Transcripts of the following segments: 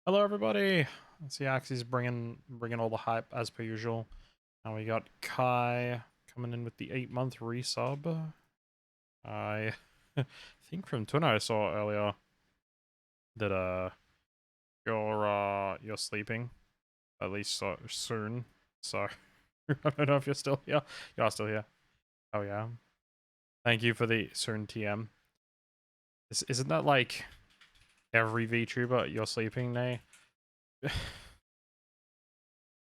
Hello, everybody. Let's see, Axie's bringing all the hype as per usual. Now we got Kai coming in with the 8-month resub. I think from Twitter I saw earlier that you're sleeping, at least soon. So I don't know if you're still here. You are still here. Oh yeah. Thank you for the soon TM. Isn't that like every VTuber? You're sleeping, Nay?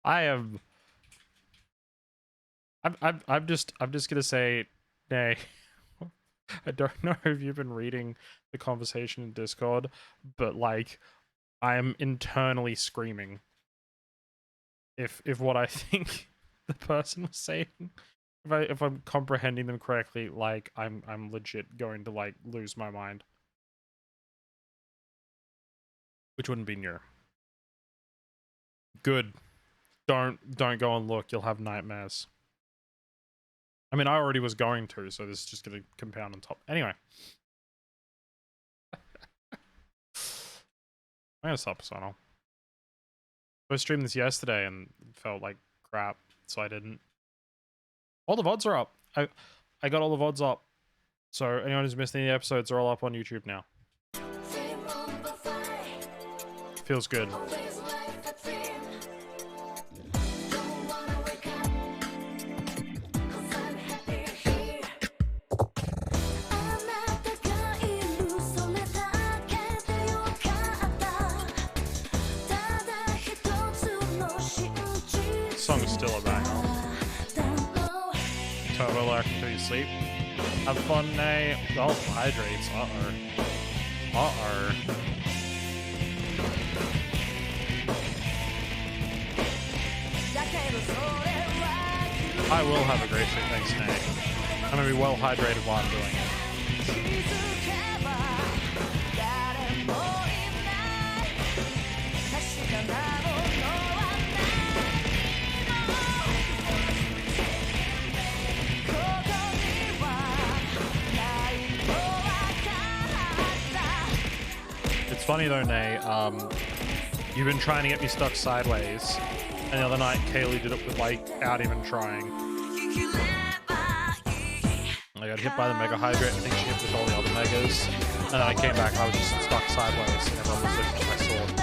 I am. I'm just gonna say, nay. I don't know if you've been reading the conversation in Discord, but like, I am internally screaming. If what I think the person was saying, if I'm comprehending them correctly, like I'm legit going to like lose my mind, which wouldn't be new. Good. Don't go and look. You'll have nightmares. I mean, I already was going to, so this is just going to compound on top. Anyway. I'm going to stop Persona. I streamed this yesterday and felt like crap, so I didn't. All the VODs are up. I got all the VODs up. So anyone who's missed any episodes are all up on YouTube now. Feels good. Song's still a banger. Turbo lurk until you sleep. Have fun, Nay. Oh, hydrates. Uh-oh. I will have a great stream, thanks, Nay. I'm gonna be well hydrated while I'm doing it. It's funny though, Nay, you've been trying to get me stuck sideways, and the other night Kaylee did it without even trying. I got hit by the Mega Hydrate, I think she hit with all the other Megas, and then I came back and I was just stuck sideways, and everyone was looking at my sword.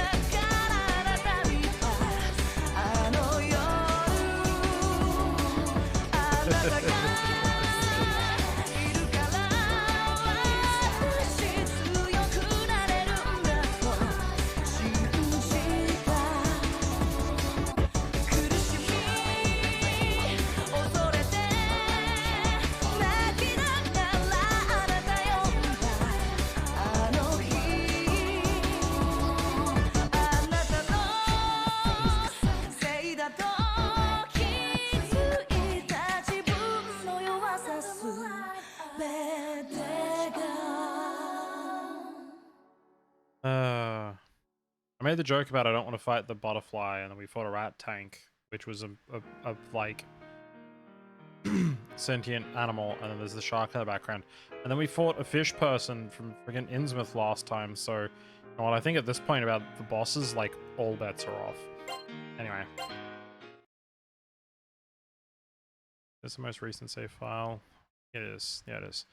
I made the joke about I don't want to fight the butterfly, and then we fought a rat tank, which was a like sentient animal, and then there's the shark in the background, and then we fought a fish person from friggin' Innsmouth last time. So, you know what, I think at this point about the bosses, like all bets are off. Anyway, this is the most recent save file. It is, yeah, it is.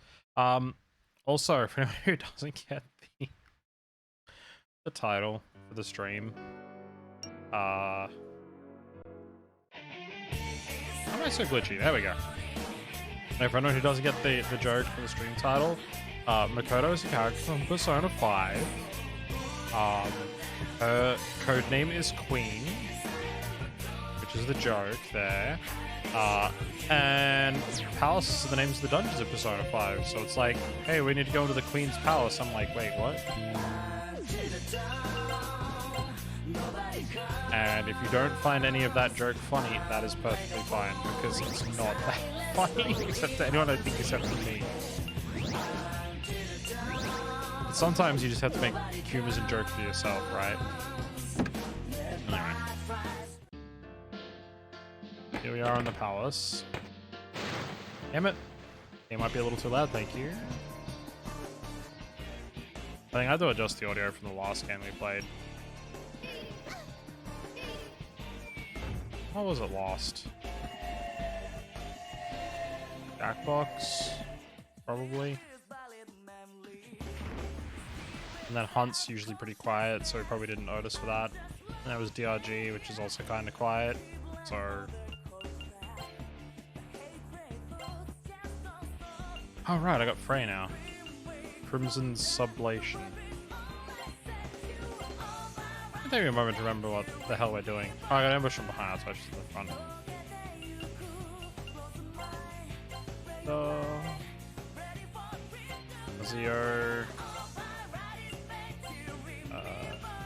Also, for anyone who doesn't get the title for the stream. How am I so glitchy? There we go. Now, for anyone who doesn't get the joke for the stream title, Makoto is a character from Persona 5. Her codename is Queen, which is the joke there. And Palace are the names of the dungeons of Persona 5. So it's like, hey, we need to go into the Queen's Palace. I'm like, wait, what? And if you don't find any of that joke funny, that is perfectly fine, because it's not that funny, except to anyone, I think, except for me. But sometimes you just have to make humors and jokes for yourself, right? Anyway. Here we are in the palace. Damn it. It might be a little too loud, thank you. I think I had to adjust the audio from the last game we played. How was it lost? Jackbox? Probably. And then Hunt's usually pretty quiet, so he probably didn't notice for that. And that was DRG, which is also kind of quiet, so... Oh right, I got Frey now. Crimson Sublation. It'll take me a moment to remember what the hell we're doing. Oh, I got ambush from behind, so I just in the front. Zero.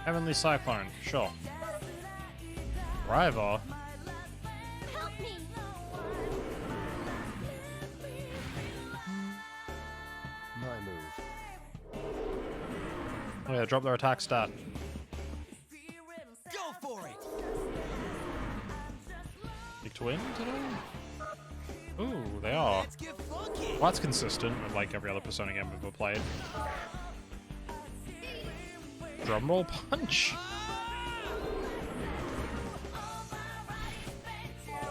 Heavenly Cyclone, sure. Rival. Help me. My move. Oh yeah, drop their attack stat. Go for it. Big twin today? Ooh, they are. Let's get funky. Well, that's consistent with like every other Persona game we've ever played. Drumroll punch.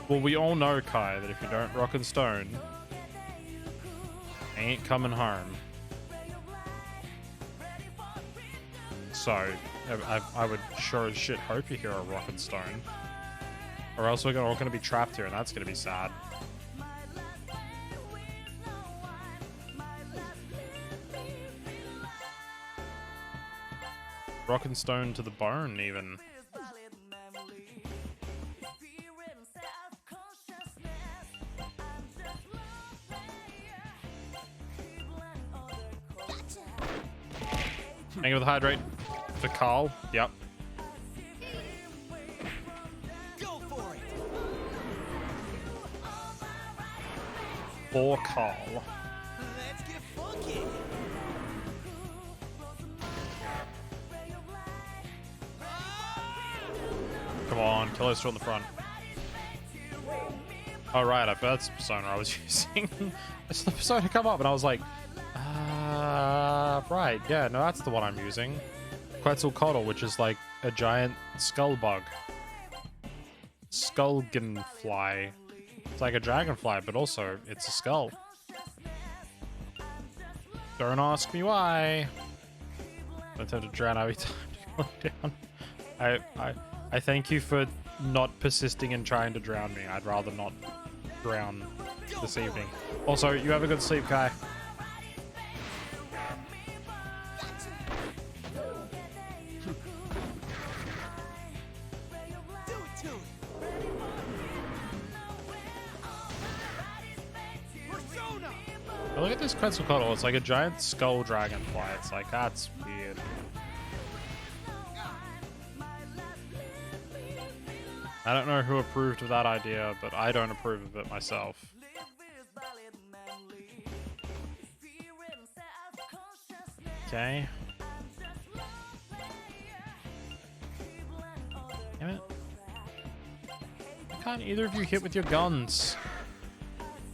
Well, we all know, Kai, that if you don't rock and stone, ain't coming home. So, I would sure as shit hope you hear a rock and stone. Or else we're all gonna be trapped here, and that's gonna be sad. Rock and stone to the bone, even. Hang it with hydrate for Carl. Yep. Go for it. For Carl. Let's get funky. Come on, kill us on the front. Oh right, that's the persona I was using. I saw the persona come up and I was like, right, yeah, no, that's the one I'm using. Quetzalcoatl, which is like a giant skull bug. Skullgenfly. It's like a dragonfly, but also it's a skull. Don't ask me why. I tend to drown every time to go down. I thank you for not persisting in trying to drown me. I'd rather not drown this evening. Also, you have a good sleep, Kai. But look at this Quetzalcoatl. It's like a giant skull dragonfly. It's like, that's weird. I don't know who approved of that idea, but I don't approve of it myself. Okay. Damn it. Why can't either of you hit with your guns?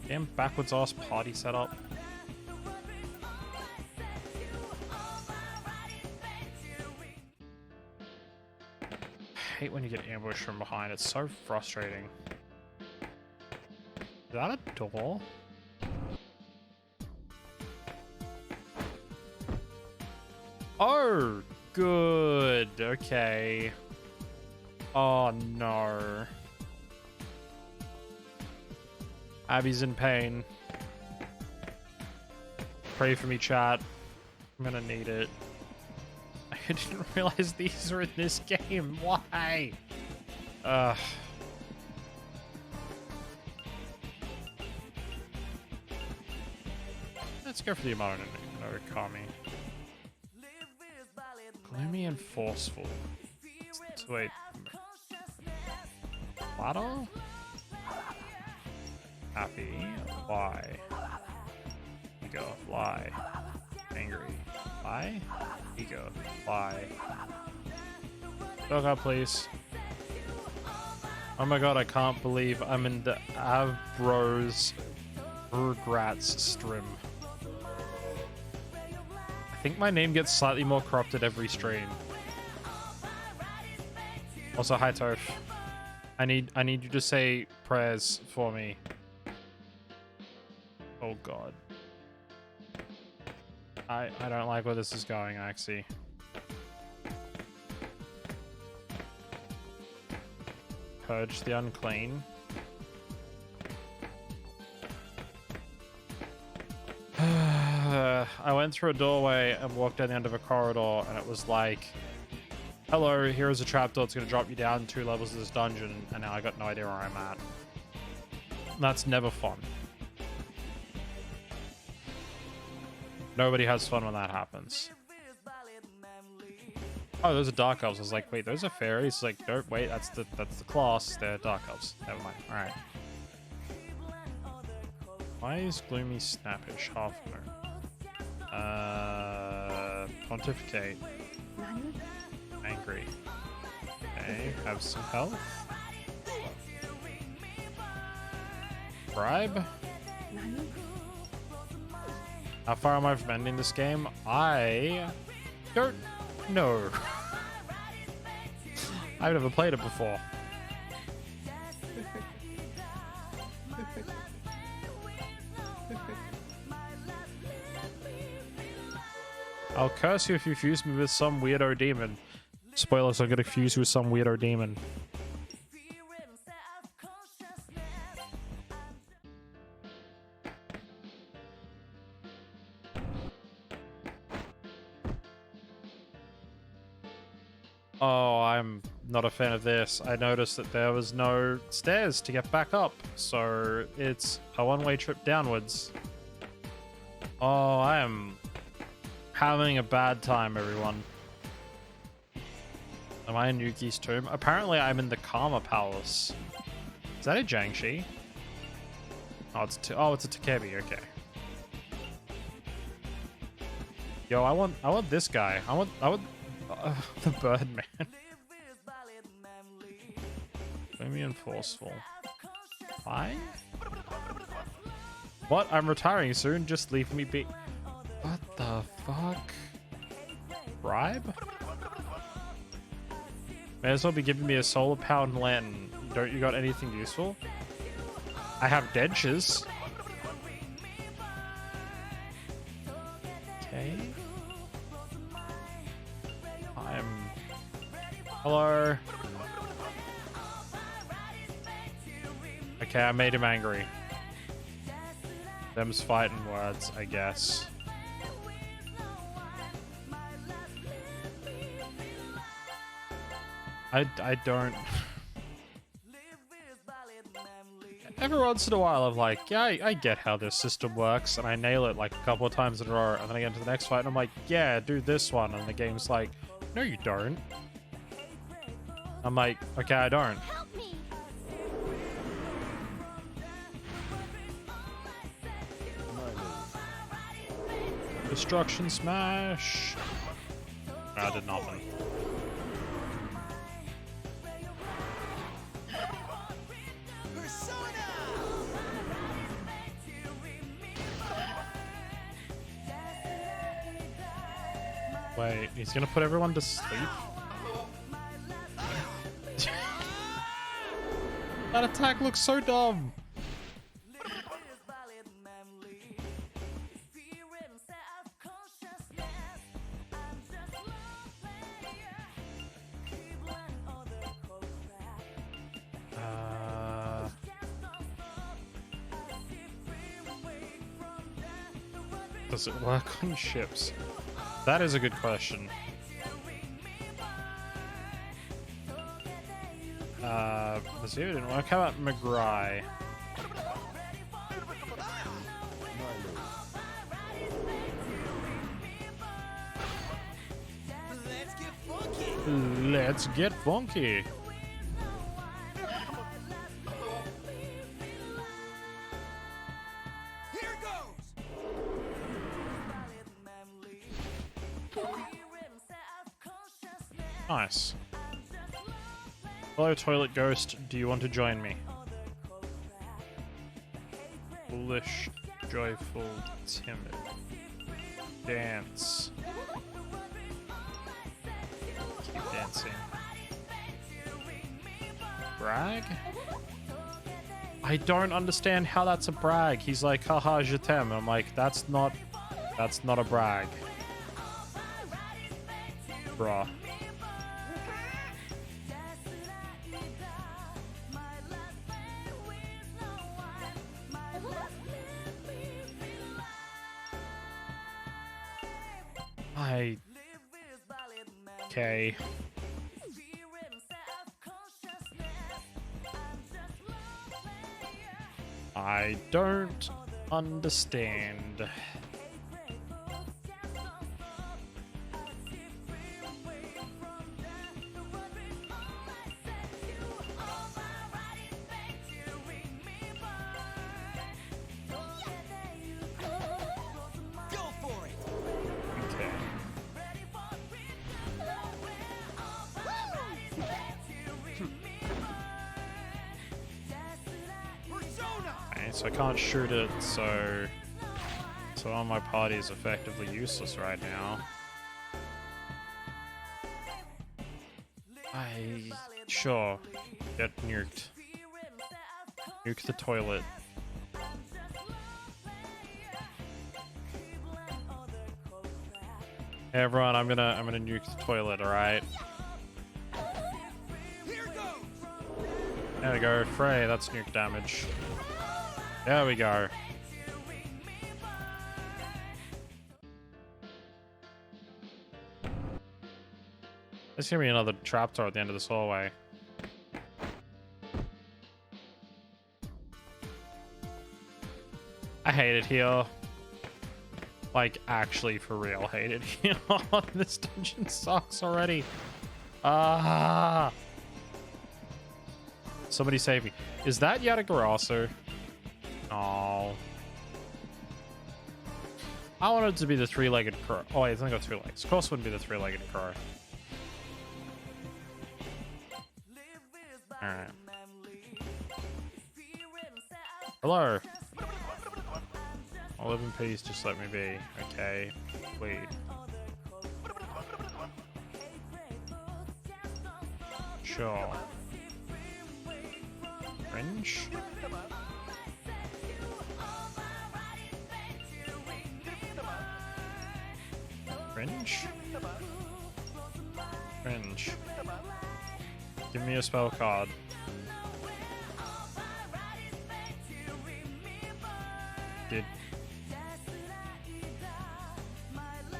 Damn backwards ass party setup. I hate when you get ambushed from behind. It's so frustrating. Is that a door? Oh, good. Okay. Oh no. Abby's in pain. Pray for me, chat. I'm gonna need it. I didn't realize these were in this game. Why? Let's go for the Yamato no Kami. Gloomy and forceful. Wait. Battle? Happy. Fly. Ego. Fly. Angry. Fly. Ego. Fly. Dog please. Oh my god, I can't believe I'm in the Avbros Rugrats stream. I think my name gets slightly more corrupted every stream. Also, hi Toph. I need you to say prayers for me. Oh god. I don't like where this is going, actually. Purge the unclean. I went through a doorway and walked down the end of a corridor, and it was like, hello, here is a trapdoor. It's going to drop you down 2 levels of this dungeon, and now I got no idea where I'm at. That's never fun. Nobody has fun when that happens. Oh, those are dark elves. I was like, wait, those are fairies? Like, no, wait, that's the class. They're dark elves. Never mind. All right. Why is gloomy snappish half moon? Pontificate. Angry. Okay, have some health. Bribe. How far am I from ending this game? I don't know. I've never played it before. I'll curse you if you fuse me with some weirdo demon. Spoilers, I'm gonna fuse you with some weirdo demon. Oh, I'm not a fan of this. I noticed that there was no stairs to get back up, so it's a one-way trip downwards. Oh, I am having a bad time, everyone. Am I in Yuki's tomb? Apparently, I'm in the Karma Palace. Is that a Jiangxi? Oh, it's a Takebi. Okay. Yo, I want this guy. I want the Birdman. Gloomy and forceful. Why? What? I'm retiring soon. Just leave me be. What the fuck? Bribe? May as well be giving me a solar powered lantern. Don't you got anything useful? I have dentures. Okay. Hello. Okay, I made him angry. Them's fighting words, I guess. I don't. Every once in a while, I'm like, yeah, I get how this system works, and I nail it like a couple of times in a row, and then I get into the next fight, and I'm like, yeah, do this one, and the game's like, no, you don't. I'm like, okay, I don't. Help me. Destruction smash. No, I did nothing. Wait, he's gonna put everyone to sleep? That attack looks so dumb. Does it work on ships? That is a good question. Let's see if it didn't work. How about McGry? Let's get funky. Let's get funky. Here goes. Nice. Hello, Toilet Ghost. Do you want to join me? Foolish, joyful, timid. Dance. Keep dancing. brag? I don't understand how that's a brag. He's like, haha, je t'aime. I'm like, that's not a brag. Bruh. Okay. I don't understand. Go for it. Okay. Persona. Okay, so I can't shoot it, so on my party is effectively useless right now. Sure, get nuked. Nuke the toilet. Hey everyone, I'm gonna nuke the toilet, alright? Here goes. There we go, Frey, that's nuke damage. There we go. There's gonna be another trapdoor at the end of this hallway. I hate it here. Like, actually, for real, hate it here. This dungeon sucks already. Ah! Somebody save me. Is that Yatagarasu? Oh. I wanted it to be the three-legged crow. Oh, wait, it's only got 2 legs. Of course it wouldn't be the three-legged crow. Alright. Hello. I'll live in peace, just let me be. Okay. Wait. Sure. Fringe? Fringe? Fringe. Give me a spell card. Did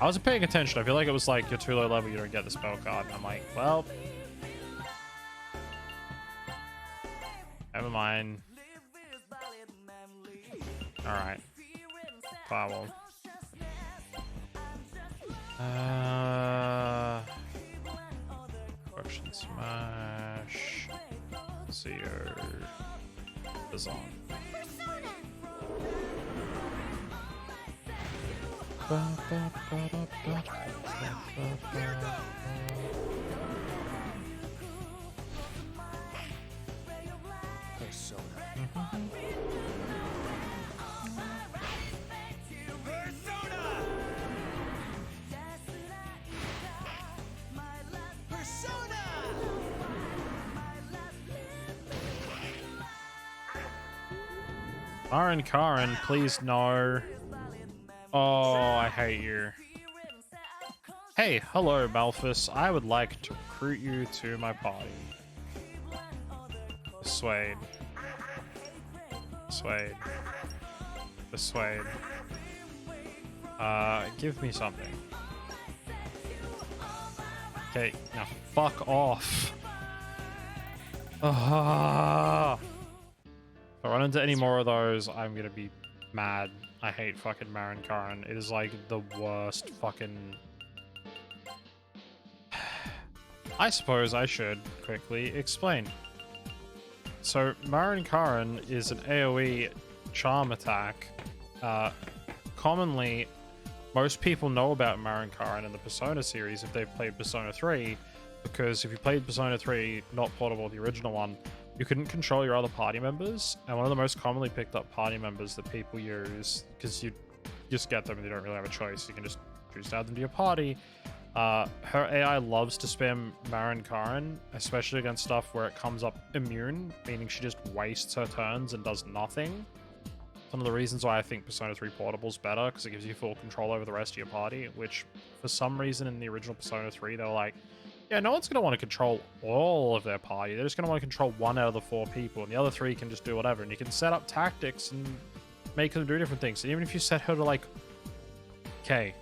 I wasn't paying attention. I feel like it was like, you're too low level, you don't get the spell card. And I'm like, well, never mind. Alright. Firewall. Russian Smash. CO. Bazon. Persona. Persona. Aaron Karen, please no. Oh, I hate you. Hey, hello, Malphus. I would like to recruit you to my party. Persuade. Persuade. Persuade. Give me something. Okay, now fuck off. Ah. If I run into any more of those, I'm gonna be mad. I hate fucking Marin Karin. It is like the worst fucking... I suppose I should quickly explain. So Marin Karin is an AoE charm attack. Commonly, most people know about Marin Karin in the Persona series if they've played Persona 3, because if you played Persona 3, not Portable, the original one, you couldn't control your other party members, and one of the most commonly picked up party members that people use, because you just get them and you don't really have a choice, you can just choose to add them to your party, Her AI loves to spam Marin Karin, especially against stuff where it comes up immune, meaning she just wastes her turns and does nothing. One of the reasons why I think Persona 3 Portable is better, because it gives you full control over the rest of your party, which for some reason in the original Persona 3, they were like, yeah, no one's going to want to control all of their party. They're just going to want to control 1 out of the 4 people, and the other 3 can just do whatever. And you can set up tactics and make them do different things. And even if you set her to like, okay,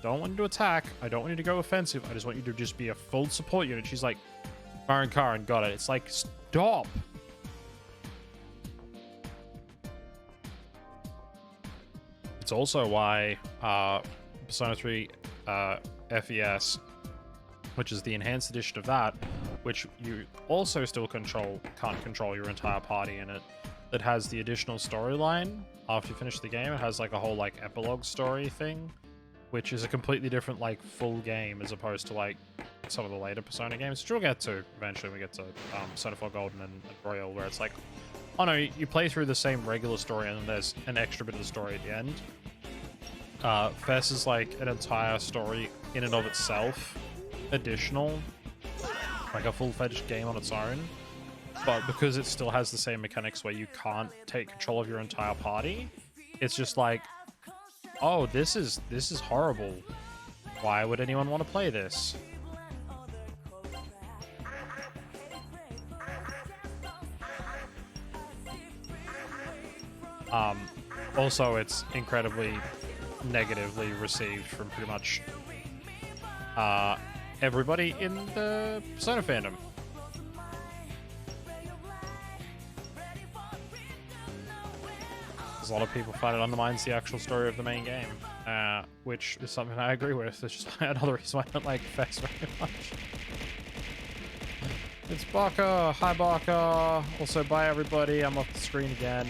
don't want you to attack. I don't want you to go offensive. I just want you to just be a full support unit. She's like, Marin Karin, got it. It's like, stop. It's also why Persona 3 FES, which is the enhanced edition of that, which you also still can't control your entire party in it, that has the additional storyline after you finish the game. It has like a whole like epilogue story thing, which is a completely different like full game as opposed to like some of the later Persona games, which we'll get to eventually when we get to Persona 4 Golden and Royal, where it's like, oh no, you play through the same regular story and then there's an extra bit of the story at the end. FES is like an entire story in and of itself, additional, like a full-fledged game on its own. But because it still has the same mechanics where you can't take control of your entire party, it's just like, oh, this is horrible. Why would anyone want to play this? Also, it's incredibly negatively received from pretty much everybody in the Persona fandom. There's a lot of people find it undermines the actual story of the main game, which is something I agree with. It's just another reason why I don't like FES very much. It's Baka. Hi, Baka. Also, bye, everybody. I'm off the screen again.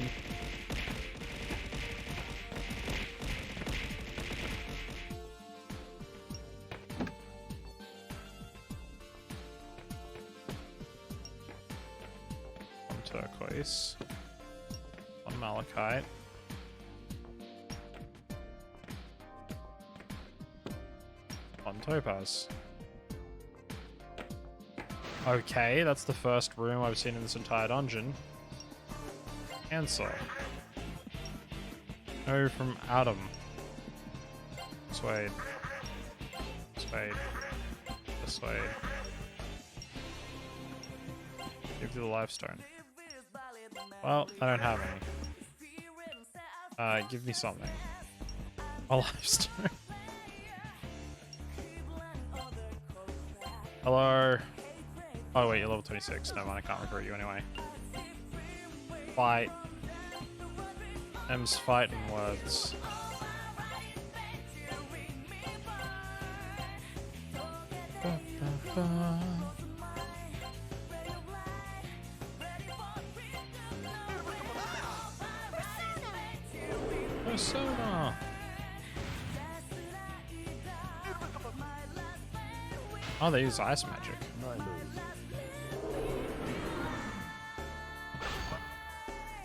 Turquoise. One Malachite. One Topaz. Okay, that's the first room I've seen in this entire dungeon. Answer. No, from Adam. Persuade. Persuade. Persuade. Give you the lifestone. Well, I don't have any. Give me something. A lifestone. Hello. Oh wait, you're level 26. Never mind, I can't recruit you anyway. Fight. M's fighting words. Persona. Oh, they use ice magic.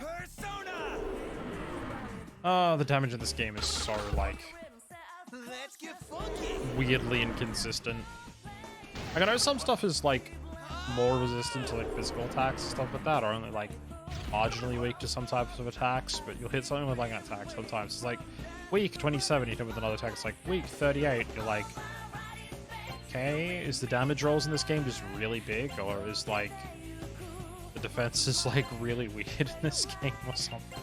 Persona! Oh, the damage in this game is so, like, Let's get funky! weirdly inconsistent. Like, I know some stuff is, like, more resistant to, like, physical attacks and stuff like that, or only, like, marginally weak to some types of attacks, but you'll hit something with, like, an attack sometimes. It's like, weak 27, you hit with another attack, it's like, weak 38, you're like, okay, is the damage rolls in this game just really big, or is, like, the defense is, like, really weird in this game or something?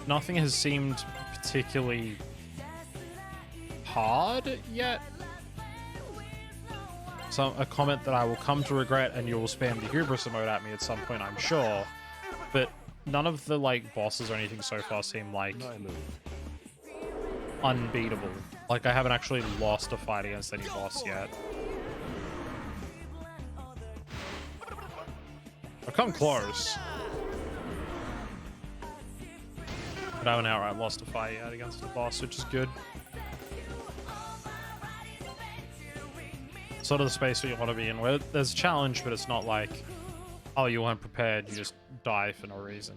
Nothing has seemed particularly hard yet. A comment that I will come to regret, and you will spam the hubris emote at me at some point, I'm sure. But none of the, like, bosses or anything so far seem, like, unbeatable. Like, I haven't actually lost a fight against any boss yet. I've come close. But I haven't outright lost a fight yet against the boss, which is good. Sort of the space that you want to be in, where there's a challenge, but it's not like, oh, you weren't prepared, you just die for no reason.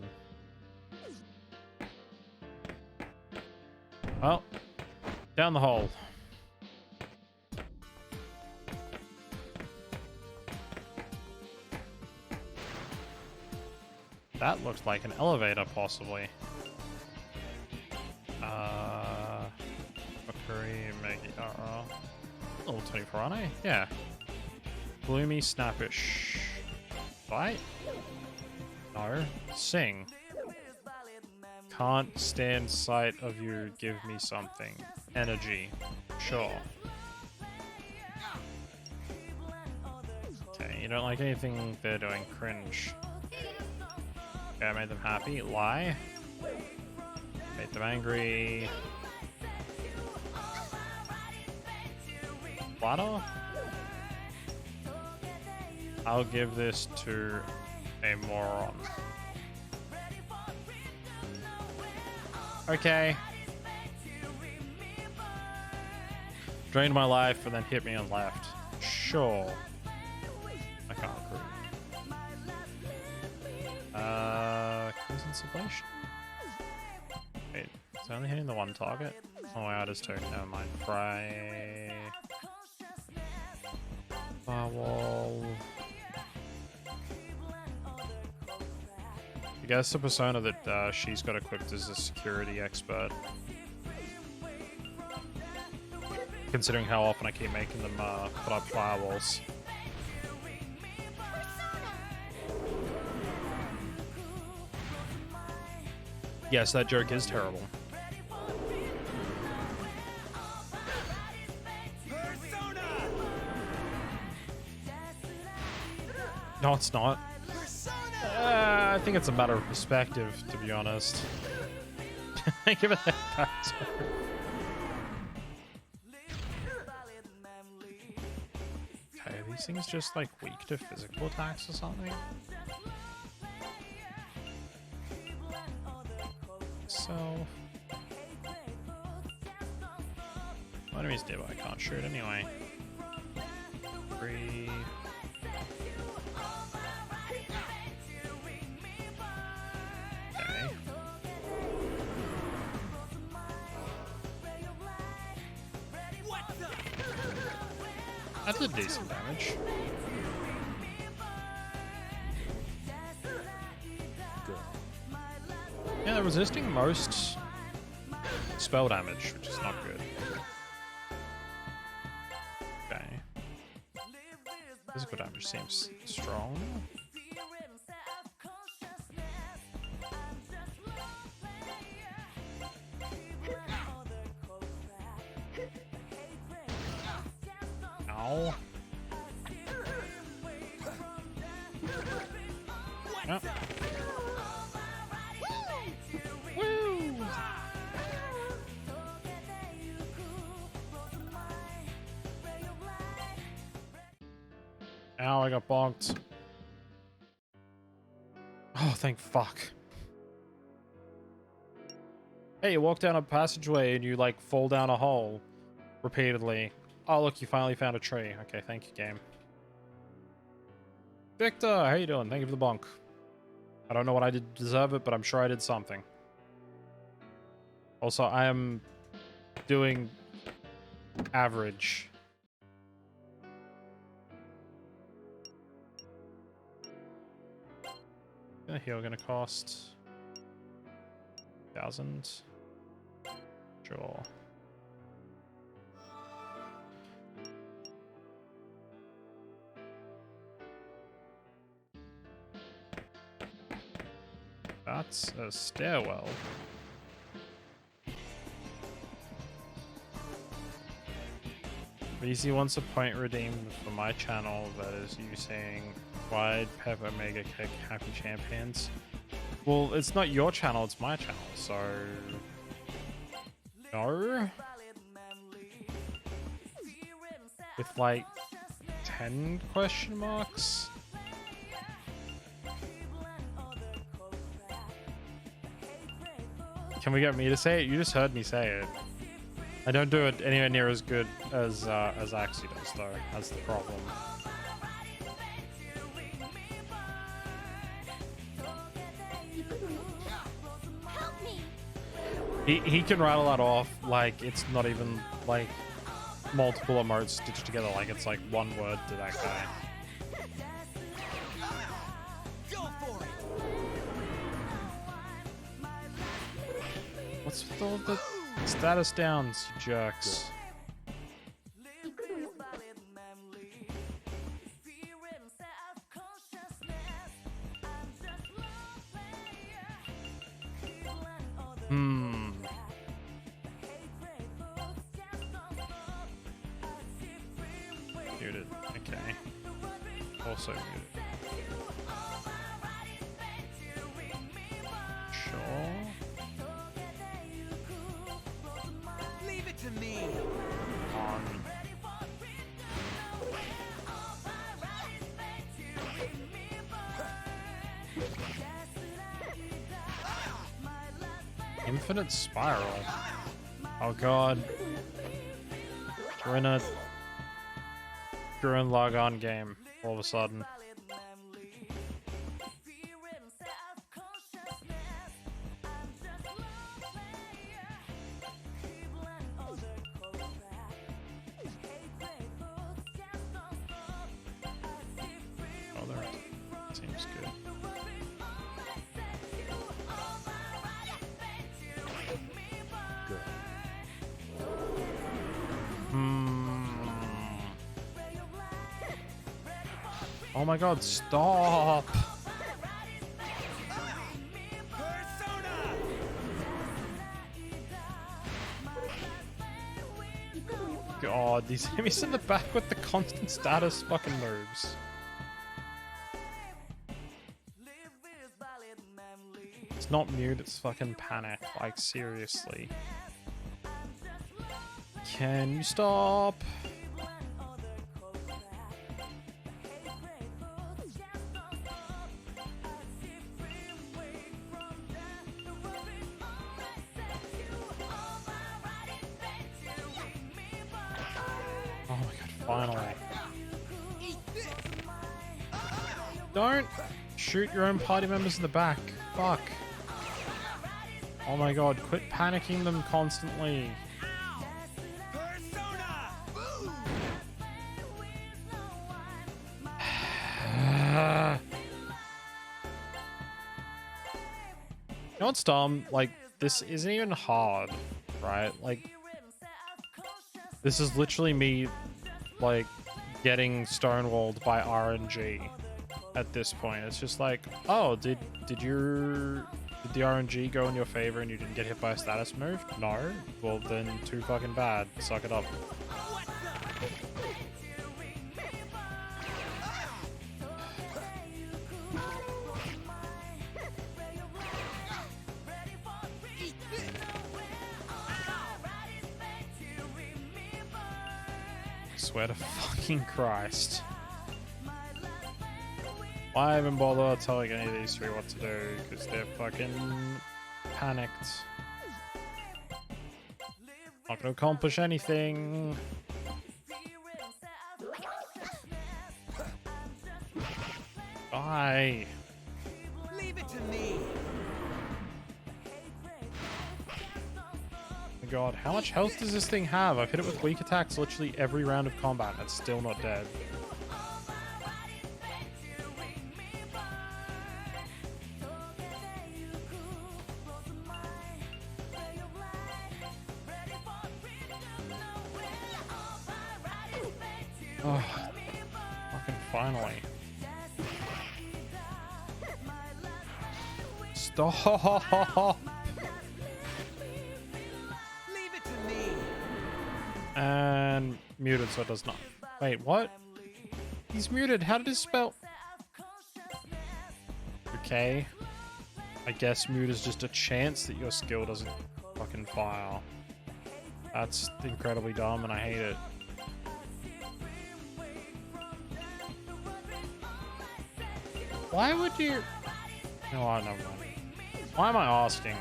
Well, down the hole. That looks like an elevator, possibly. Mercury, Maggie, level 24, aren't I? Yeah. Gloomy, snappish. Fight? No. Sing. Can't stand sight of you, give me something. Energy. Sure. Okay, you don't like anything they're doing. Cringe. Okay, I made them happy. Lie. Made them angry. Flatter? I'll give this to a moron. Okay. Drained my life and then hit me on left. Sure. I can't agree. Crimson Sublation? Wait, is it only hitting the one target? Oh wow, it is two. Never mind. Fry. Firewall. I guess the persona that she's got equipped is a security expert. Considering how often I keep making them put up firewalls. Yes, that joke is terrible. No, it's not. I think it's a matter of perspective, to be honest. Give it that back. Okay, are these things just like weak to physical attacks or something? So, what enemies do I can't shoot anyway. 3. Okay. That did decent damage. Yeah, they're resisting most spell damage, which is not good. Okay. Physical damage seems strong. Ow. Yep. Ow, I got bonked. Oh, thank fuck. Hey, you walk down a passageway and you, like, fall down a hole repeatedly. Oh, look, you finally found a tree. Okay, thank you, game. Victor, how you doing? Thank you for the bonk. I don't know what I did to deserve it, but I'm sure I did something. Also, I am doing average. The heal gonna cost 1,000. Sure. That's a stairwell. VZ wants a point redeemed for my channel that is you saying Wide Pepper Mega Cake Happy Champions. Well, it's not your channel, it's my channel, so no. With like 10 question marks? Can we get me to say it? You just heard me say it. I don't do it anywhere near as good as Axie does, though. That's the problem. Help me! He can rattle that off like it's not even like multiple emotes stitched together, like it's like one word to that guy. Go for it. What's with all the status downs, you jerks? Hmm. Muted. Okay. Also muted. Sure. Leave it to me. On. Infinite spiral. Oh god. We're in a Gurren Lagann game all of a sudden. Oh, there. Seems good. Oh my god, stop! God, these enemies in the back with the constant status fucking moves. It's not mute, it's fucking panic. Like, seriously. Can you stop? Oh my god, finally. Don't shoot your own party members in the back. Fuck. Oh my god, quit panicking them constantly. You know what's dumb? Like, this isn't even hard, right? Like, this is literally me, like, getting stonewalled by RNG at this point. It's just like, oh, did the RNG go in your favor and you didn't get hit by a status move? No? Well, then too fucking bad. Suck it up. Swear to fucking Christ. Why even bother telling any of these three what to do? Because they're fucking panicked. Not gonna accomplish anything. Bye. Leave it to me. My god, how much health does this thing have? I've hit it with weak attacks literally every round of combat and it's still not dead. Oh, fucking finally. Stop! Leave it to me. And muted, so it does not. Wait, what? He's muted. How did his spell? Okay. I guess mute is just a chance that your skill doesn't fucking fire. That's incredibly dumb and I hate it. Why would you... No, I never mind. Why am I asking?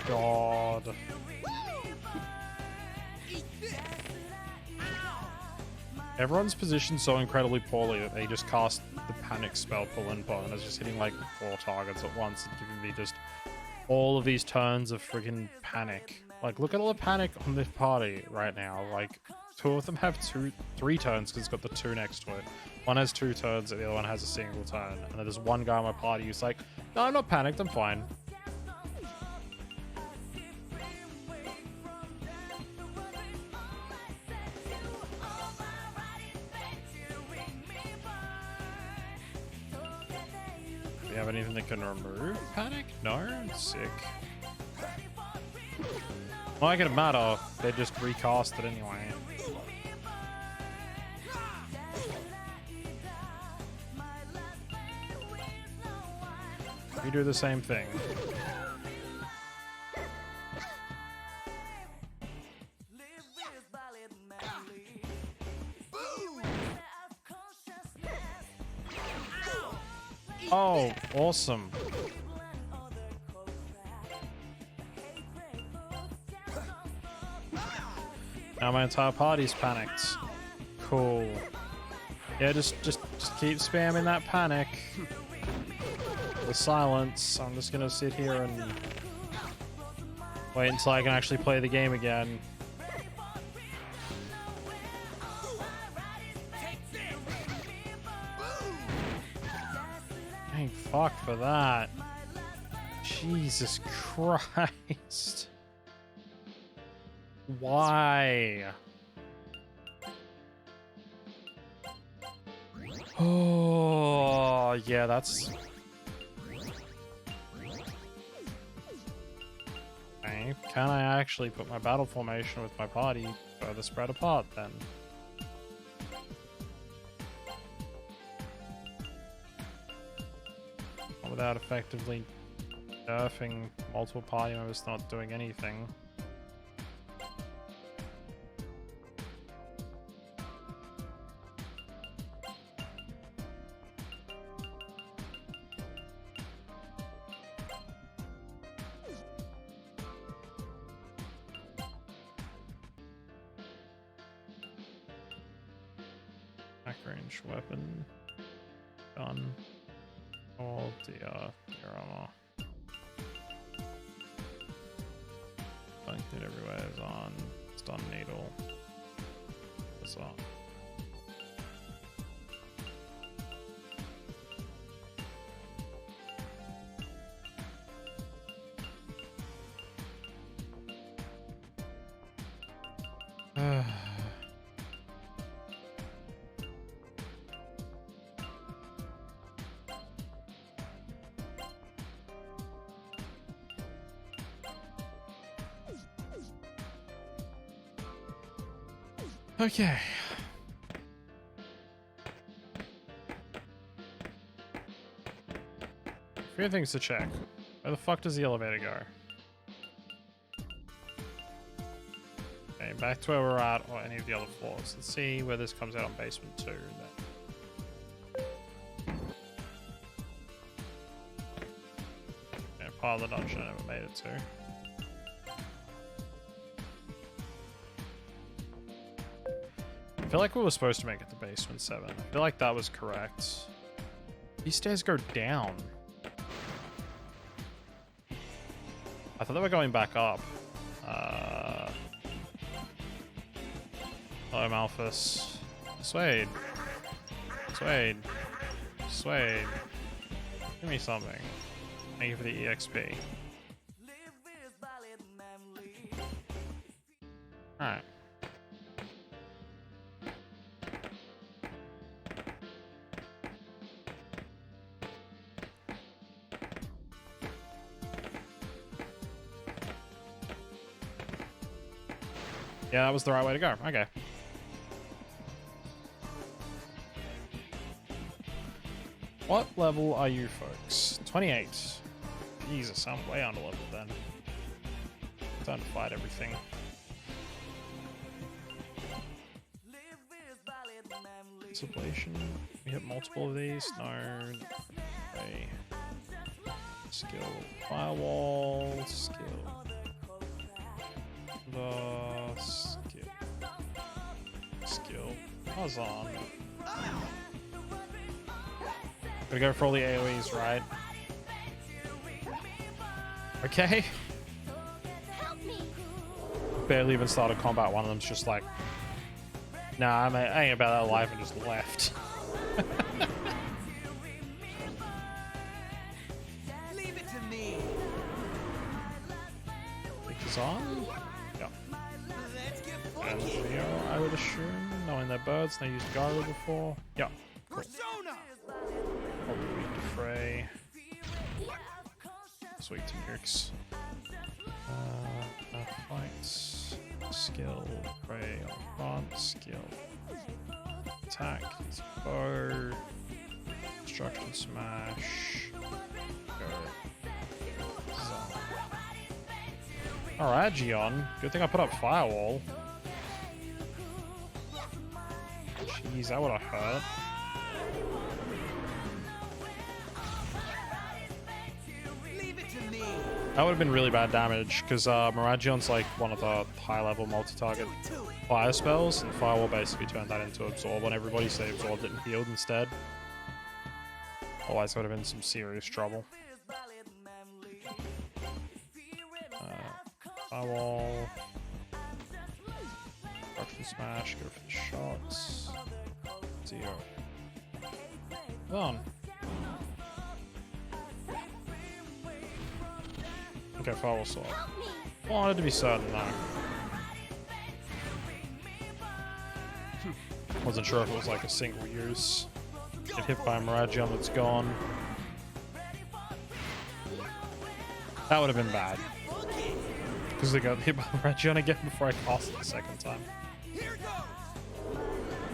God. Everyone's positioned so incredibly poorly that they just cast the panic spell Palinpa and is just hitting like 4 targets at once and giving me just all of these turns of friggin' panic. Like, look at all the panic on this party right now. Like, 2 of them have 3 turns because it's got the 2 next to it. One has 2 turns and the other one has a single turn. And then there's one guy on my party who's like, no, I'm not panicked, I'm fine. Do we have anything that can remove panic? No? Sick. Well, it doesn't matter. They just recast it anyway. We do the same thing. Oh, awesome. Now my entire party's panicked. Cool. Yeah, just keep spamming that panic. The silence. I'm just gonna sit here and wait until I can actually play the game again. Thank fuck for that. Jesus Christ. Why? Oh, yeah, that's... Okay, can I actually put my battle formation with my party further spread apart then? Without effectively nerfing multiple party members not doing anything. Back range weapon. Gun. Oh dear, armor. Blank hit everywhere is on. Stun needle. What's up? Okay. Few things to check. Where the fuck does the elevator go? Okay, back to where we're at, or any of the other floors. Let's see where this comes out on basement 2. Then. Yeah, part of the dungeon I never made it to. I feel like we were supposed to make it to basement 7. I feel like that was correct. These stairs go down. I thought they were going back up. Hello, Malphus. Suede. Suede. Suede. Give me something. Thank you for the EXP. Alright. Yeah, that was the right way to go. Okay. What level are you folks? 28. Jesus, I'm way under level then. Time to fight everything. Sublation. We hit multiple of these. No. Okay. Skill. Firewall. Skill. The skill. Skill. on. Gotta go for all the AoEs, right? Okay. Help me. Barely even started combat. One of them's just like, nah, I ain't about that life, and just left. Leave it to me. Pictures on. Yeah. Let's get And funky. Leo, I would assume, knowing they're birds, they used Gyro before. Yeah. Cool. Persona. Probably Defray. Sweet to nukes. Fights. Skill. Prey on front. Skill. Attack. It's bow. Destruction smash. Go. Alright, Gion. Good thing I put up firewall. Jeez, that would have hurt. Leave it to me. That would have been really bad damage, because Miragion's like one of the high-level multi-target Do it. fire spells, and Firewall basically turned that into Absorb on everybody, so they absorbed it and healed instead. Otherwise, there would have been some serious trouble. Firewall. Destruction Smash, go for the shots. Zero. Come on. Okay, Firewall sword. Help me. Wanted to be certain though. Wasn't sure if it was like a single use. Get hit by a Miragion that's gone. That would have been bad. Because they got hit by Miragion again before I cast it the second time. Here goes.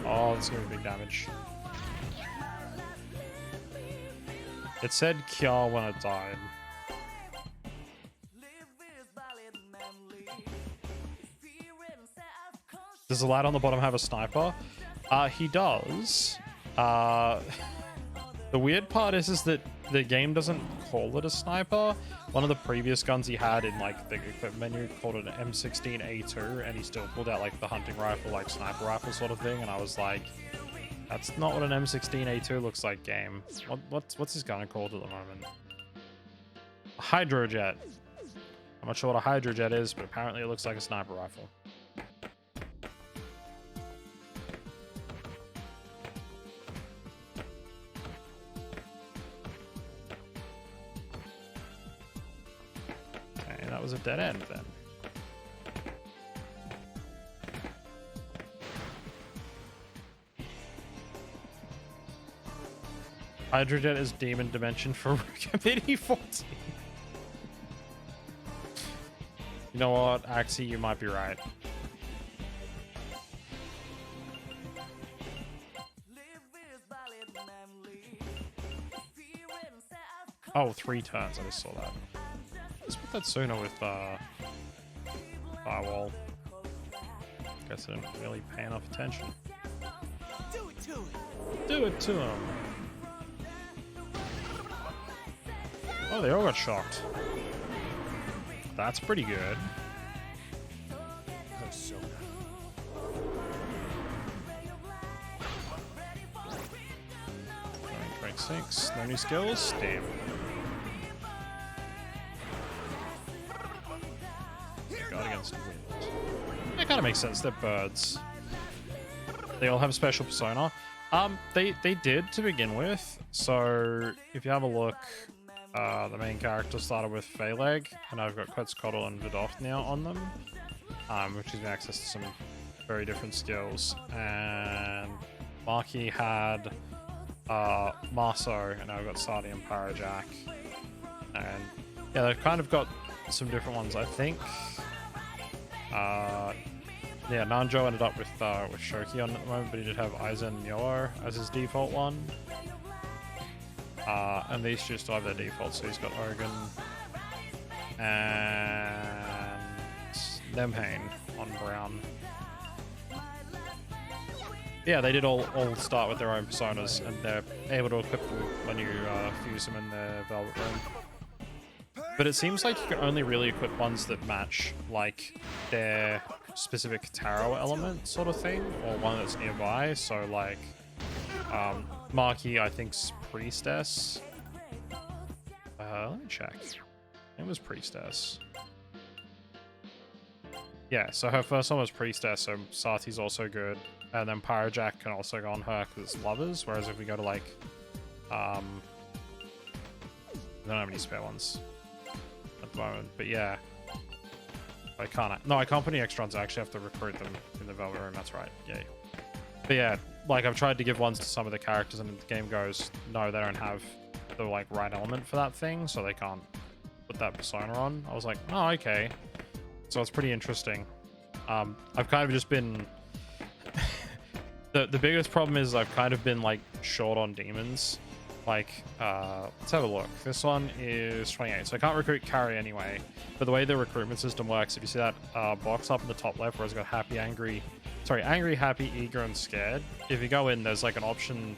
Oh, that's gonna be big damage. It said Kya when it died. Does the lad on the bottom have a sniper? He does. The weird part is that the game doesn't call it a sniper. One of the previous guns he had in like the equipment menu called it an M16A2, and he still pulled out like the hunting rifle, like sniper rifle sort of thing. And I was like, that's not what an M16A2 looks like, game. What's his gun called at the moment? A Hydrojet. I'm not sure what a Hydrojet is, but apparently it looks like a sniper rifle. Okay, that was a dead end then. Hydrojet is Demon Dimension for Committee 14. You know what, Axie, you might be right. Oh, 3 turns, I just saw that. Let's put that sooner with Firewall. Guess I didn't really pay enough attention. Do it to it. Do it to him. Oh, they all got shocked. That's pretty good. Persona. 26. No new skills? Damn. God against the wind. That kind of makes sense. They're birds. They all have special persona. They did to begin with. So if you have a look, the main character started with Phaleg, and I've got Quetzalcoatl and Vidocq now on them, which gives me access to some very different skills. And Marky had Marso, and I've got Sardi and Parajack. And yeah, they've kind of got some different ones, I think. Yeah, Nanjo ended up with Shoki on at the moment, but he did have Aizen and Yoa as his default one. And these two still have their default, so he's got Ogun and Nemhane on Brown. Yeah, they did all start with their own personas, and they're able to equip them when you fuse them in the Velvet Room. But it seems like you can only really equip ones that match like their specific tarot element sort of thing, or one that's nearby. So like Marky, I think's priestess. Let me check. It was priestess. Yeah, so her first one was priestess, so Sati's also good. And then Pyrojack can also go on her because it's lovers, whereas if we go to like I don't have any spare ones at the moment, but yeah. I can't. No, I can't put any extra ones. I actually have to recruit them in the Velvet Room. That's right. Yeah. But yeah, like I've tried to give ones to some of the characters, and the game goes, no, they don't have the like right element for that thing, so they can't put that persona on. I was like, oh, okay. So it's pretty interesting. I've kind of just been the biggest problem is I've kind of been like short on demons. Like, let's have a look. This one is 28, so I can't recruit carry anyway. But the way the recruitment system works, if you see that box up in the top left where it's got happy, angry, happy, eager, and scared. If you go in, there's like an option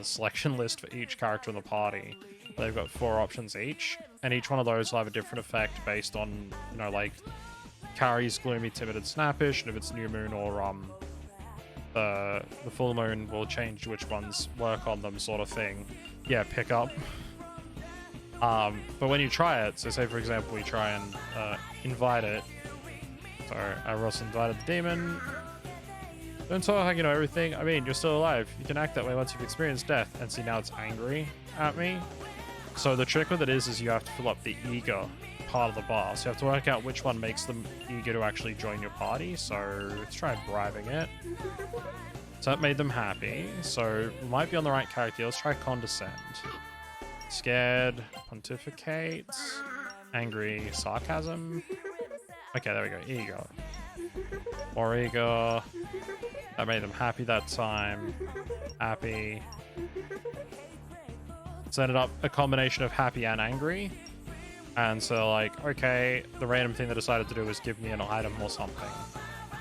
selection list for each character in the party. They've got 4 options each, and each one of those will have a different effect based on, you know, like carries gloomy, timid, and snappish, and if it's new moon or the full moon will change which ones work on them, sort of thing. Yeah, pick up. But when you try it, so say for example we try and invite it. So Ross invited the demon. Don't talk like you know everything. I mean, you're still alive. You can act that way once you've experienced death. And see, now it's angry at me. So the trick with it is you have to fill up the eager part of the bar. So you have to work out which one makes them eager to actually join your party. So let's try bribing it. So that made them happy. So we might be on the right character. Let's try condescend. Scared, pontificate, angry, sarcasm. Okay, there we go. Eager. More eager. That made them happy that time. Happy. So ended up a combination of happy and angry. And so like, okay, the random thing they decided to do was give me an item or something.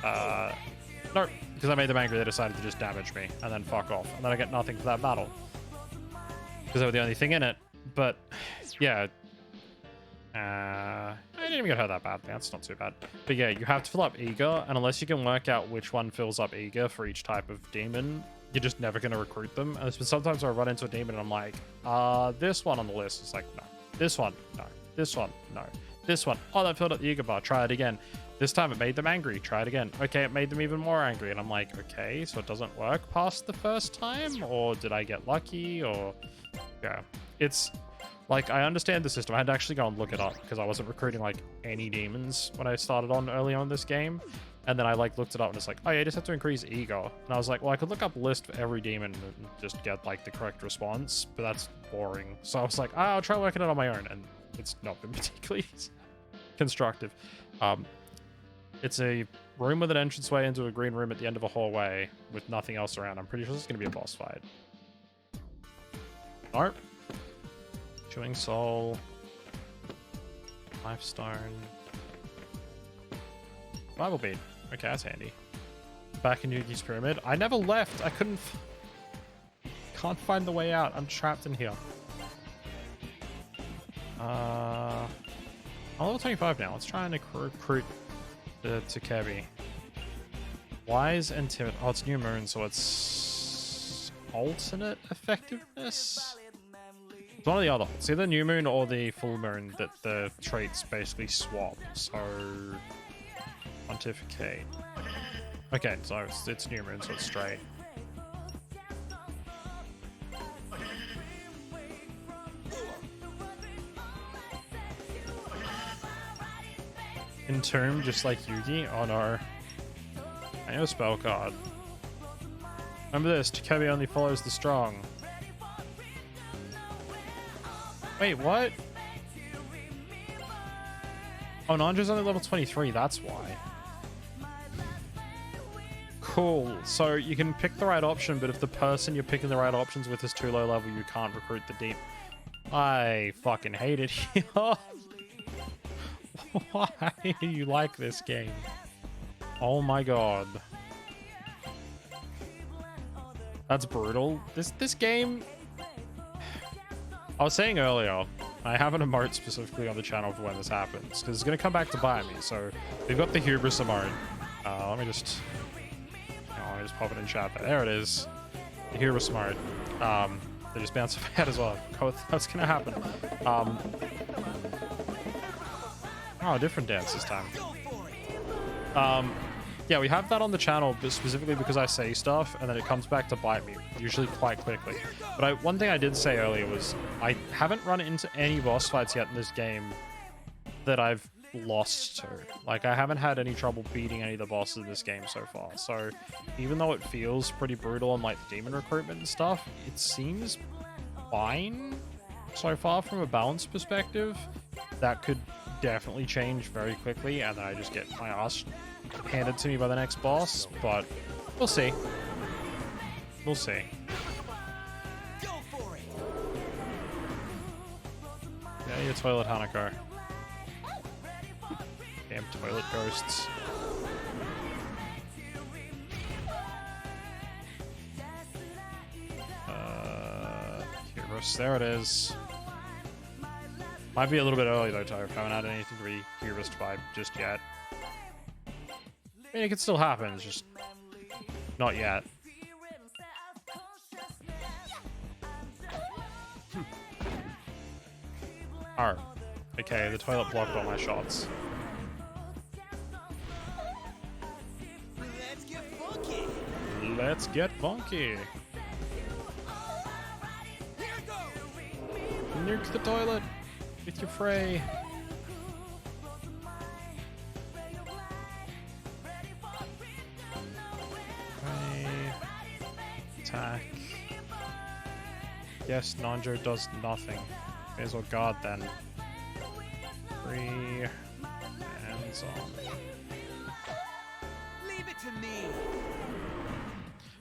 No, because I made them angry, they decided to just damage me and then fuck off. And then I get nothing for that battle. Because they were the only thing in it. But, yeah. I didn't even get hurt that badly. That's not too bad. But yeah, you have to fill up eager. And unless you can work out which one fills up eager for each type of demon, you're just never going to recruit them. And sometimes I run into a demon and I'm like, this one on the list is like, no. This one, no. This one, no. This one, oh, that filled up the eager bar. Try it again. This time it made them angry. Try it again. Okay, it made them even more angry. And I'm like, okay, so it doesn't work past the first time? Or did I get lucky? Or, yeah. It's, like, I understand the system. I had to actually go and look it up because I wasn't recruiting, like, any demons when I started on early on this game. And then I, like, looked it up and it's like, oh, yeah, you just have to increase ego. And I was like, well, I could look up a list for every demon and just get, like, the correct response. But that's boring. So I was like, I'll try working it on my own. And it's not been particularly constructive. It's a room with an entranceway into a green room at the end of a hallway with nothing else around. I'm pretty sure it's going to be a boss fight. Nope. Chewing soul. Life stone. Bible bead. Okay, that's handy. Back in Yugi's pyramid. I never left. I couldn't. Can't find the way out. I'm trapped in here. I'm level 25 now. Let's try and recruit to Kebi. Wise and timid. Oh, it's new moon, so it's alternate effectiveness. It's one or the other. It's either new moon or the full moon that the traits basically swap. So pontificate. Okay, so it's new moon, so it's straight. Entomb, just like Yugi? Oh no. I have a spell card. Remember this, Takebi only follows the strong. Wait, what? Oh, Nandra's only level 23, that's why. Cool. So you can pick the right option, but if the person you're picking the right options with is too low level, you can't recruit the deep. I fucking hate it here. Why do you like this game? Oh my god. That's brutal. This game... I was saying earlier, I have an emote specifically on the channel for when this happens, because it's going to come back to bite me. So we've got the hubris emote. Let me just pop it in chat there. There it is. The hubris emote. They just bounce off head as well. That's going to happen. Oh, different dance this time. Yeah, we have that on the channel, but specifically because I say stuff and then it comes back to bite me, usually quite quickly. But one thing I did say earlier was I haven't run into any boss fights yet in this game that I've lost to. Like, I haven't had any trouble beating any of the bosses in this game so far. So even though it feels pretty brutal on like the demon recruitment and stuff, it seems fine so far from a balance perspective. That could definitely change very quickly, and then I just get my ass handed to me by the next boss, but we'll see. We'll see. Go for it. Yeah, your toilet Hanako. Damn toilet ghosts. Hubris, there it is. Might be a little bit early though, Type. Haven't had anything to be hubris by just yet. I mean, it could still happen, it's just not yet. Alright. Okay, the toilet blocked all my shots. Let's get funky. Let's get funky. Here goes. Nuke the toilet with your fray. Attack. Yes, Nanjo does nothing. May as well guard then. Free. Hands on. Leave it to me.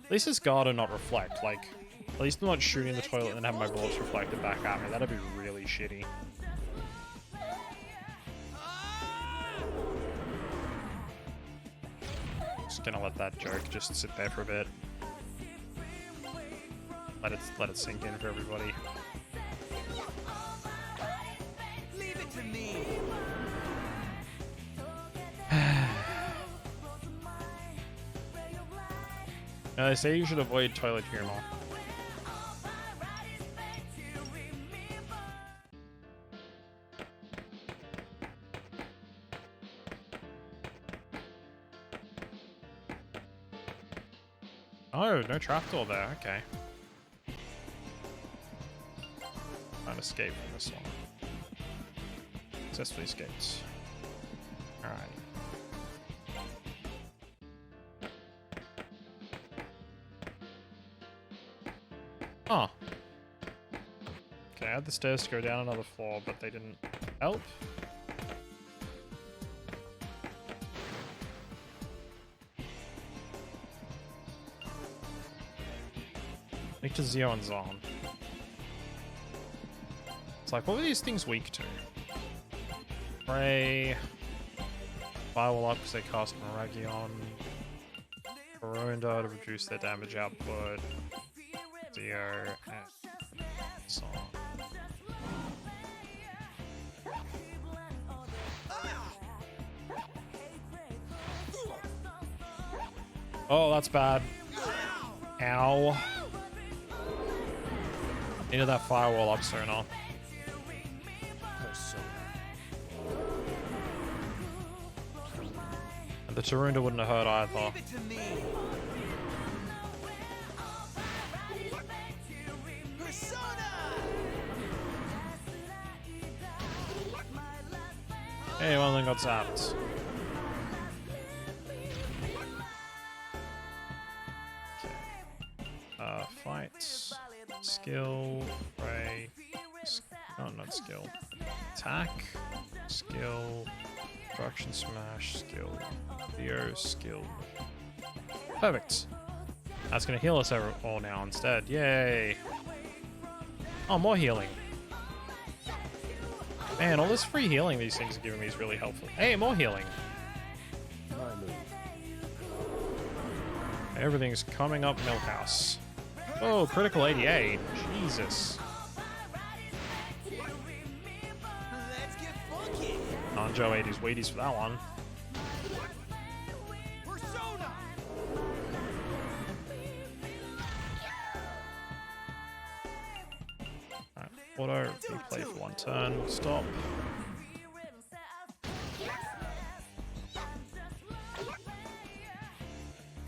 At least it's guard and not reflect. Like, at least I'm not shooting the toilet and have my bullets reflected back at me. That'd be really shitty. Just gonna let that joke just sit there for a bit. Let it sink in for everybody. Leave it to me. Now they say you should avoid toilet humor. Oh, no trapdoor there. Okay. Trying to escape from this one. Successfully escaped. Alright. Oh. Okay, I had the stairs to go down another floor, but they didn't help. Link to Zio and Zon. It's like, what were these things weak to? Ray. Firewall up because they cast Maragion. Baronda to reduce their damage output. Zio and Zon. Oh, that's bad. Ow. Needed that firewall up sooner. And the Tarunda wouldn't have hurt either. Leave it to me. Persona. Hey, one of them got zapped. Okay. Fight. Skill. Ray. No, not skill. Attack. Skill. Production smash. Skill. Theo. Skill. Perfect. That's gonna heal us all now instead. Yay. Oh, more healing. Man, all this free healing these things are giving me is really helpful. Hey, more healing. Everything's coming up Milkhouse. Oh, critical 88. Jesus. Joe 80s Wheaties for that one. Persona. Alright, auto replay for one turn. Stop.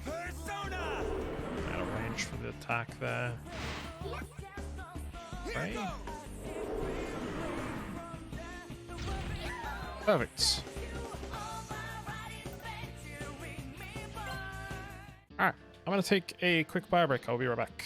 Persona. Out of range for the attack there. Here Okay. goes. Perfect. Alright, I'm gonna take a quick bio break. I'll be right back.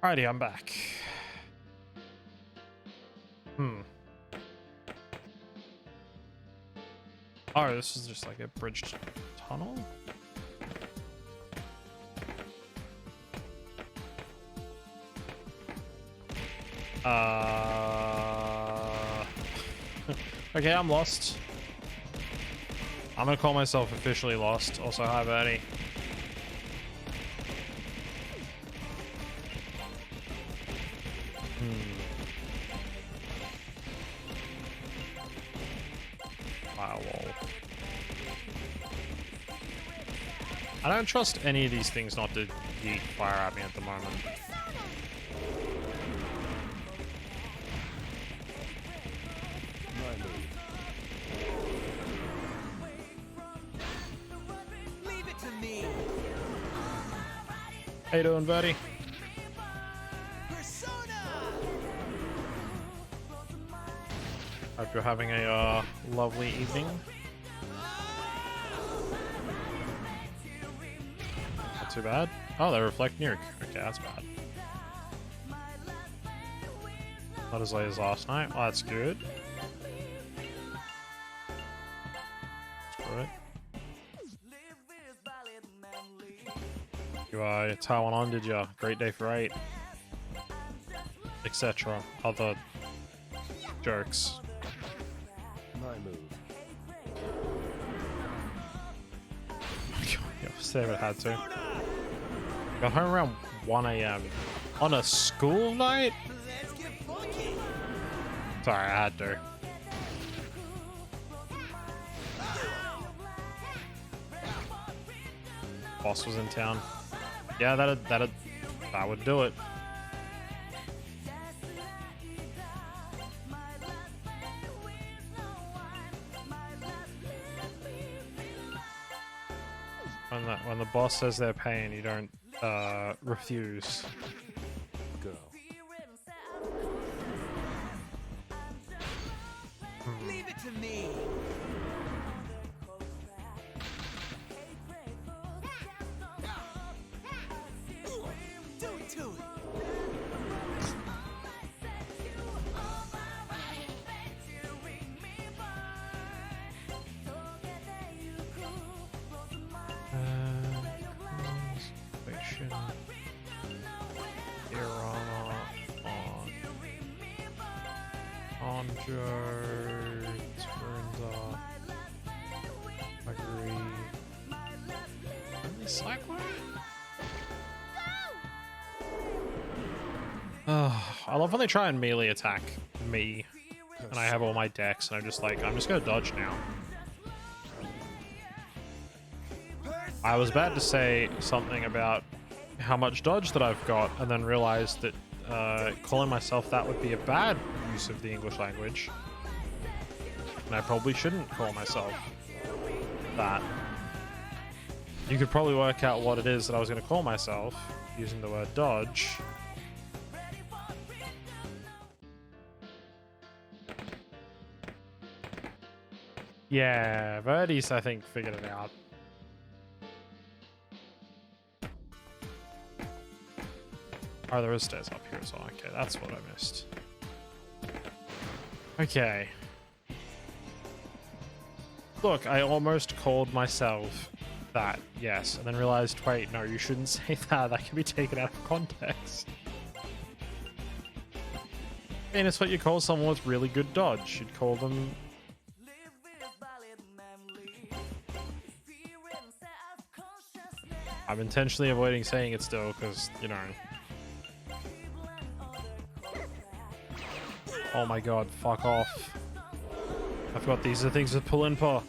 Alrighty, I'm back. Oh, this is just like a bridged tunnel? Okay, I'm lost. I'm gonna call myself officially lost. Also, hi, Bertie. Firewall. I don't trust any of these things not to yeet fire at me at the moment. Leave it to me. How you doing, Bertie? Persona. Hope you're having a lovely evening. Not too bad. Oh, they reflect nuke. Okay, that's bad. Not as late as last night. Oh, that's good. Screw it. You tie one on, did ya? Great day for 8. Etc. Other jokes. My move. Say it had to. Got home around 1 a.m. on a school night? Let's get funky. Sorry, I had to. Boss was in town. Yeah, that would do it. When the boss says they're paying, you don't refuse. Go. Leave it to me. Do it to it. Diorama on Joe, Turns Agree. Only cyclone? I love when they try and melee attack me, and I have all my decks, and I'm just like, I'm just gonna dodge now. I was about to say something about how much dodge that I've got, and then realized that calling myself that would be a bad use of the English language. And I probably shouldn't call myself that. You could probably work out what it is that I was going to call myself using the word dodge. Yeah, Verdes, I think, figured it out. Oh, there is stairs up here as well. Okay, that's what I missed. Okay. Look, I almost called myself that, yes, and then realized, wait, no, you shouldn't say that. That can be taken out of context. I mean, it's what you call someone with really good dodge. You'd call them... I'm intentionally avoiding saying it still, because, you know... Oh my god, fuck off. I forgot these are the things with pull in for.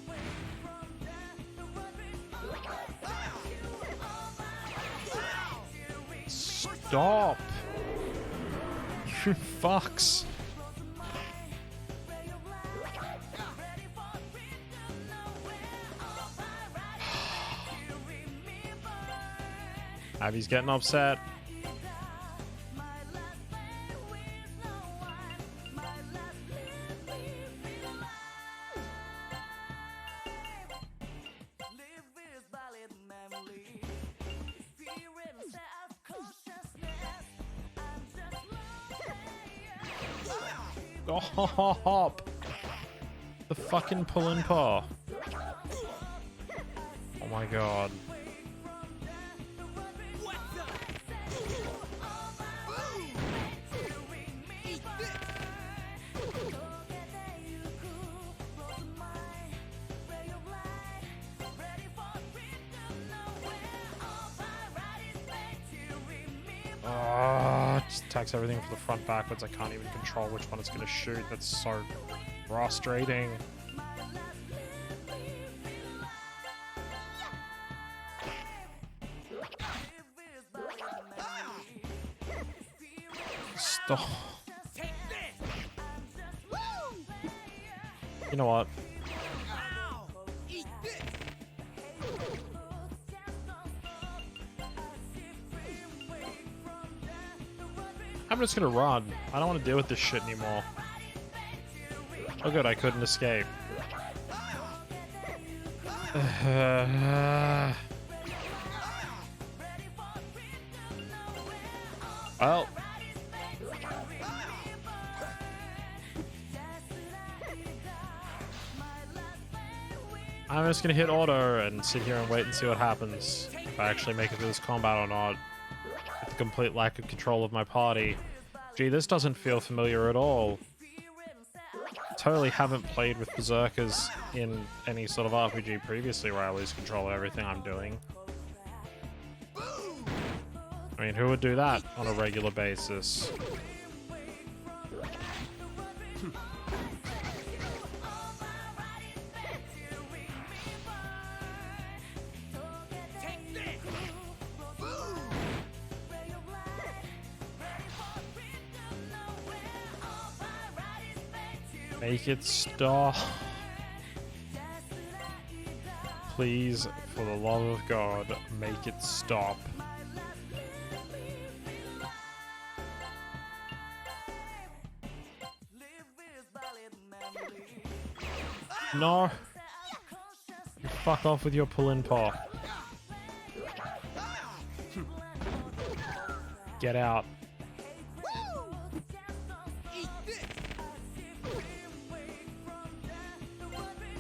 Stop! You fucks. Abby's getting upset. Stop! The fucking pull-in paw. Oh my god. Just attacks everything from the front backwards. I can't even control which one it's going to shoot. That's so frustrating. Stop. You know what? I'm just gonna run. I don't want to deal with this shit anymore. Oh good, I couldn't escape. Well. I'm just gonna hit auto and sit here and wait and see what happens. If I actually make it through this combat or not. With the complete lack of control of my party. Gee, this doesn't feel familiar at all. Totally haven't played with berserkers in any sort of RPG previously where I lose control of everything I'm doing. I mean, who would do that on a regular basis? Make it stop. Please, for the love of God, make it stop. No. You fuck off with your pull-in paw. Get out.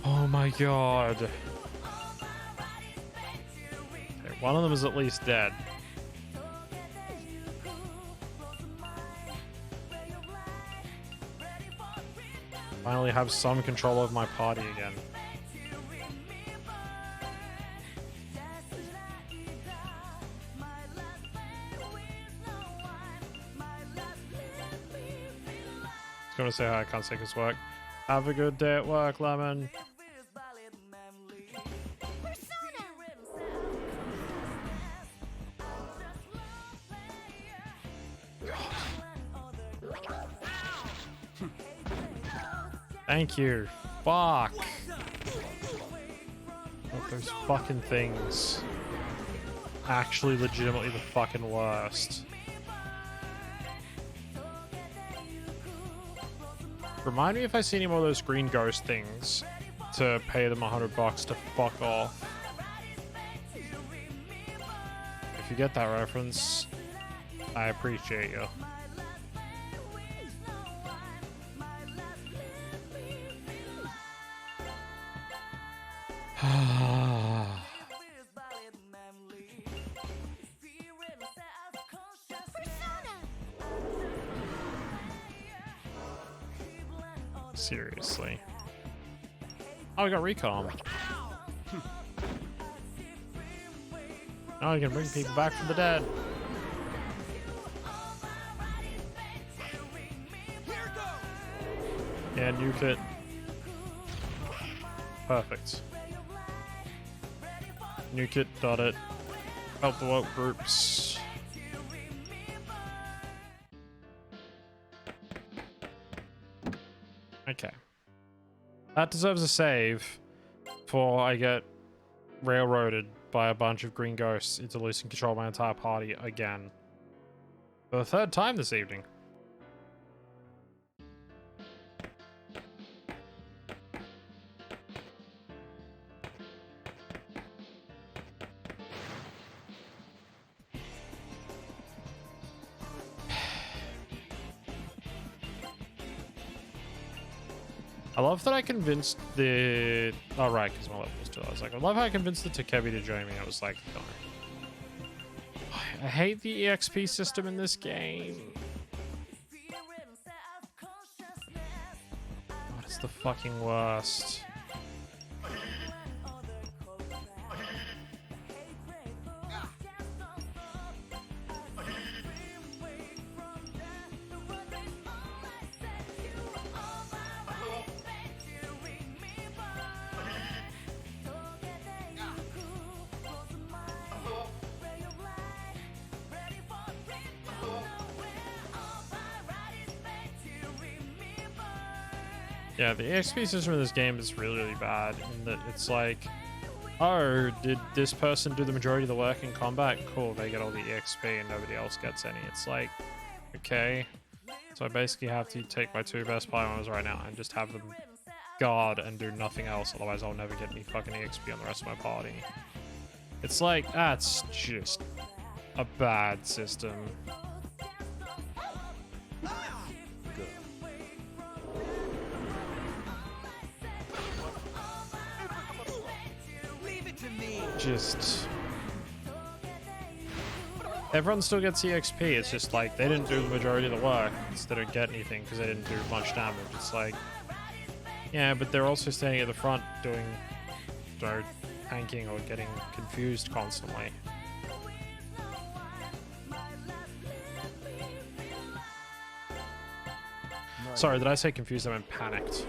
Oh my god. Okay, one of them is at least dead. Finally have some control of my party again. I was gonna say hi, I can't take his work. Have a good day at work, Lemon. Persona! Thank you. Fuck. Look, those fucking things. Actually legitimately the fucking worst. Remind me if I see any more of those green ghost things to pay them $100 to fuck off. If you get that reference, I appreciate you. Seriously. Oh, we got recon. Now we can bring people back from the dead. Yeah, nuke it. Perfect. Nuke it, dot it. Help the woke groups. Okay. That deserves a save before I get railroaded by a bunch of green ghosts into losing control of my entire party again. For the third time this evening. I love that I convinced the... Oh, right, because my level was 2. I was like, I love how I convinced the Takebi to join me. I was like, no. I hate the EXP system in this game. God, it's the fucking worst. Yeah, the EXP system in this game is really, really bad in that it's like, oh, did this person do the majority of the work in combat? Cool, they get all the EXP and nobody else gets any. It's like, okay. So I basically have to take my 2 best Pylons right now and just have them guard and do nothing else, otherwise I'll never get any fucking EXP on the rest of my party. It's like, that's just a bad system. Just everyone still gets EXP. It's just like they didn't do the majority of the work, so they don't get anything because they didn't do much damage. It's like, yeah, but they're also staying at the front doing, you know, tanking or getting confused constantly. Sorry, did I say confused? I meant panicked.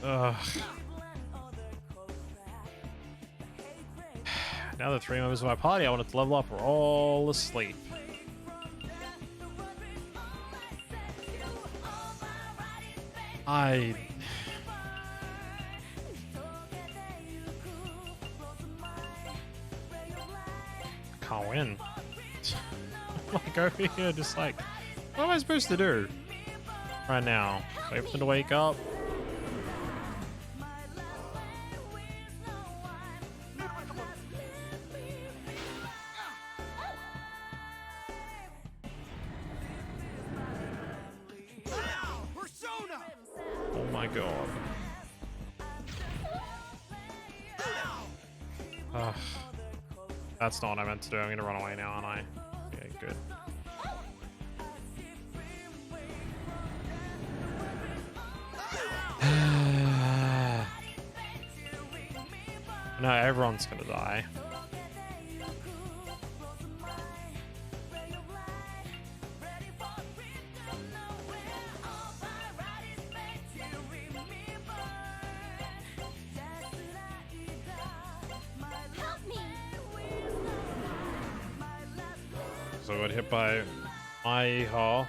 Ugh. Now the 3 members of my party I wanted to level up are all asleep. I can't win. Like over here, just like, what am I supposed to do right now? Wait for them to wake up. Oh my god. Ugh. That's not what I meant to do. I'm gonna run away now, aren't I? Okay, good. No, everyone's gonna die. Help me! So I got hit by my haw.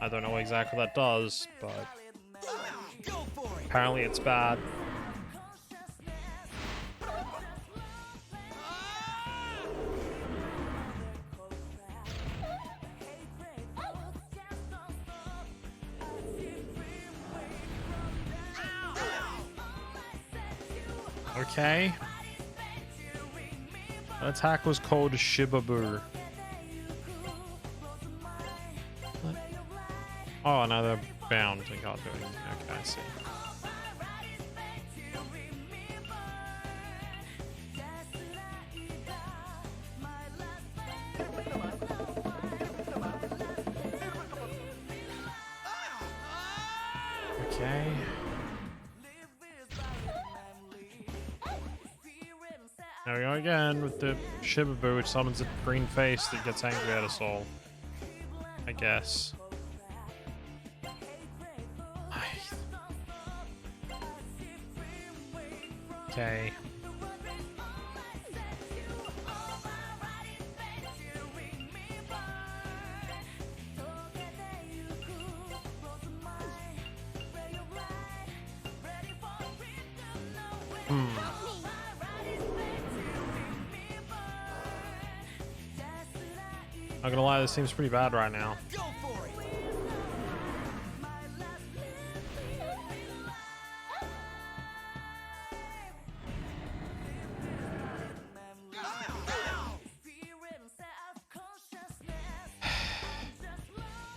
I don't know what exactly that does, but Go for it. apparently it's bad. Okay. The attack was called Shibaboo. What? Oh, now they're bound and can't do anything. Okay, I see. Okay. There we go again with the Shibaboo, which summons a green face that gets angry at us all. I guess. Okay. Not gonna lie, this seems pretty bad right now. Go for it.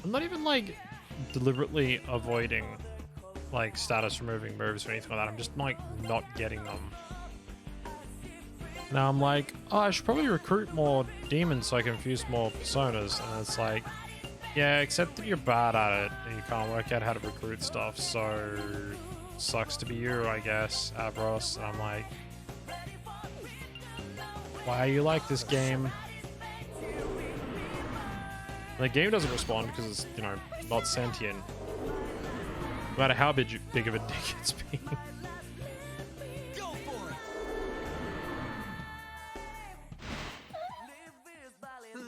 I'm not even like deliberately avoiding like status removing moves or anything like that. I'm just like not getting them. Now I'm like, oh, I should probably recruit more demons so I can infuse more personas. And it's like, yeah, except that you're bad at it and you can't work out how to recruit stuff. So sucks to be you, I guess, Avros. And I'm like, why are you like this game? The game doesn't respond because it's, you know, not sentient. No matter how big of a dick it's being. Go for it.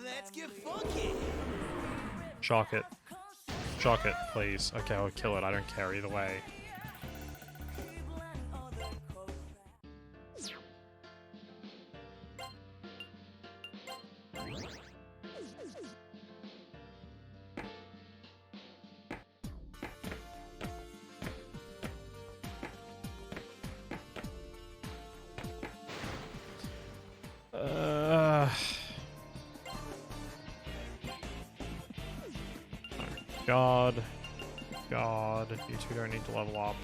Let's get funky. Shock it. Shock it, please. Okay, I'll kill it. I don't care either way. God. God. You two don't need to level up.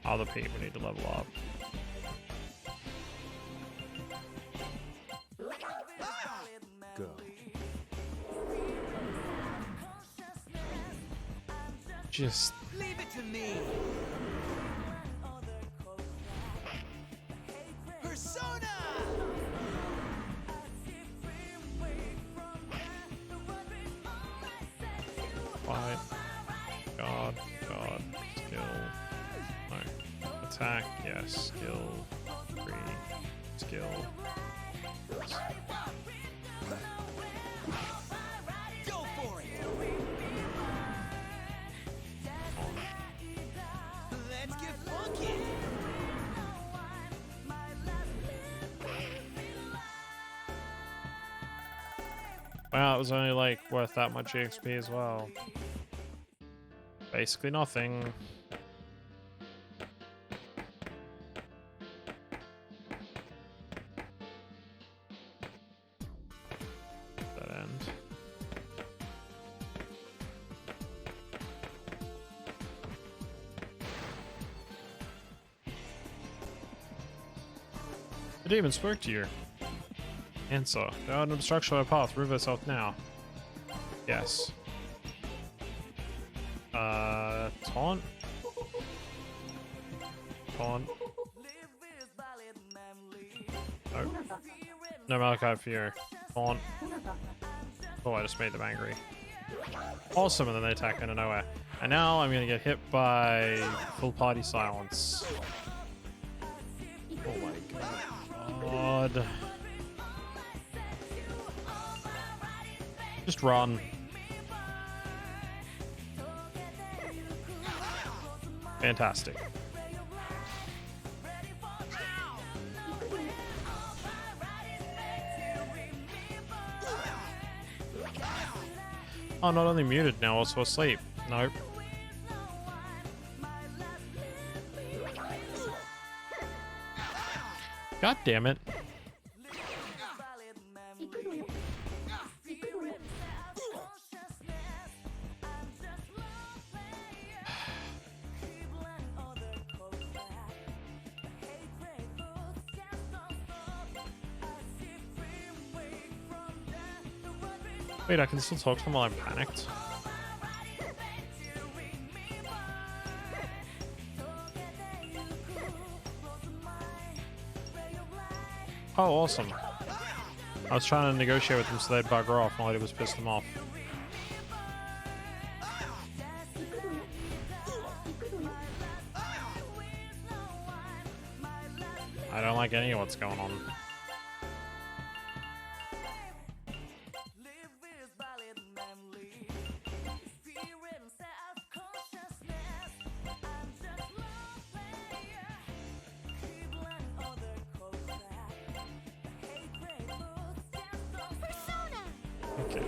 Other people need to level up. Go. Just... Leave it to me. Persona. Fight. God. God. Skill. No. Attack. Yes. Skill. 3. Skill. Go for it. Let's get funky. Wow, it was only like worth that much XP as well. Basically nothing. That end. The demon spoke to you. Answer. There are an obstruction on our path. Remove yourself now. Yes. Taunt? Taunt. No. No Malachi Fear. Taunt. Oh, I just made them angry. Awesome, and then they attack out of nowhere. And now I'm gonna get hit by full party silence. Oh my god. Just run. Fantastic. Oh, not only muted, now also asleep. Nope. God damn it. Wait, I can still talk to them while I'm panicked. Oh, awesome. I was trying to negotiate with them so they'd bugger off, and all I did was piss them off. I don't like any of what's going on. Okay.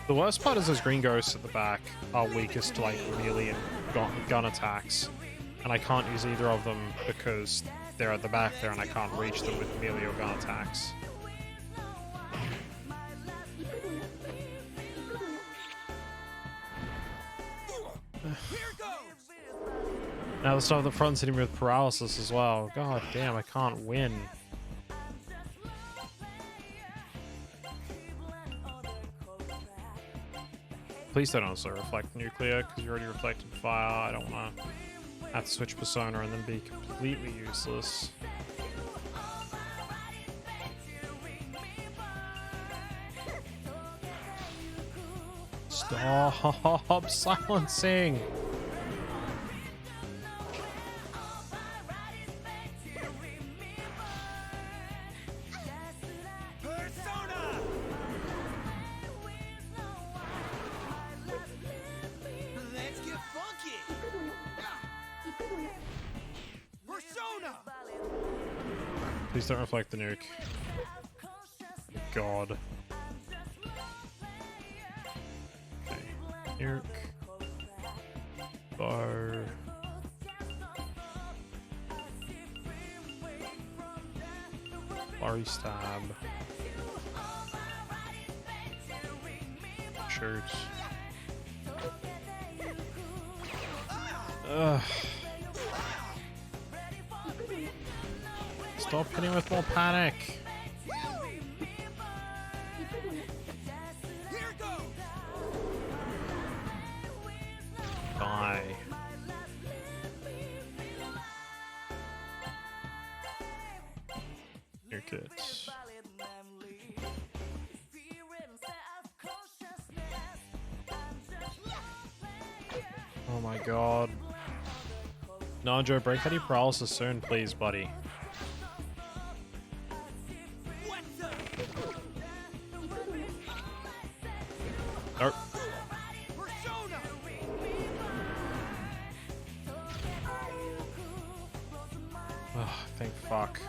The worst part is those green ghosts at the back are weakest to like melee and gun attacks, and I can't use either of them because they're at the back there and I can't reach them with melee or gun attacks. Now the stuff at the front's hitting me with paralysis as well. God damn, I can't win. Please don't also reflect nuclear, because you already reflected fire. I don't want to have to switch persona and then be completely useless. Stop silencing! Let's get funky. Persona. Please don't reflect the nuke. God. Okay. Nuke. Bow. Flurry stab. Shoot. Ugh. Stop hitting with more panic. Here goes. Die. Nuke it. Oh my god. Nanjo, break out your paralysis soon, please, buddy. Nope. Persona. Oh, thank fuck.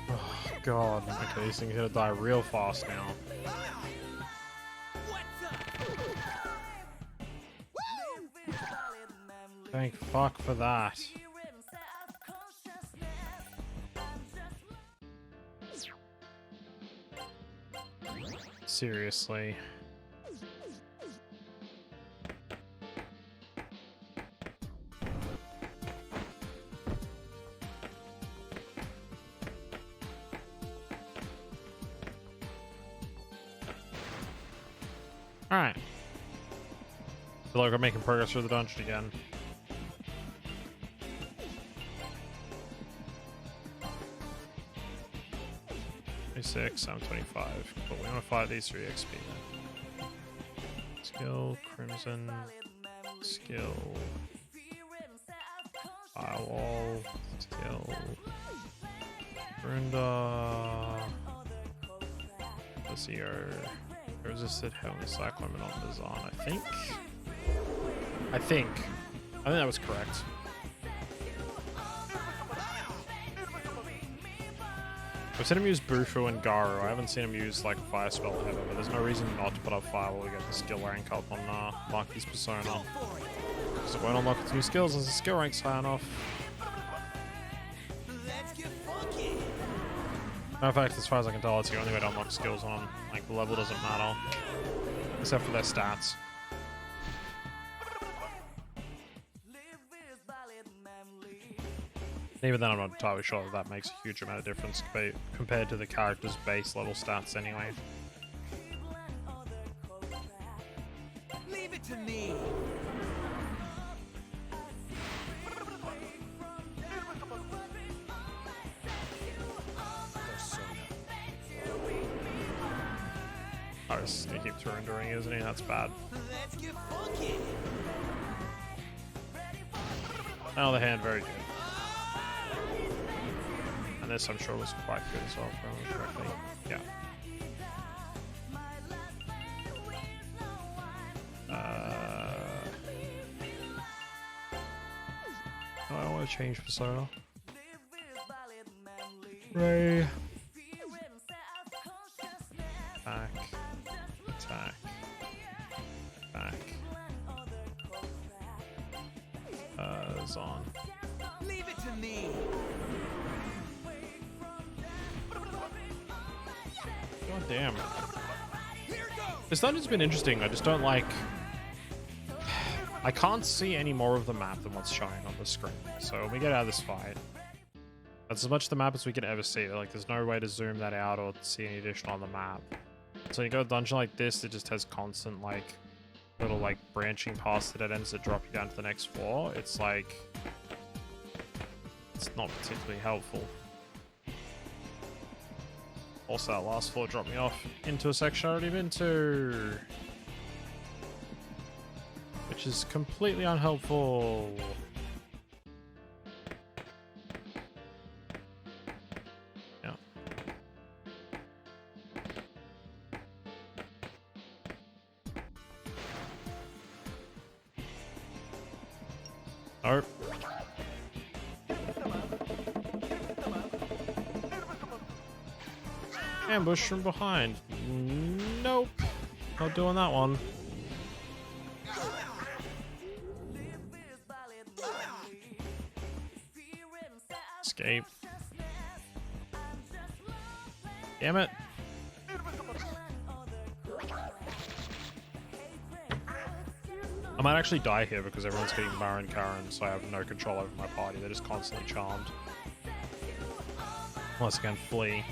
Oh, God. Okay, these things are gonna die real fast now. What's up? Woo! Thank fuck for that. Seriously. Alright. Feel like we're making progress through the dungeon again. I'm 25. But we want to fight these 3 XP then. Skill, Crimson, skill, Firewall, skill, Brunda, Zero, Resisted, Heavenly Cyclone, and on the Zon, I think. I think that was correct. I've seen him use Bushu and Garu. I haven't seen him use like a fire spell ever, but there's no reason not to put up Firewall to get the skill rank up on Marky's persona. Because it won't unlock its new skills as the skill rank's high enough. Let's get funky. No, in fact, as far as I can tell, it's the only way to unlock skills on them. Like, the level doesn't matter. Except for their stats. Even then, I'm not entirely sure that makes a huge amount of difference compared to the character's base level stats anyway. Leave it to me. Oh, this is gonna keep surrendering, isn't he? That's bad. Let's get funky. On the other hand, very good. And this, I'm sure, was quite good as well, if I remember correctly. Yeah. I don't want to change persona. Ray. Attack. Attack. Attack. Zon. Leave it to me. God damn. This dungeon's been interesting. I just don't like... I can't see any more of the map than what's showing on the screen. So when we get out of this fight, that's as much of the map as we can ever see. Like, there's no way to zoom that out or see any additional on the map. So you go to a dungeon like this, it just has constant, like, little, like, branching paths that ends that drop you down to the next floor. It's like... it's not particularly helpful. Also, that last floor dropped me off into a section I've already been to. Which is completely unhelpful. Yeah. Nope. Ambush from behind. Nope. Not doing that one. Escape. Damn it. I might actually die here because everyone's getting Baron Karen, so I have no control over my party. They're just constantly charmed. Unless I can flee.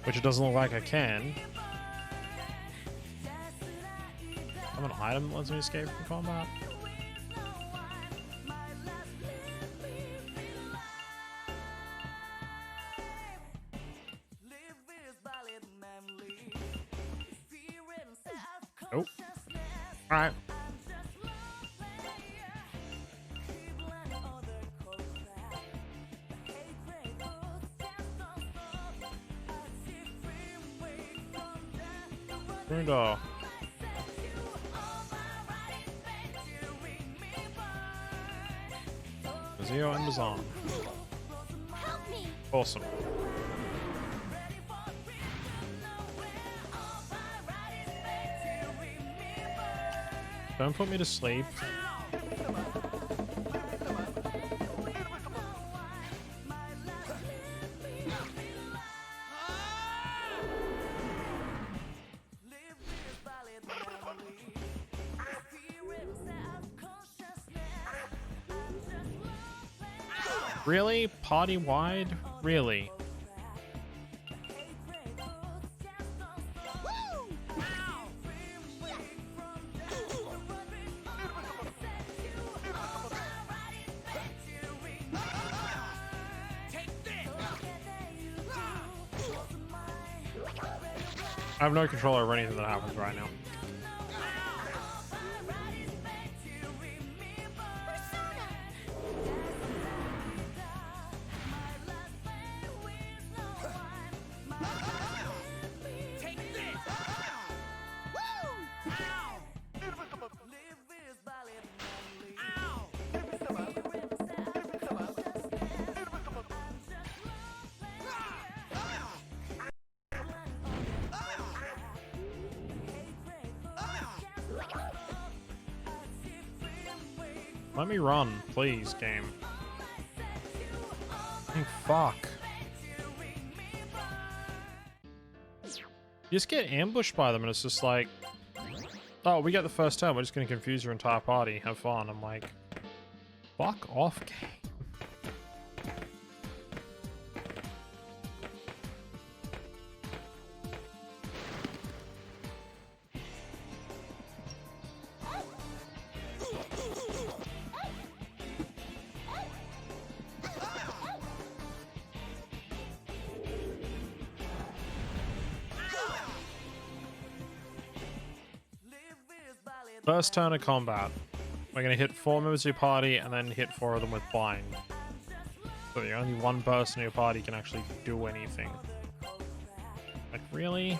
Which it doesn't look like I can. I have an item that lets me escape from combat. Nope. Alright. Brunda. Zero and Zon. Help me! Awesome. Don't put me to sleep. Really? Party wide? Really? I have no control over anything that happens right now. Let me run, please, game. Oh, fuck. You just get ambushed by them and it's just like, oh, we get the first turn, we're just gonna confuse your entire party, have fun. I'm like, fuck off, game. First turn of combat, we're going to hit 4 members of your party and then hit 4 of them with bind. So the only one person in your party can actually do anything. Like, really?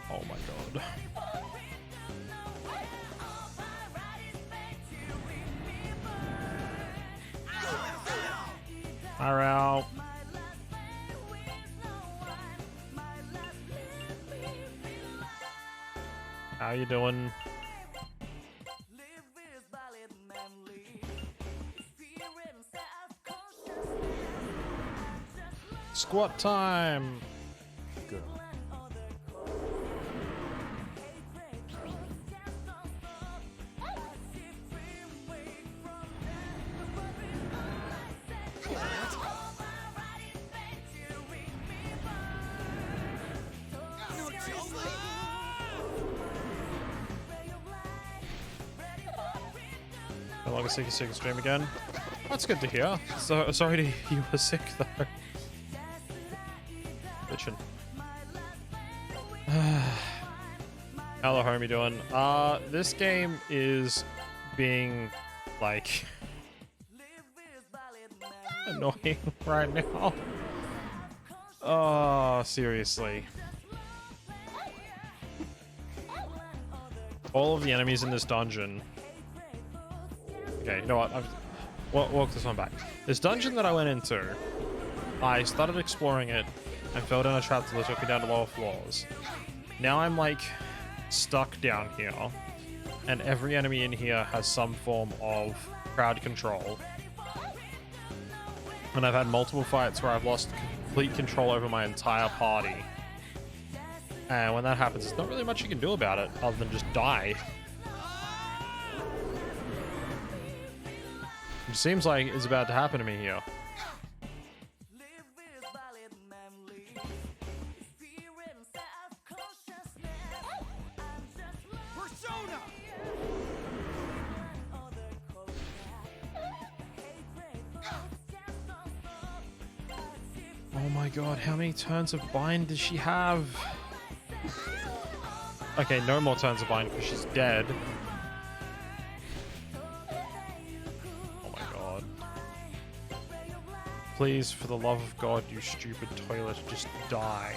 Oh my god. Fire out. How you doing? Squat time. Go. No longer sick, sick stream again. That's good to hear. So sorry to hear you were sick though. Bitchin'. How the homie doing? This game is being like annoying right now. Oh, seriously. All of the enemies in this dungeon. Okay, you know what? Walk this one back. This dungeon that I went into, I started exploring it and fell down a trap that took me down to lower floors. Now I'm like stuck down here, and every enemy in here has some form of crowd control. And I've had multiple fights where I've lost complete control over my entire party. And when that happens, there's not really much you can do about it other than just die. It seems like it's about to happen to me here. Oh my god, how many turns of bind does she have? Okay, no more turns of bind because she's dead. Oh my god. Please, for the love of God, you stupid toilet, just die.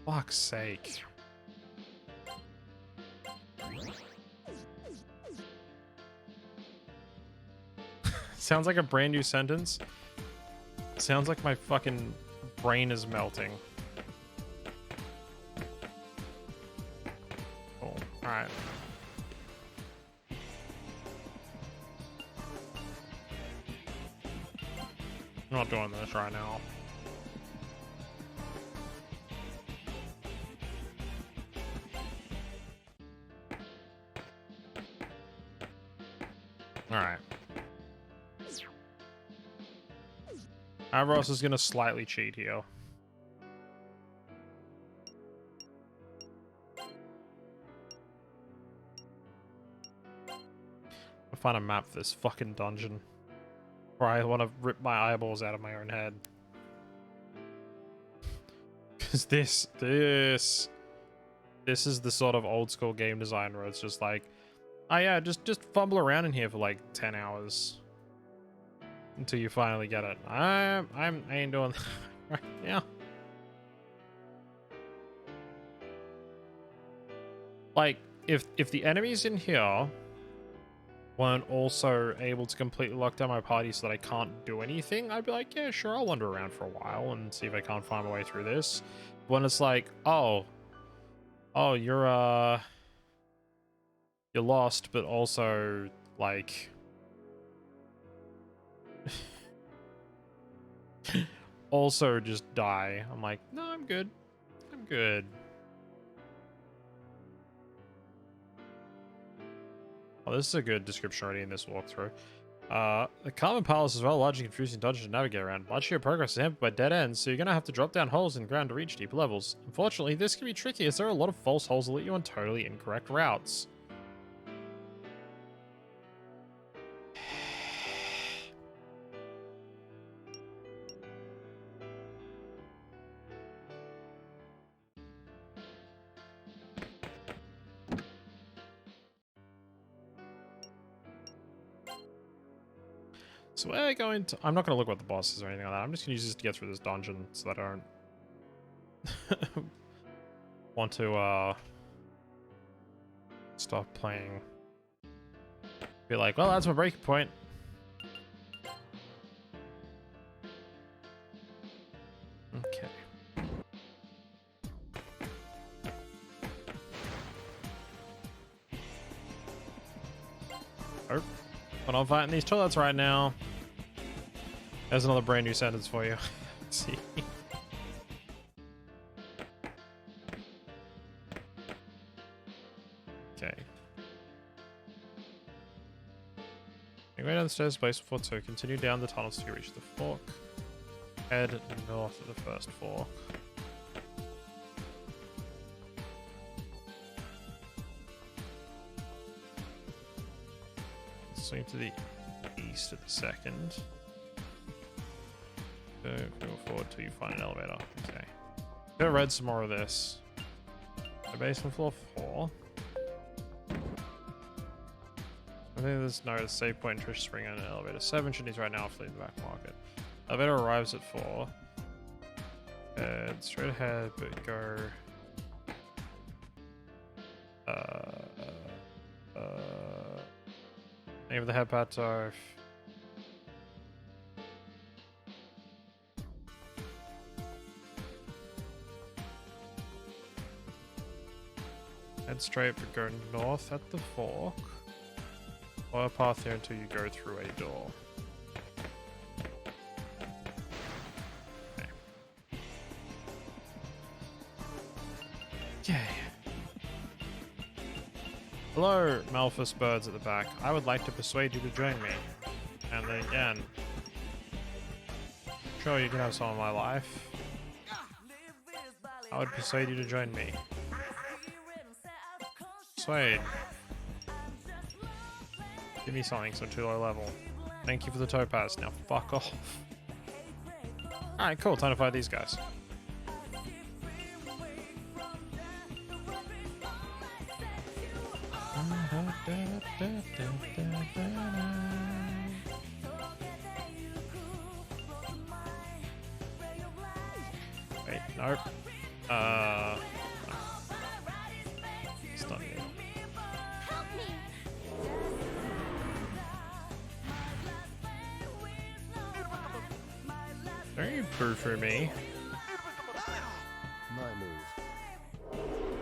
Fuck's sake. Sounds like a brand new sentence. Sounds like my fucking brain is melting. Cool. Alright. I'm not doing this right now. Alright. Avros is gonna slightly cheat here. I'll find a map for this fucking dungeon. Or I want to rip my eyeballs out of my own head. Because this is the sort of old school game design where it's just like, oh yeah, just fumble around in here for like 10 hours. Until you finally get it. I ain't doing that right now. Like, if the enemies in here weren't also able to completely lock down my party so that I can't do anything, I'd be like, yeah, sure, I'll wander around for a while and see if I can't find my way through this. When it's like, oh, you're lost, but also like also just die. I'm like, no, I'm good. I'm good. Oh, this is a good description already in this walkthrough. The Common Palace is a rather large and confusing dungeon to navigate around. Much of your progress is hampered by dead ends, so you're going to have to drop down holes in the ground to reach deeper levels. Unfortunately, this can be tricky as there are a lot of false holes that lead you on totally incorrect routes. So we're going to... I'm not going to look what the boss is or anything like that. I'm just going to use this to get through this dungeon so that I don't want to stop playing. Be like, well, that's my breaking point. Okay. Oh, but I'm fighting these toilets right now. There's another brand new sentence for you. Let's see. Okay. You go down the stairs, place before 2. Continue down the tunnels till you reach the fork. Head north of the first fork. Swing to the east at the second. Go forward till you find an elevator. Okay. Go read some more of this. The basement floor 4. I think there's no save point in Trish Spring and an elevator 7. Should need right now after leaving the back market. Elevator arrives at 4. Straight ahead, but go. Name of the head plateau. Head straight, but go north at the fork. Follow a path there until you go through a door. Okay. Okay. Hello, Malphus birds at the back. I would like to persuade you to join me. And then again. Sure, you can have some of my life. I would persuade you to join me. Persuade. Give me something so too low level. Thank you for the topaz. Now fuck off. Alright, cool. Time to fight these guys. Wait, nope. No. It's not yet. Help me! Don't you boo for me. My move.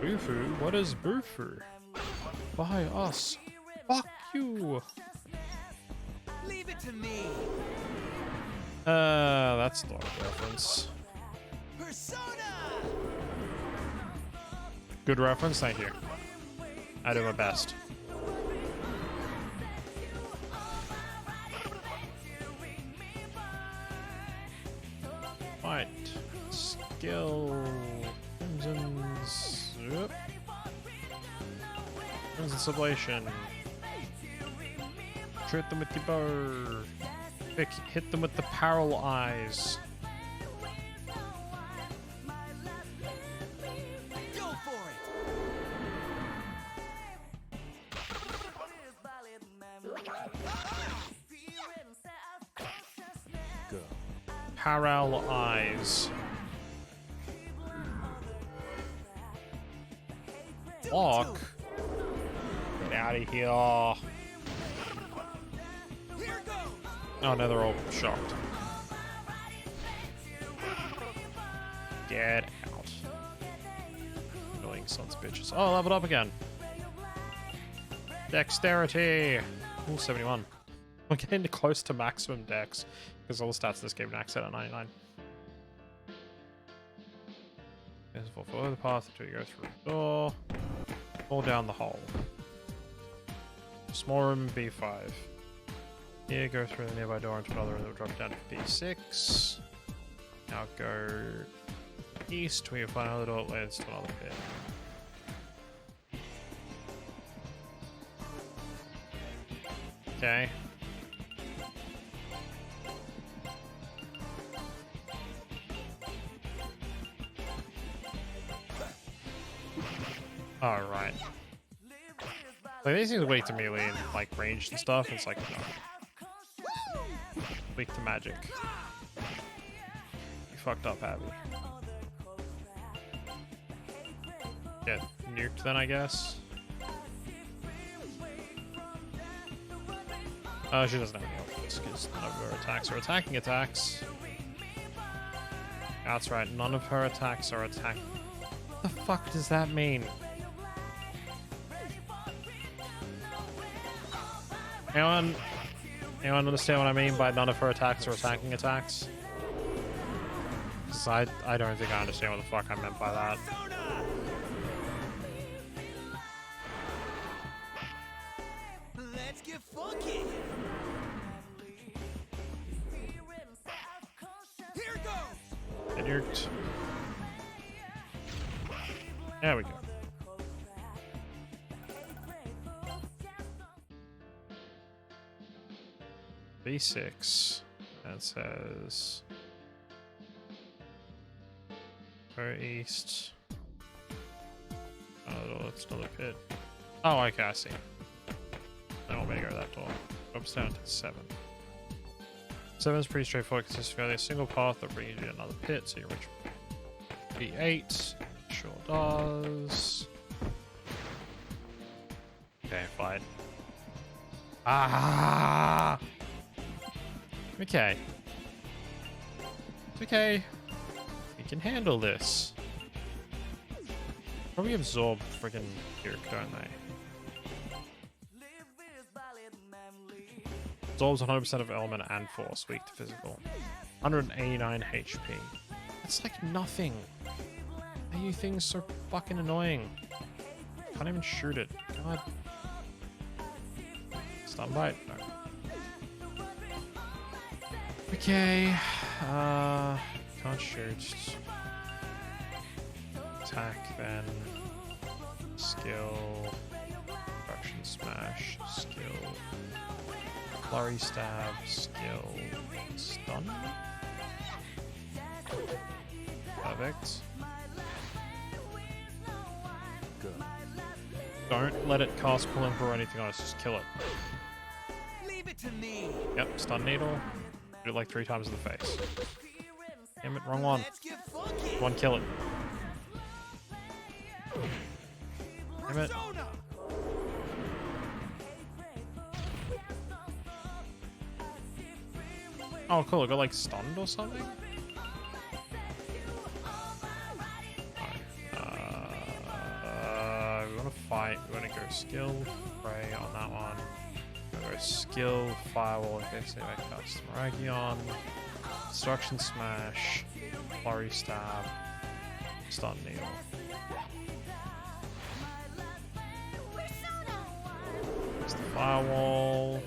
Boo-foo? What is boo-foo? By us. Fuck you. Leave it to me. That's not a reference. Persona. Good reference, thank you. I do my best. Fight. Skill. Crimson's. Yep. Crimson's Sublation. Shoot them with the bow. Hit them with the parallel eyes. Go for it. Go. Parallel eyes. Lock. Get out of here. Here goes. Oh no, they're all shocked. Get out. Annoying sons of bitches. Oh, leveled up again. Dexterity. Ooh, 71. We're getting close to maximum dex because all the stats in this game max out at 99. Follow the path until you go through the door. Fall down the hole. Small room B5. Here, go through the nearby door into another room that will drop down to B6. Now go east where you find another door that leads to another pit. Okay. Alright. Like, these things are weak to melee and like range and stuff. It's like, no. Weak to magic. You fucked up, Abby. Get nuked then, I guess. Oh, she doesn't have any offense because none of her attacks are attacking attacks. That's right, none of her attacks are attacking. What the fuck does that mean? Anyone understand what I mean by none of her attacks are attacking attacks? 'Cause I don't think I understand what the fuck I meant by that. Persona. Let's get funky. Here goes. Get nuked. There we go. B6. That says go east. Oh, it's another pit. Oh, okay, I see. I want me to go that door. Drops down to 7. 7 is pretty straightforward because it's got a single path that brings you to another pit, so you reach B8. Sure does. Okay, fine. Ah! Okay. It's okay. We can handle this. Probably absorb friggin' Kirk, don't they? Absorbs 100% of element and force, weak to physical. 189 HP. That's like nothing. Why are you things so fucking annoying? Can't even shoot it. God. Stun bite? No. Okay. Can't shoot. Attack then. Skill. Production smash. Skill. Flurry stab. Skill. Stun. Perfect. Go. Don't let it cast pull info or anything else. Just kill it. Leave it to me. Yep, stun needle. Do it like 3 times in the face. Damn it, wrong one. Let's get funky. One, kill it. Damn it. Persona. Oh, cool. It got like stunned or something. We want to fight. We want to go skill, spray on that one. Go skill, firewall. Okay, so I cast Maragion, destruction smash, flurry stab, stun needle. There's the firewall.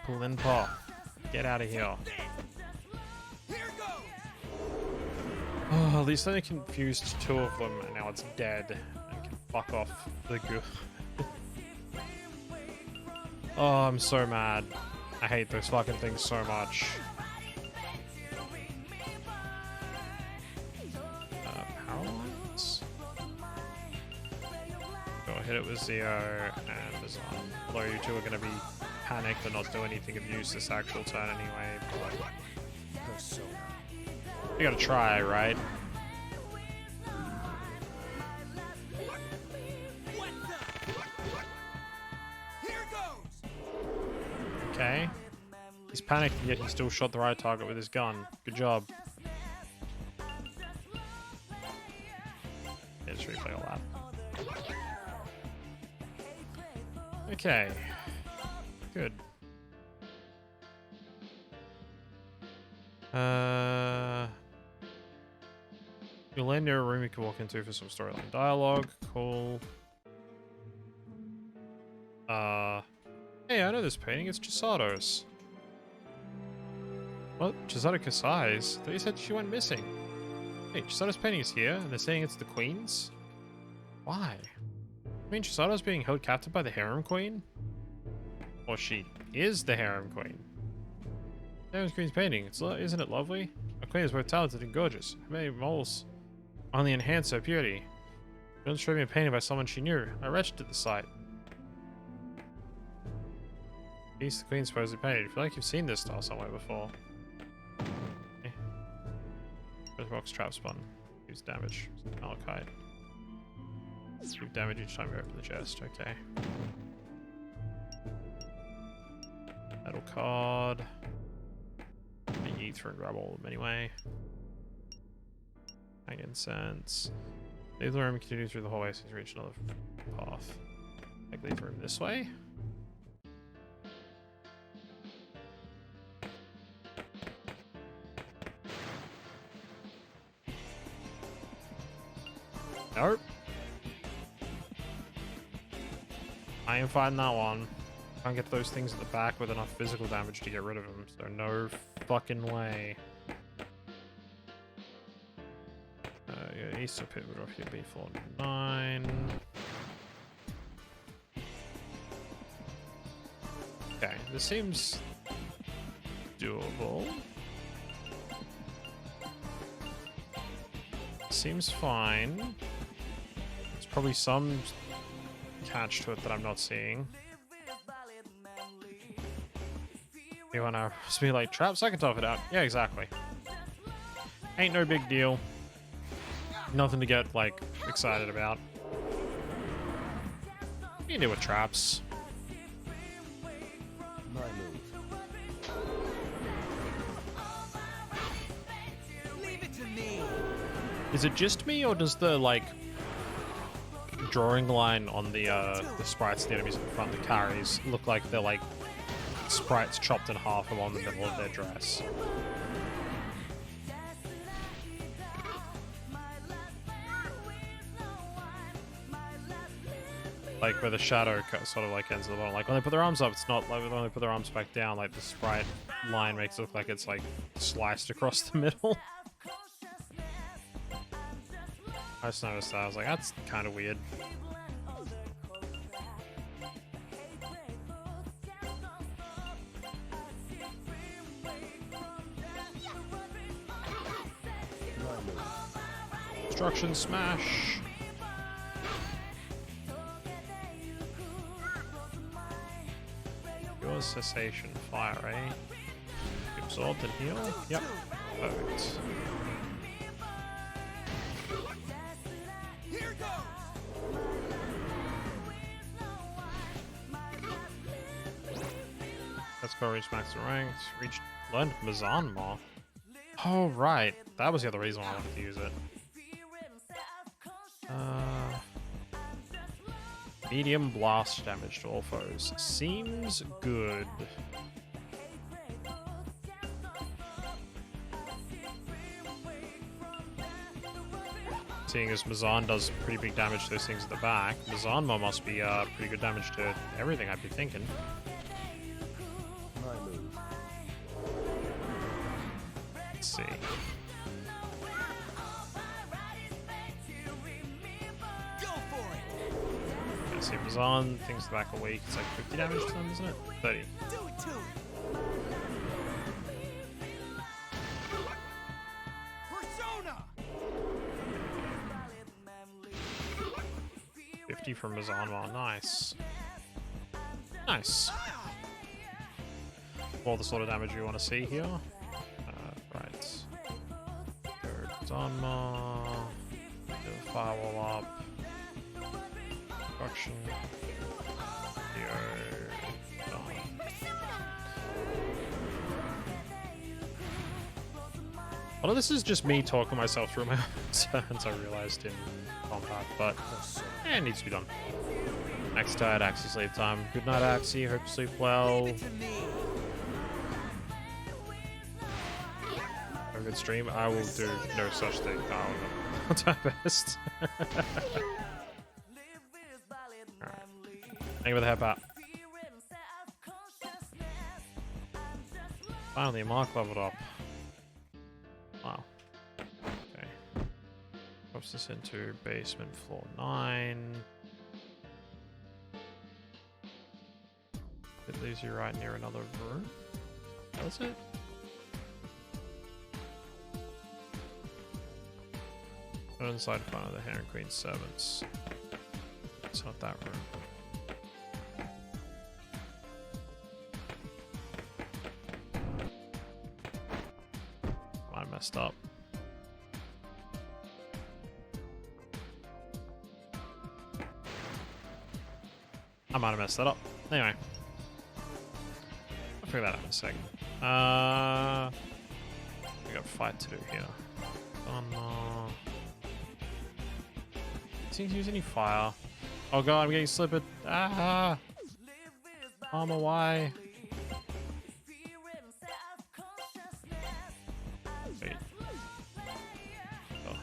Pull in paw. Get out of here. Here goes. Oh, at least I confused 2 of them and now it's dead. And can fuck off the goo. Oh, I'm so mad. I hate those fucking things so much. Power lines? Go hit it with Zeo and Design. Although you two are going to be panicked and not do anything of use this actual turn anyway, but you gotta try, right? Here goes. Okay. He's panicked, yet he still shot the right target with his gun. Good job. Yeah, just replay all that. Okay. Good. You'll land near a room you can walk into for some storyline dialogue. Cool. Hey, I know this painting. It's Chisato's. What? Chisato Kasai's? They said she went missing. Hey, Chisato's painting is here, and they're saying it's the Queen's? Why? I mean, Chisato's being held captive by the Harem Queen? Or she is the Harem Queen. Harem Queen's painting, isn't it lovely? A queen is both talented and gorgeous. Her many moles only enhance her beauty. She once showed me a painting by someone she knew. I retched at the sight. Piece the Queen supposedly painted. I feel like you've seen this style somewhere before. Okay. First box trap spun. Use damage. Malachite. Do damage each time you open the chest. Okay. Metal card. Yeet through and grab all of them anyway. Hang incense. Leave the room and continue through the hallway so you reach another path. Like leave the room this way. Nope. I am fighting that one. Can't get those things at the back with enough physical damage to get rid of them, so no fucking way. Yeah, Easter Pit would off here B49. Okay, this seems doable. Seems fine. There's probably some catch to it that I'm not seeing. You wanna just be like, traps? I can tough it out. Yeah, exactly. Ain't no big deal. Nothing to get, like, excited about. You can do with traps. My move. Leave it to me. Is it just me, or does the, like, drawing line on the sprites, the enemies in the front, the carries, look like they're, like, sprites chopped in half along the middle of their dress? Like where the shadow sort of like ends at the bottom. Like when they put their arms up, it's not like when they put their arms back down. Like the sprite line makes it look like it's like sliced across the middle. I just noticed that. I was like, that's kind of weird. Destruction smash. Your cessation fire, eh? Absorbed and heal? Yep. Perfect. Here goes. Let's go reach max ranked. Learned Mazanma. Oh, right. That was the other reason why I wanted to use it. Medium blast damage to all foes. Seems good. Seeing as Mazan does pretty big damage to those things at the back, Mazanma must be pretty good damage to everything, I'd be thinking. My move. Let's see. Go for it. Yeah, see, Mazan, things at the back are weak. It's like 50 damage to them, isn't it? 30. Do it to him. Persona. 50 from Mazanma, nice. Nice. All the sort of damage we want to see here. Right. Go Zanma. Do the firewall up. Destruction. Yo. Done. Although this is just me talking myself through my own turns, I realized in combat, but it needs to be done. Axie tired, Axie sleep time. Good night, Axie. Hope you sleep well. Leave it to me. Have a good stream. I will do no such thing. I'll do my best. Hang with the head bat. Finally, Mark leveled up. Wow. Okay. Drops this into basement floor 9. It leaves you right near another room. Does it? Not inside front of the Hand Queen servants. It's not that room. I messed up. I might have messed that up. Anyway. I'll figure that out in a second. We got a fight to do here. Seems to use any fire. Oh god, I'm getting slippered. Ah! Armor, why? Wait. Oh.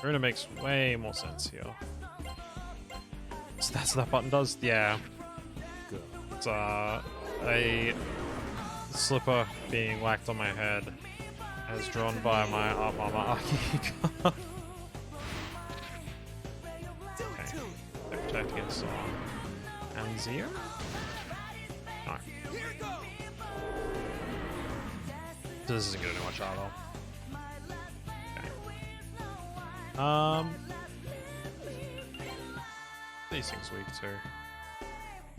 Arena makes way more sense here. So that's what that button does? Yeah. Go. It's a slipper being whacked on my head as drawn by my armor Aki card. Okay. They protect against Anzir? No. Here goes. This isn't gonna do much at all. Okay. These things weak too.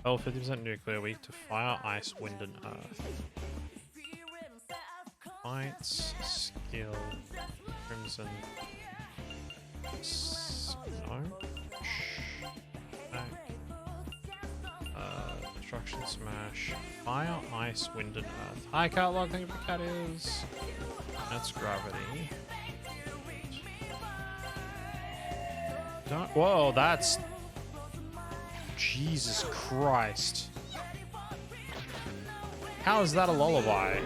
Oh, 50% nuclear, weak to fire, ice, wind, and earth. Fights, skill, crimson. No. Back. Destruction smash. Fire, ice, wind, and earth. Hi, Catlog, thank you for cat ears. That's gravity. Whoa, that's. Jesus Christ. How is that a lullaby?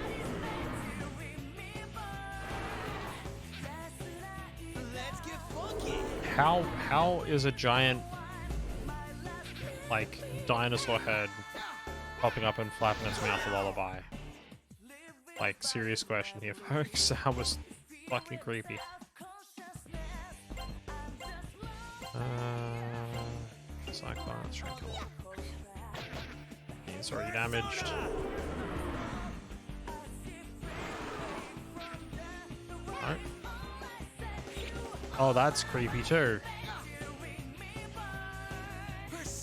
Let's get funky. How is a giant, like, dinosaur head popping up and flapping its mouth a lullaby? Like, serious question here, folks. That was fucking creepy. Cyclone, let's try and kill him. He's already damaged. Alright. Oh, that's creepy too.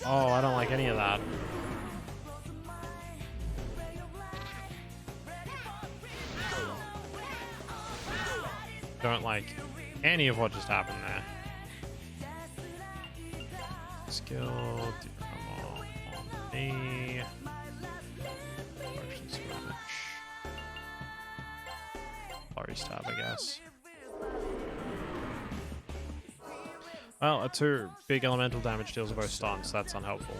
Oh, I don't like any of that. Don't like any of what just happened there. Skill, come on me. Motion switch. Flurry stab, I guess. Well, a 2 big elemental damage deals both stuns. That's unhelpful.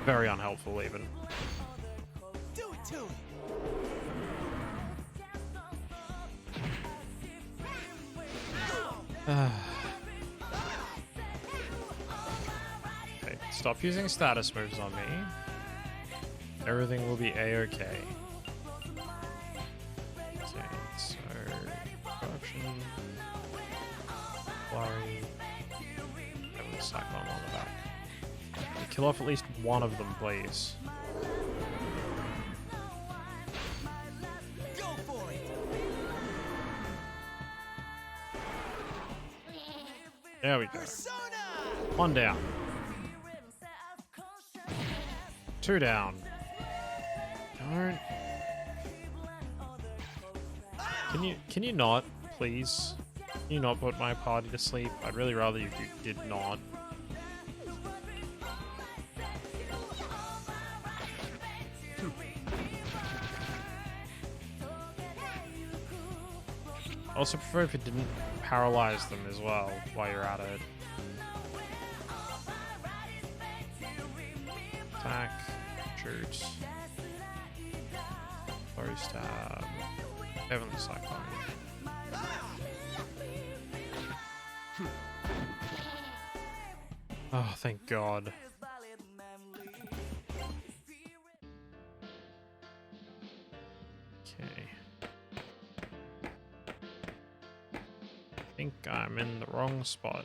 Very unhelpful, even. Do it to him. Okay, stop using status moves on me. Everything will be a-okay. Okay, so corruption, flurry, have a cyclone on the back. Kill off at least one of them, please. Go for it. There we go. Persona. 1 down. 2 down. Don't. Can you not, please? Can you not put my party to sleep? I'd really rather you did not. I also prefer if it didn't paralyze them as well while you're at it. Attack, shoot, flurry stab, heavenly cyclone. Oh, thank God. Okay. I think I'm in the wrong spot.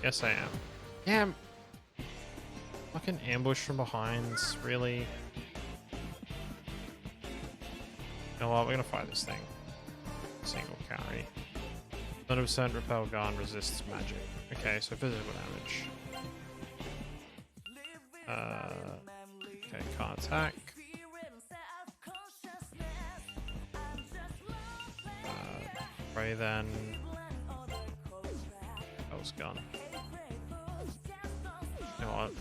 Yes, I am. Damn. Fucking ambush from behind, really? You know what, we're gonna fight this thing. Single carry. 100% repel gun resists magic. Okay, so physical damage. Okay, can't attack. Pray then. That was gun. You know what?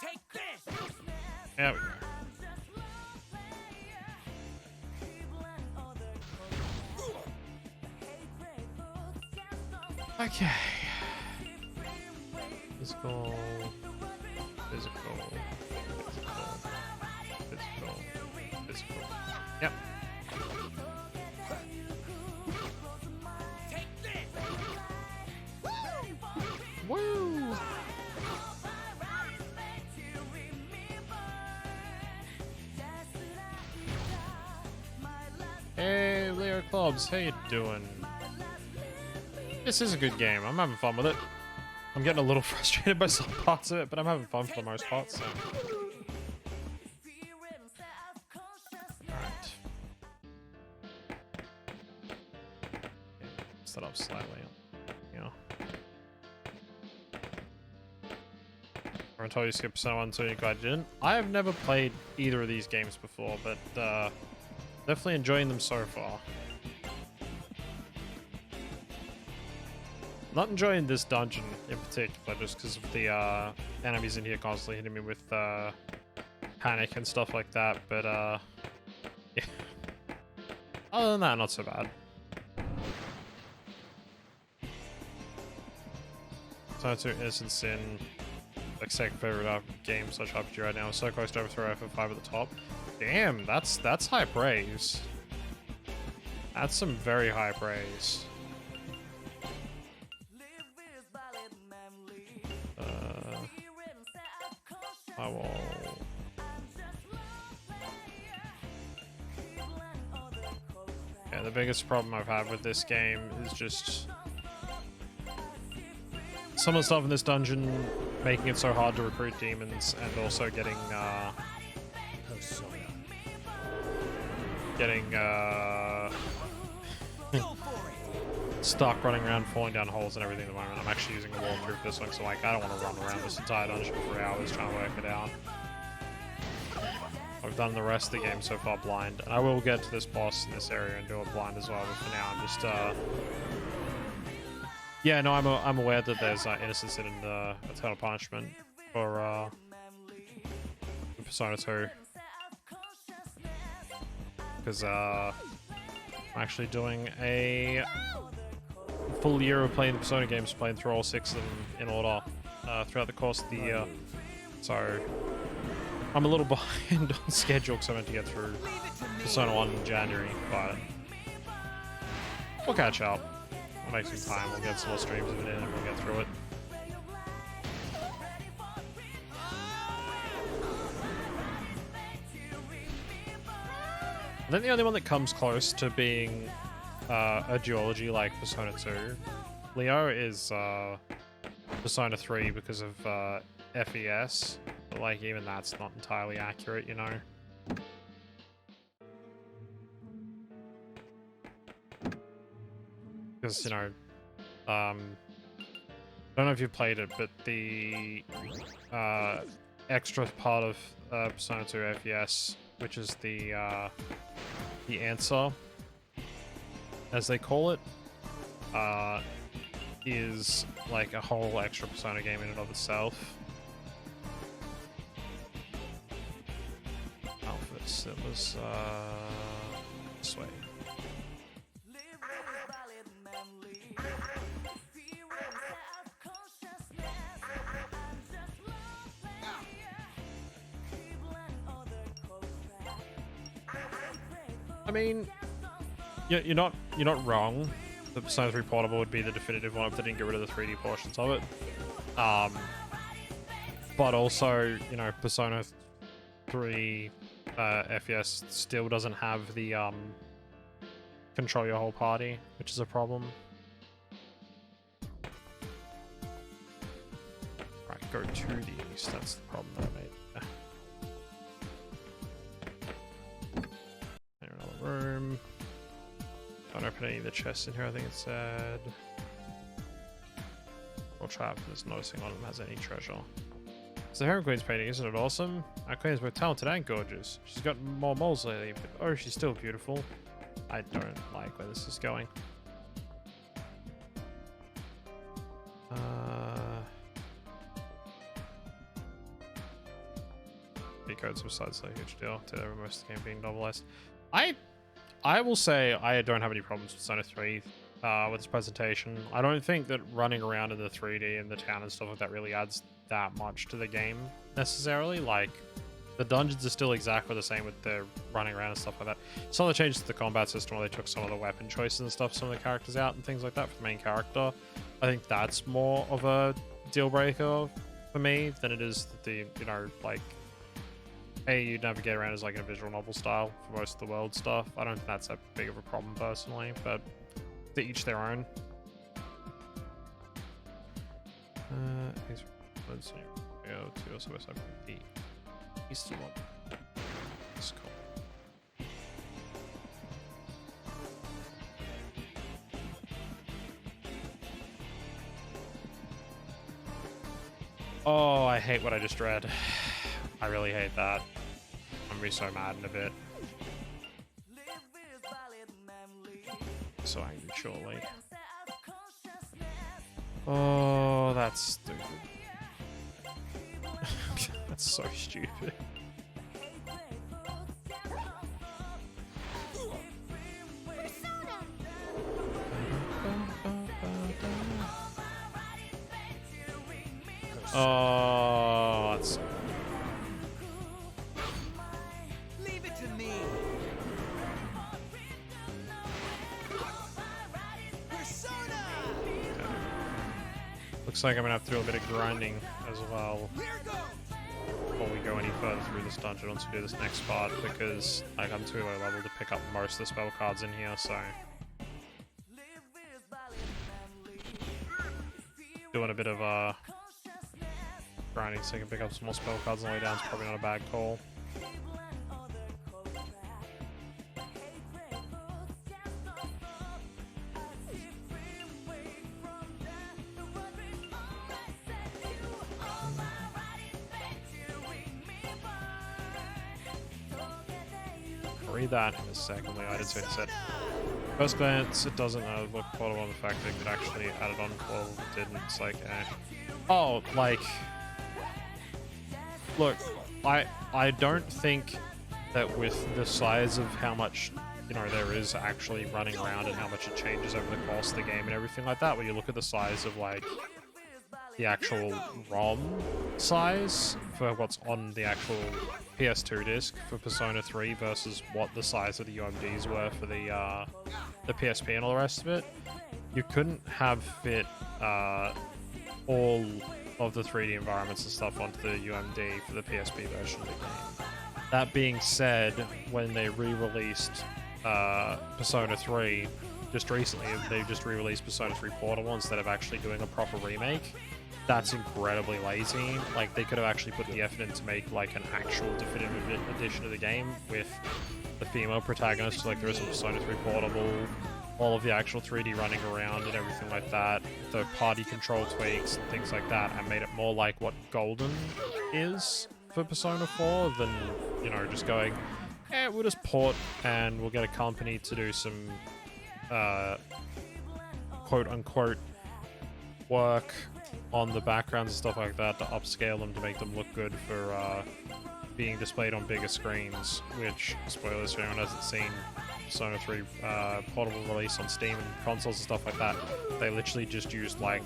Take this. There we go. Okay. Physical. Physical. Physical. Physical. Physical. Yep. Take this. Woo! Hey, Leo Clubs, how you doing? This is a good game. I'm having fun with it. I'm getting a little frustrated by some parts of it, but I'm having fun for the most part, so. Alright. Okay, set up slightly. Yeah. I'm gonna tell you skip Persona 1 so you glad you didn't. I have never played either of these games before, but definitely enjoying them so far. Not enjoying this dungeon in particular, just because of the enemies in here constantly hitting me with panic and stuff like that. But yeah. Other than that, not so bad. So to Innocent Sin like second favorite game such RPG right now. So close to overthrow FF5 at the top. Damn, that's high praise. That's some very high praise. I will. Yeah, the biggest problem I've had with this game is just some of the stuff in this dungeon making it so hard to recruit demons, and also getting stuck running around, falling down holes and everything at the moment. I'm actually using a walkthrough for this one, so like I don't want to run around this entire dungeon for hours trying to work it out. I've done the rest of the game so far blind, and I will get to this boss in this area and do it blind as well, but for now I'm just yeah, no, I'm aware that there's innocence in Eternal Punishment for Persona 2, because I'm actually doing a full year of playing the Persona games, playing through all 6 of them in order throughout the course of the year. So I'm a little behind on schedule because I meant to get through Persona 1 in January, but we'll catch up. We'll make some time. We'll get some more streams of it in, and we'll get through it. I think the only one that comes close to being a duology like Persona 2, Leo, is Persona 3 because of FES, but like even that's not entirely accurate, you know. Because, you know, I don't know if you've played it, but the extra part of Persona 2 FES, which is the answer, as they call it, is like a whole extra Persona game in and of itself. Outfits, it was this way. I mean, you're not wrong. The Persona 3 Portable would be the definitive one if they didn't get rid of the 3D portions of it. But also, you know, Persona 3 FES still doesn't have the control your whole party, which is a problem. Right, go to the east. That's the problem that I made. Another room. Don't open any of the chests in here, I think it said. Or trap is noticing one of them has any treasure. It's the Heron Queen's painting, isn't it awesome? Our queen is both talented and gorgeous. She's got more moles lately, but oh, she's still beautiful. I don't like where this is going. Codes besides a huge deal to most of the game being novelized. I will say I don't have any problems with Persona 3 with its presentation. I don't think that running around in the 3D and the town and stuff like that really adds that much to the game necessarily. Like, the dungeons are still exactly the same with the running around and stuff like that. Some of the changes to the combat system where they took some of the weapon choices and stuff, some of the characters out and things like that for the main character. I think that's more of a deal breaker for me than it is the, you know, like, hey, you navigate around as like in a visual novel style for most of the world stuff. I don't think that's that big of a problem personally, but to each their own. Go to also west side of the eastern one. That's cool. Oh, I hate what I just read. I really hate that. I'm gonna be so mad in a bit. So angry, surely. Oh, that's stupid. That's so stupid. Oh. Looks like I'm gonna have to do a bit of grinding as well before we go any further through this dungeon once we do this next part, because like I'm too low level to pick up most of the spell cards in here, so doing a bit of grinding so I can pick up some more spell cards on the way down is probably not a bad call. Read that in a second. I did say it said. First glance, it doesn't look portable on the fact that it could actually add it on portable, but didn't. It's like, oh, like, look, I don't think that with the size of how much, you know, there is actually running around and how much it changes over the course of the game and everything like that, when you look at the size of, like, the actual ROM size for what's on the actual PS2 disc for Persona 3 versus what the size of the UMDs were for the PSP and all the rest of it, you couldn't have fit all of the 3D environments and stuff onto the UMD for the PSP version of the game. That being said, when they re-released Persona 3 just recently, they just re-released Persona 3 Portable instead of actually doing a proper remake. That's incredibly lazy. Like, they could have actually put the effort in to make like an actual definitive edition of the game with the female protagonist, like there is in Persona 3 Portable, all of the actual 3D running around and everything like that, the party control tweaks and things like that, and made it more like what Golden is for Persona 4 than, you know, just going, we'll just port and we'll get a company to do some quote-unquote work on the backgrounds and stuff like that to upscale them to make them look good for being displayed on bigger screens, which, spoilers for anyone who hasn't seen Persona 3 portable release on Steam and consoles and stuff like that, they literally just used like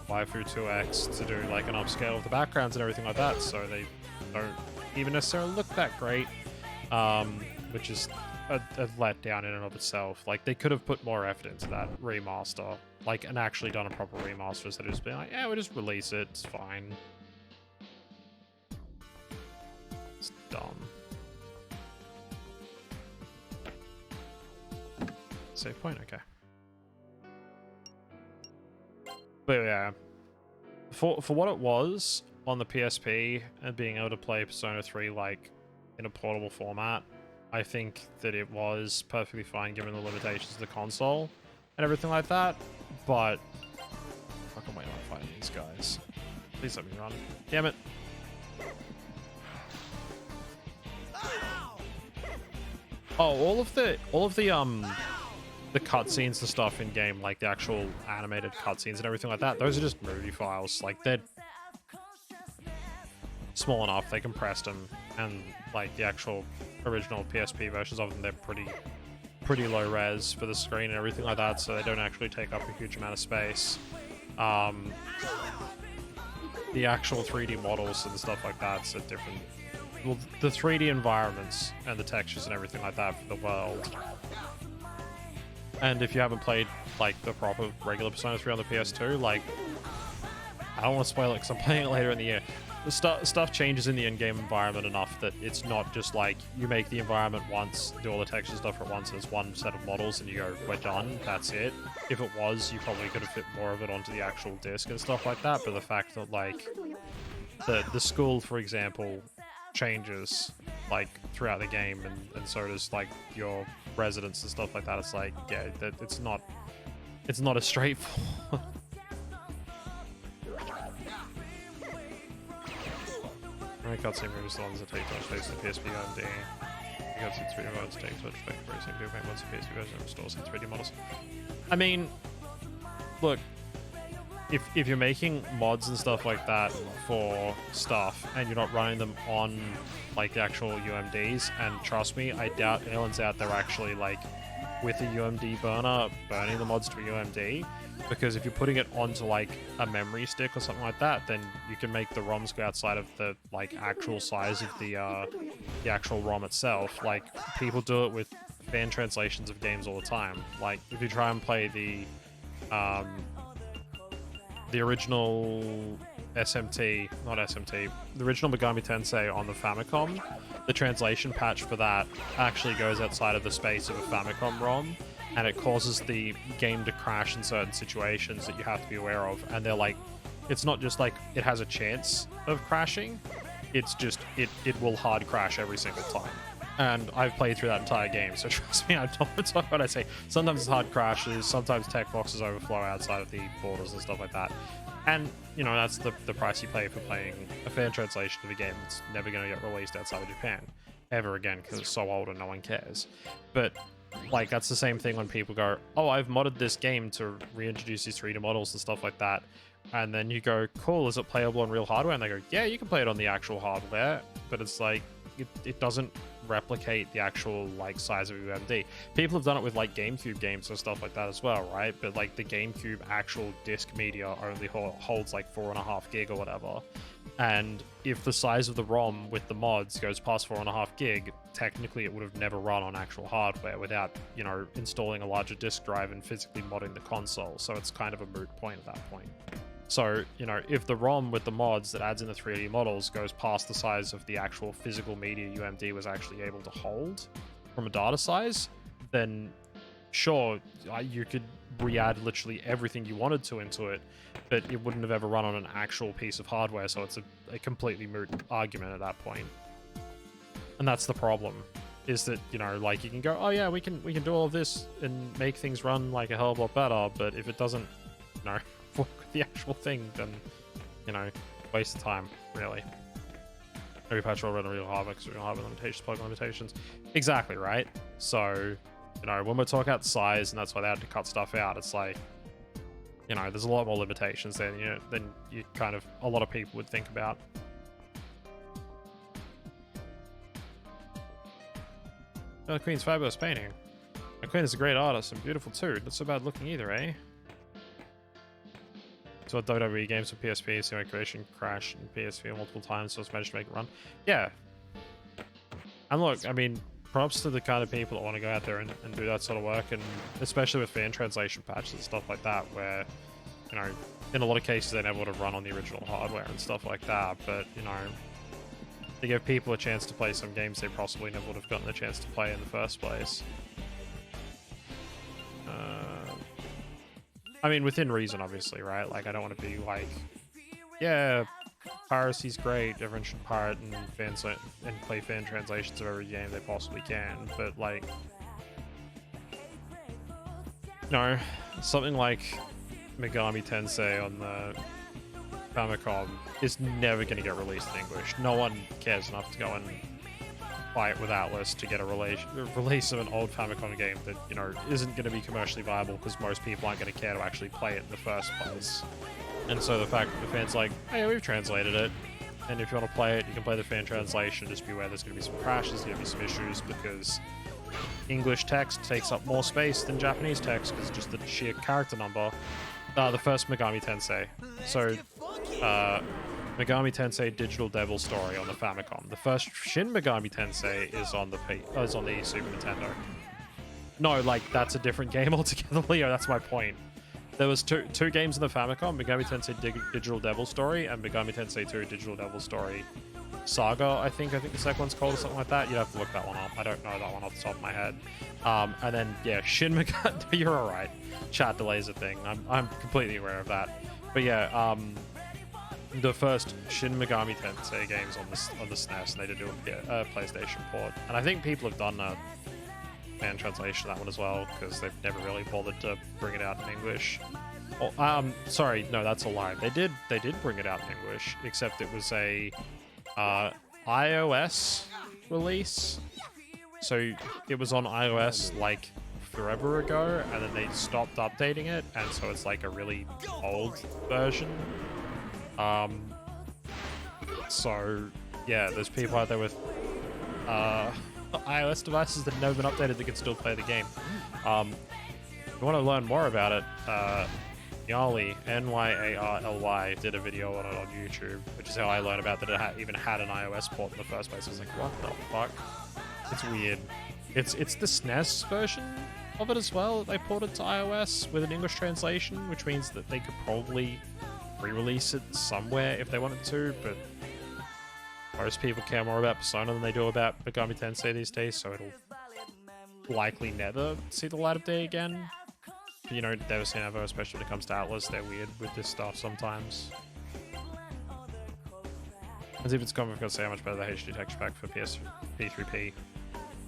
Waifu 2X to do like an upscale of the backgrounds and everything like that, so they don't even necessarily look that great, which is a letdown in and of itself. Like, they could have put more effort into that remaster, like, and actually done a proper remaster instead of just being like, yeah, we'll just release it, it's fine. It's dumb. Save point, okay. But yeah, for what it was on the PSP and being able to play Persona 3 like in a portable format, I think that it was perfectly fine given the limitations of the console and everything like that. But fucking wait on fighting these guys. Please let me run. Damn it. Oh, all of the cutscenes and stuff in game, like the actual animated cutscenes and everything like that, those are just movie files. Like, they're small enough, they compressed them, and like the actual original PSP versions of them, they're pretty low res for the screen and everything like that, so they don't actually take up a huge amount of space. The actual 3D models and stuff like that's a different. Well, the 3D environments and the textures and everything like that for the world. And if you haven't played like the proper regular Persona 3 on the PS2, like, I don't want to spoil it because I'm playing it later in the year. The stuff changes in the in-game environment enough that it's not just like you make the environment once, do all the texture stuff at once, and it's one set of models and you go, we're done, that's it. If it was, you probably could have fit more of it onto the actual disc and stuff like that, but the fact that like the school, for example, changes like throughout the game, and so does like your residence and stuff like that, it's like, yeah, it's not as straightforward. My cutscene moves the ones that take touch based on PSP UMD. You got some 3D models take touch back for racing do once the PSP version restores some 3D models. I mean, look, if you're making mods and stuff like that for stuff and you're not running them on like the actual UMDs, and trust me, I doubt anyone's out there actually like with a UMD burner burning the mods to a UMD, because if you're putting it onto like a memory stick or something like that, then you can make the ROMs go outside of the like actual size of the actual ROM itself. Like, people do it with fan translations of games all the time. Like, if you try and play the the original SMT, not SMT, the original Megami Tensei on the Famicom, the translation patch for that actually goes outside of the space of a Famicom ROM, and it causes the game to crash in certain situations that you have to be aware of. And they're like, it's not just like it has a chance of crashing, it's just it will hard crash every single time. And I've played through that entire game, so trust me, I don't know what I say. Sometimes it's hard crashes, sometimes tech boxes overflow outside of the borders and stuff like that. And, you know, that's the price you pay for playing a fan translation of a game that's never going to get released outside of Japan ever again, because it's so old and no one cares. But, like, that's the same thing when people go, oh, I've modded this game to reintroduce these 3D models and stuff like that. And then you go, cool, is it playable on real hardware? And they go, yeah, you can play it on the actual hardware. But it's like, it doesn't replicate the actual like size of UMD. People have done it with like GameCube games and stuff like that as well, right? But like the GameCube actual disc media only holds like 4.5 gig or whatever. And if the size of the ROM with the mods goes past 4.5 gig, technically it would have never run on actual hardware without, you know, installing a larger disk drive and physically modding the console. So it's kind of a moot point at that point. So, you know, if the ROM with the mods that adds in the 3D models goes past the size of the actual physical media UMD was actually able to hold from a data size, then sure, you could re-add literally everything you wanted to into it, but it wouldn't have ever run on an actual piece of hardware, so it's a completely moot argument at that point. And that's the problem, is that, you know, like you can go, oh yeah, we can do all of this and make things run like a hell of a lot better, but if it doesn't, you know, work with the actual thing, then, you know, waste of time, really. Every patch will run a real hardware because real hardware limitations, plug limitations. Exactly, right? So, you know, when we're talking about size, and that's why they had to cut stuff out, it's like, you know, there's a lot more limitations than you kind of, a lot of people would think about. Oh, the Queen's fabulous painting. The Queen is a great artist and beautiful too. Not so bad looking either, eh? So WWE games for PSP, so my creation crashed in PSP multiple times, so it's managed to make it run. Yeah. And look, I mean, props to the kind of people that want to go out there and do that sort of work, and especially with fan translation patches and stuff like that, where, you know, in a lot of cases they never would have run on the original hardware and stuff like that, but, you know, to give people a chance to play some games they possibly never would have gotten the chance to play in the first place. I mean, within reason, obviously, right? Like, I don't want to be like, yeah, piracy's great, everyone should pirate and play fan translations of every game they possibly can, but, like, no, something like Megami Tensei on the Famicom is never going to get released in English. No one cares enough to go and fight with Atlas to get a release of an old Famicom game that, you know, isn't going to be commercially viable because most people aren't going to care to actually play it in the first place. And so the fact that the fans like, hey, we've translated it, and if you want to play it, you can play the fan translation. Just be aware there's going to be some crashes, there's going to be some issues because English text takes up more space than Japanese text because just the sheer character number. The first Megami Tensei. So, Megami Tensei Digital Devil Story on the Famicom. The first Shin Megami Tensei is on the Super Nintendo. No, like, that's a different game altogether, Leo. That's my point. There was two games in the Famicom: Megami Tensei Digital Devil Story and Megami Tensei 2 Digital Devil Story Saga. I think the second one's called or something like that. You'd have to look that one up. I don't know that one off the top of my head. And then yeah, Shin Megami. You're all right. Chat delays a thing. I'm completely aware of that. But yeah, the first Shin Megami Tensei games on the SNES, and they did do a PlayStation port. And I think people have done a fan translation of that one as well because they've never really bothered to bring it out in English. Oh, sorry, no, that's a lie. They did bring it out in English, except it was a iOS release. So it was on iOS like forever ago, and then they stopped updating it, and so it's like a really old version. So yeah, there's people out there with iOS devices that have never been updated that can still play the game. If you want to learn more about it, Nyarly, Nyarly, did a video on it on YouTube, which is how I learned about that it even had an iOS port in the first place. I was like, what the fuck? It's weird. It's the SNES version of it as well that they ported to iOS with an English translation, which means that they could probably re-release it somewhere if they wanted to, but most people care more about Persona than they do about Megami Tensei these days, so it'll likely never see the light of day again. But, you know, never say never, especially when it comes to Atlas. They're weird with this stuff sometimes. As if it's common to say how much better the HD texture pack for P3P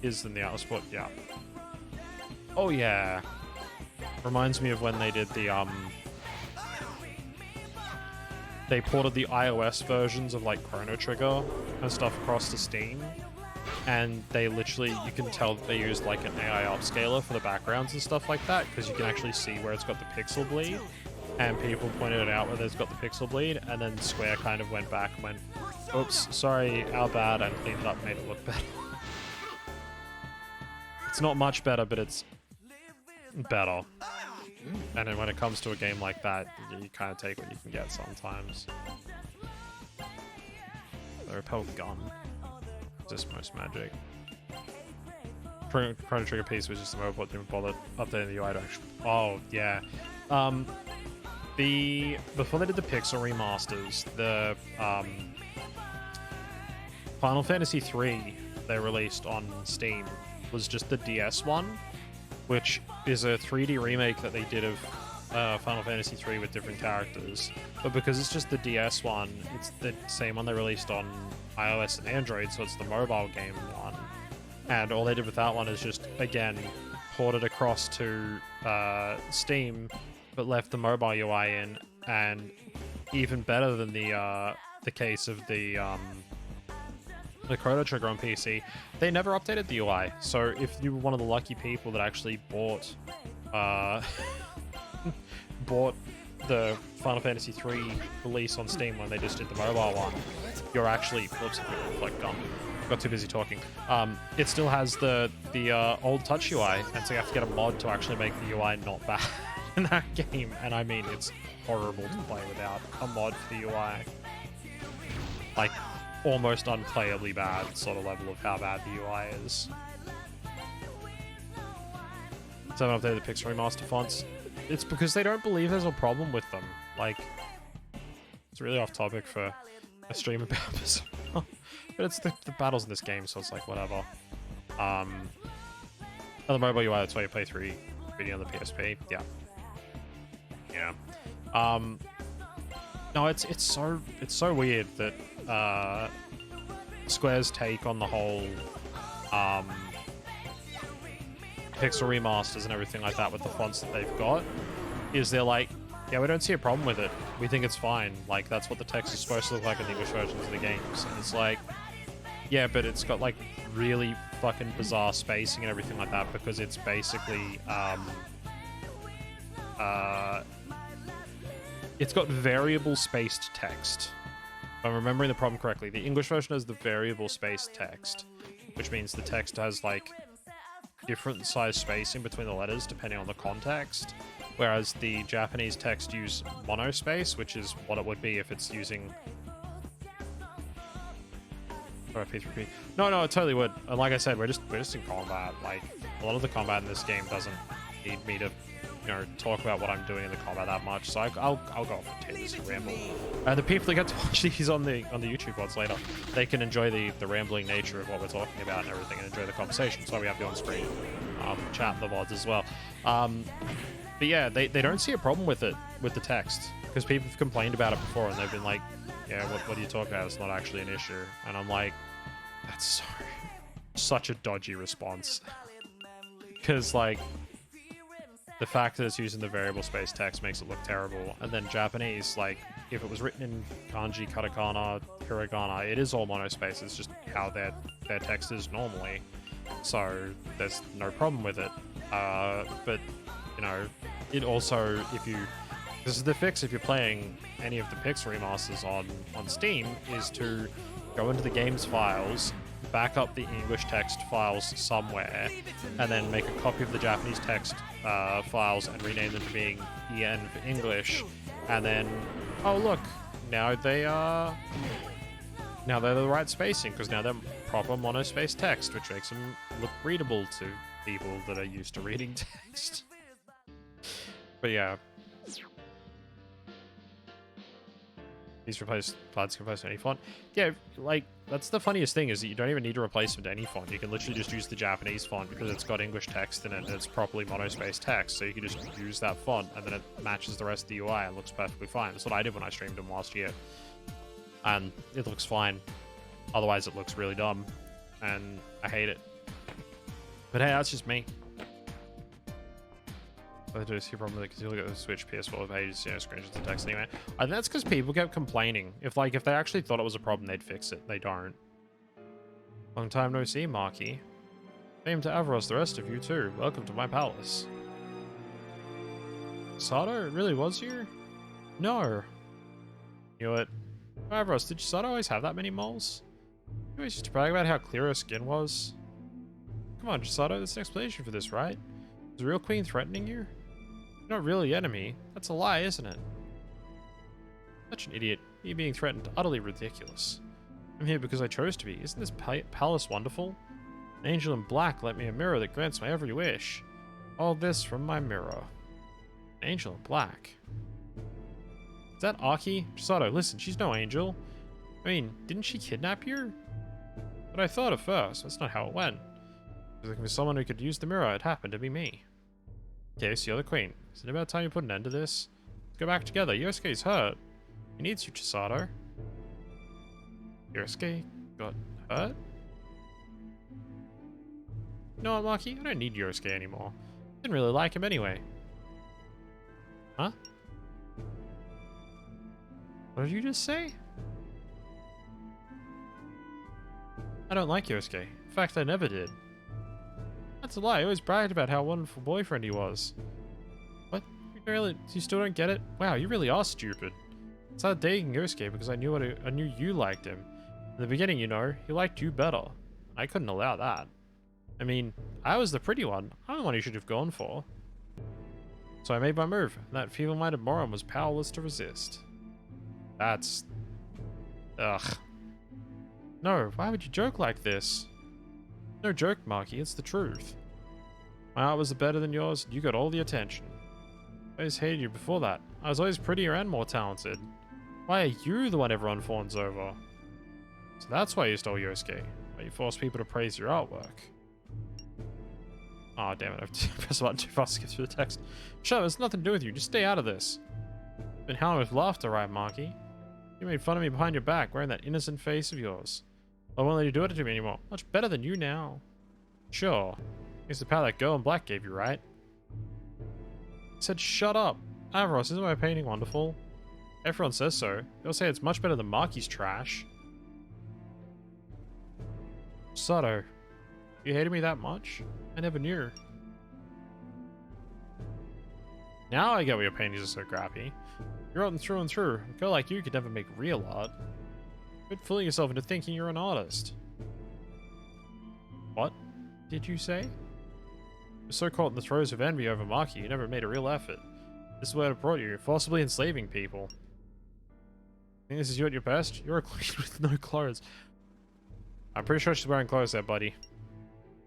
is than the Atlas port. Yeah. Oh yeah. Reminds me of when they did the they ported the iOS versions of like Chrono Trigger and stuff across to Steam, and they literally, you can tell that they used like an AI upscaler for the backgrounds and stuff like that, because you can actually see where it's got the pixel bleed, and people pointed it out where there's got the pixel bleed, and then Square kind of went back and went, oops, sorry, our bad, and cleaned it up, made it look better. It's not much better, but it's better. And then when it comes to a game like that, you kind of take what you can get sometimes. The repel gun. Just most magic. Chrono Trigger piece was just the mobile, didn't bother updating the UI to actually. Oh yeah. Before they did the pixel remasters, the Final Fantasy III they released on Steam was just the DS one, which is a 3D remake that they did of Final Fantasy III with different characters. But because it's just the DS one, it's the same one they released on iOS and Android, so it's the mobile game one. And all they did with that one is just, again, port it across to Steam, but left the mobile UI in. And even better than the case of the Chrono Trigger on PC, they never updated the UI. So if you were one of the lucky people that actually bought bought the Final Fantasy III release on Steam when they just did the mobile one, you're actually, whoops, like gone. Got too busy talking. It still has the old touch UI, and so you have to get a mod to actually make the UI not bad in that game. And I mean, it's horrible to play without a mod for the UI. Like, almost unplayably bad sort of level of how bad the UI is. So I haven't updated the Pixel Remaster fonts. It's because they don't believe there's a problem with them. Like, it's really off topic for a stream about this. But it's the battles in this game, so it's like, whatever. The mobile UI, that's why you play 3D on the PSP. Yeah. Yeah. No, it's so weird that Square's take on the whole pixel remasters and everything like that with the fonts that they've got is they're like, yeah, we don't see a problem with it. We think it's fine. Like, that's what the text is supposed to look like in the English versions of the games. And it's like, yeah, but it's got like really fucking bizarre spacing and everything like that, because it's basically it's got variable spaced text. If I'm remembering the problem correctly, the English version has the variable spaced text, which means the text has like different size spacing between the letters depending on the context, whereas the Japanese text use monospace, which is what it would be if it's using P3P. No, it totally would. And like I said, we're just in combat. Like, a lot of the combat in this game doesn't need me to, you know, talk about what I'm doing in the combat that much. So I'll go off for tangents and ramble. The people that get to watch these on the YouTube VODs later, they can enjoy the rambling nature of what we're talking about and everything, and enjoy the conversation. So we have the on-screen chat in the VODs as well. But yeah, they don't see a problem with it, with the text, because people have complained about it before, and they've been like, yeah, what are you talking about? It's not actually an issue. And I'm like, that's such a dodgy response. Because, like, the fact that it's using the variable space text makes it look terrible. And then Japanese, like, if it was written in kanji, katakana, hiragana, it is all monospace. It's just how their text is normally. So there's no problem with it. But, you know, it also, this is the fix if you're playing any of the Pixel remasters on Steam, is to go into the game's files, back up the English text files somewhere, and then make a copy of the Japanese text files and rename them to being EN for English, and then, oh look, now they're the right spacing, because now they're proper monospace text, which makes them look readable to people that are used to reading text. But yeah. These replace plants can replace any font. Yeah, like that's the funniest thing is that you don't even need to replace them to any font. You can literally just use the Japanese font because it's got English text in it and it's properly monospaced text. So you can just use that font and then it matches the rest of the UI and looks perfectly fine. That's what I did when I streamed them last year, and it looks fine. Otherwise, it looks really dumb, and I hate it. But hey, that's just me. I do see a problem because you look at the Switch PS4 pages, you know, screenshots of text anyway. I think that's because people kept complaining. If they actually thought it was a problem, they'd fix it. They don't. Long time no see, Marky. Same to Avros, the rest of you too. Welcome to my palace. Sato, it really was you? No. Knew it. Avros, did Sato always have that many moles? You always used to brag about how clear her skin was. Come on, Sato, there's an explanation for this, right? Is the real queen threatening you? You're not really the enemy. That's a lie, isn't it? Such an idiot. Me being threatened, utterly ridiculous. I'm here because I chose to be. Isn't this palace wonderful? An angel in black lent me a mirror that grants my every wish. All this from my mirror. An angel in black. Is that Aki? Chisato, listen, she's no angel. I mean, didn't she kidnap you? But I thought at first, that's not how it went. I was looking for someone who could use the mirror. It happened to be me. Okay, so you're the queen. Is it about time you put an end to this? Let's go back together. Yosuke's hurt. He needs you, Chisato. Yosuke got hurt? You know what, Maki? I don't need Yosuke anymore. Didn't really like him anyway. Huh? What did you just say? I don't like Yosuke. In fact, I never did. That's a lie. I always bragged about how wonderful boyfriend he was. What? You still don't get it? Wow, you really are stupid. I started dating Yosuke because I knew you liked him. In the beginning, you know, he liked you better. I couldn't allow that. I mean, I was the pretty one. I'm the one you should have gone for. So I made my move, and that feeble-minded moron was powerless to resist. That's... Ugh. No, why would you joke like this? No joke, Marky, it's the truth. My art was better than yours, and you got all the attention. I always hated you before that. I was always prettier and more talented. Why are you the one everyone fawns over? So that's why you stole Yosuke. Why you forced people to praise your artwork. Aw, oh, damn it, I've pressed the button too fast to get through the text. Shut up, it's nothing to do with you, just stay out of this. Been howling with laughter, right, Marky? You made fun of me behind your back, wearing that innocent face of yours. I won't let you do it to me anymore. Much better than you now. Sure. It's the power that girl in black gave you, right? I said shut up. Avros, isn't my painting wonderful? Everyone says so. They'll say it's much better than Marky's trash. Sato, you hated me that much? I never knew. Now I get why your paintings are so crappy. You're rotten through and through. A girl like you could never make real art. Quit fooling yourself into thinking you're an artist. What did you say? You're so caught in the throes of envy over Marky, you never made a real effort. This is where it brought you, forcibly enslaving people. Think this is you at your best? You're a queen with no clothes. I'm pretty sure she's wearing clothes there, buddy.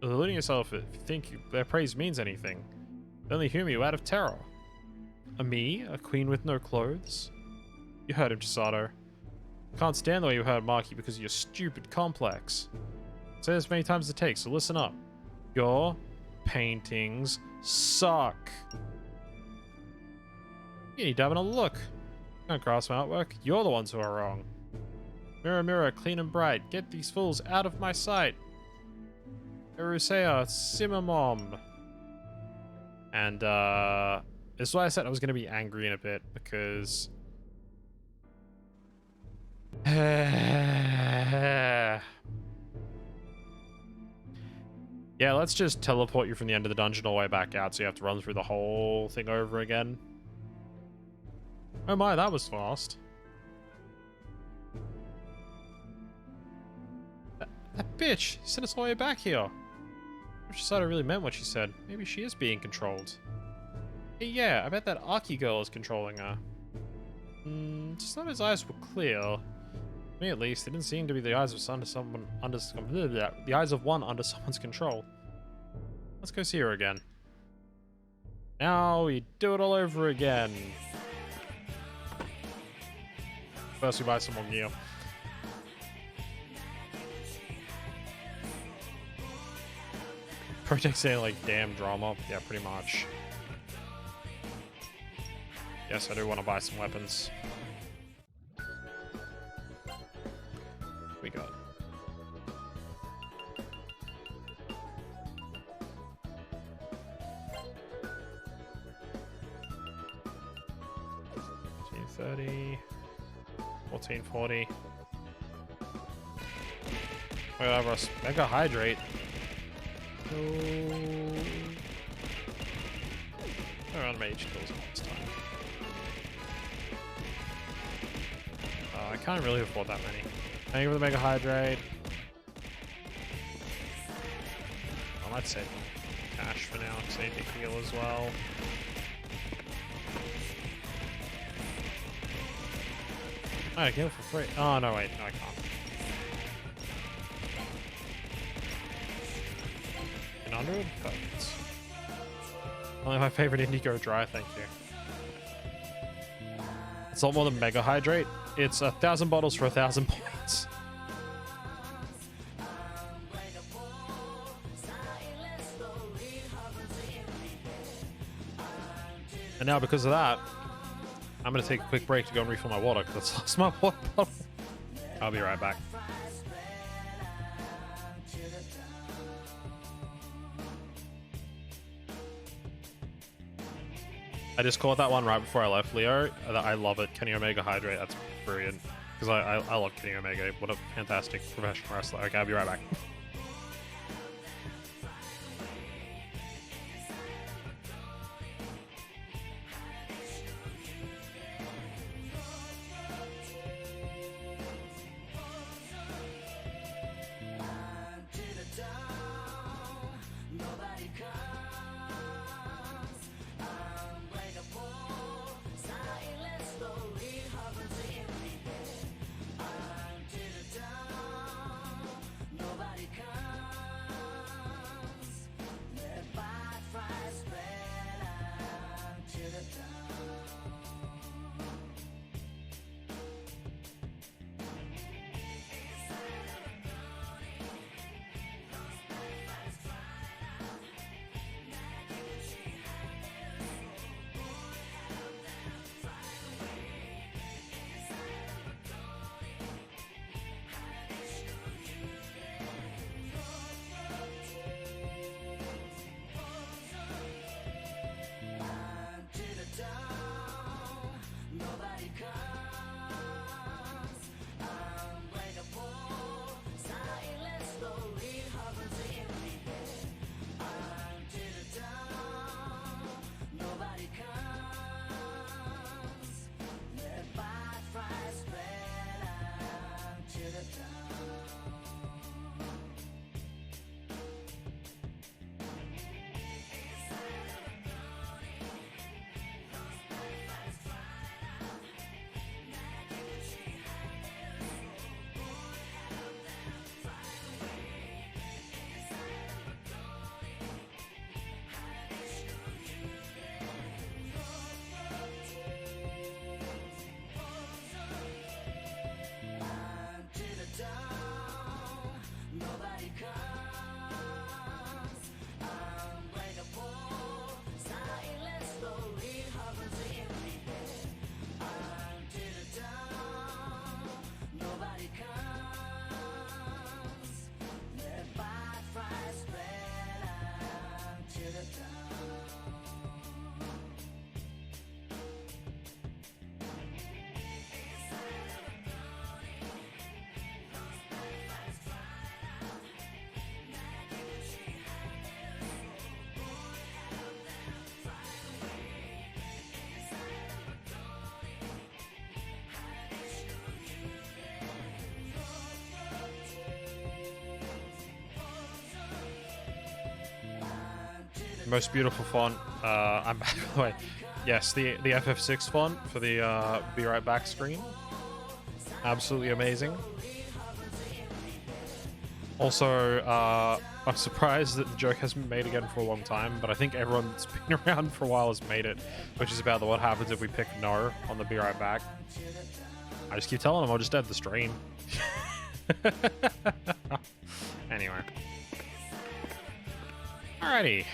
You're deluding yourself if you think their praise means anything. They only humor you out of terror. Me? A queen with no clothes? You heard him, Chisato. Can't stand the way you hurt Marky because of your stupid complex. Say this many times as it takes, so listen up. Your paintings suck. You need to have another look. You can't grasp my artwork. You're the ones who are wrong. Mirror, mirror, clean and bright. Get these fools out of my sight. Erusea, Simamom. And, this is why I said I was going to be angry in a bit, because... yeah, let's just teleport you from the end of the dungeon all the way back out, so you have to run through the whole thing over again. Oh my, that was fast. That bitch sent us all the way back here. If Chisato really meant what she said, maybe she is being controlled. Hey, yeah, I bet that Aki girl is controlling her. Chisato's eyes were clear. To me, at least, they didn't seem to be the eyes of the eyes of one under someone's control. Let's go see her again. Now we do it all over again. First we buy some more gear. Project saying like damn drama. Yeah, pretty much. Yes, I do want to buy some weapons. We got. $14.30, $14.40. Whatever. Mega hydrate. Around mage kills this time. I can't really afford that many. Thank you for the mega hydrate. I might save cash for now because I need to heal as well. I get it for free. Oh no, wait, no, I can't. 900? Perfect. Only my favorite Indigo Dry, thank you. It's a lot more than Mega Hydrate. It's 1,000 bottles for 1,000 points. And now because of that, I'm going to take a quick break to go and refill my water because I lost my water bottle. I'll be right back. I just caught that one right before I left, Leo. I love it. Kenny Omega Hydrate. That's brilliant. Because I love Kenny Omega. What a fantastic professional wrestler. Okay, I'll be right back. Most beautiful font. I'm by the way. Yes, the FF6 font for the Be Right Back screen. Absolutely amazing. Also, I'm surprised that the joke hasn't been made again for a long time, but I think everyone that's been around for a while has made it, which is about what happens if we pick no on the Be Right Back. I just keep telling him I'll just end the stream. Anyway. Alrighty.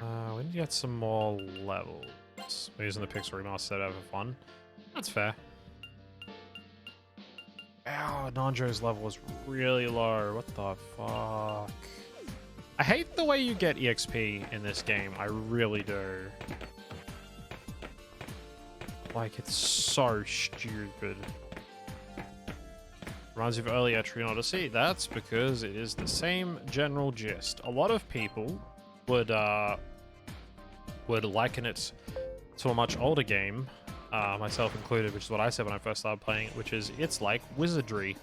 We need to get some more levels. We're using the Pixel Remaster set over fun. That's fair. Ow, Nanjo's level was really low. What the fuck? I hate the way you get EXP in this game. I really do. Like, it's so stupid. Reminds me of earlier Trion Odyssey. That's because it is the same general gist. A lot of people would liken it to a much older game, myself included, which is what I said when I first started playing it, which is it's like Wizardry.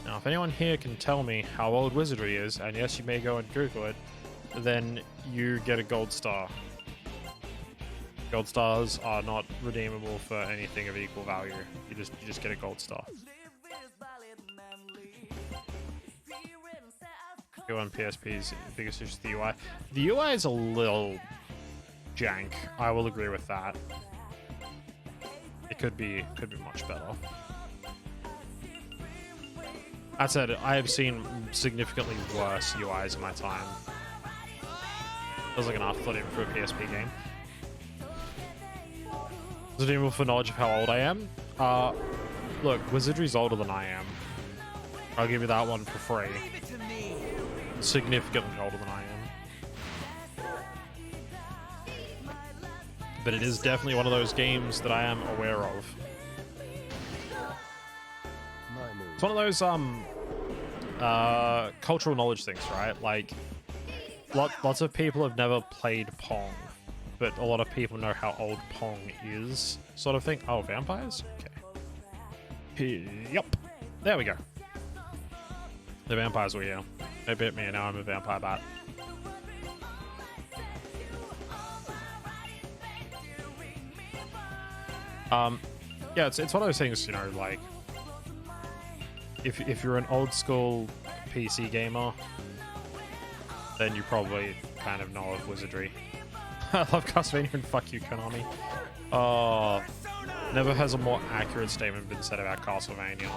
Now, if anyone here can tell me how old Wizardry is, and yes, you may go and Google it, then you get a gold star. Gold stars are not redeemable for anything of equal value. You just get a gold star. Go on PSP's biggest issue is the UI. The UI is a little jank. I will agree with that. It could be much better. That said, I have seen significantly worse UIs in my time. Feels like an afterthought even for a PSP game. Is it even for knowledge of how old I am? Look, Wizardry's older than I am. I'll give you that one for free. Significantly older than I am. But it is definitely one of those games that I am aware of. It's one of those cultural knowledge things, right? Like lots of people have never played Pong, but a lot of people know how old Pong is, sort of thing. Oh, vampires? Okay. Yep. There we go. The vampires were here. They bit me and now I'm a vampire bat. Yeah, it's one of those things, you know, like if you're an old school PC gamer, then you probably kind of know of Wizardry. I love Castlevania and fuck you, Konami. Oh, never has a more accurate statement been said about Castlevania.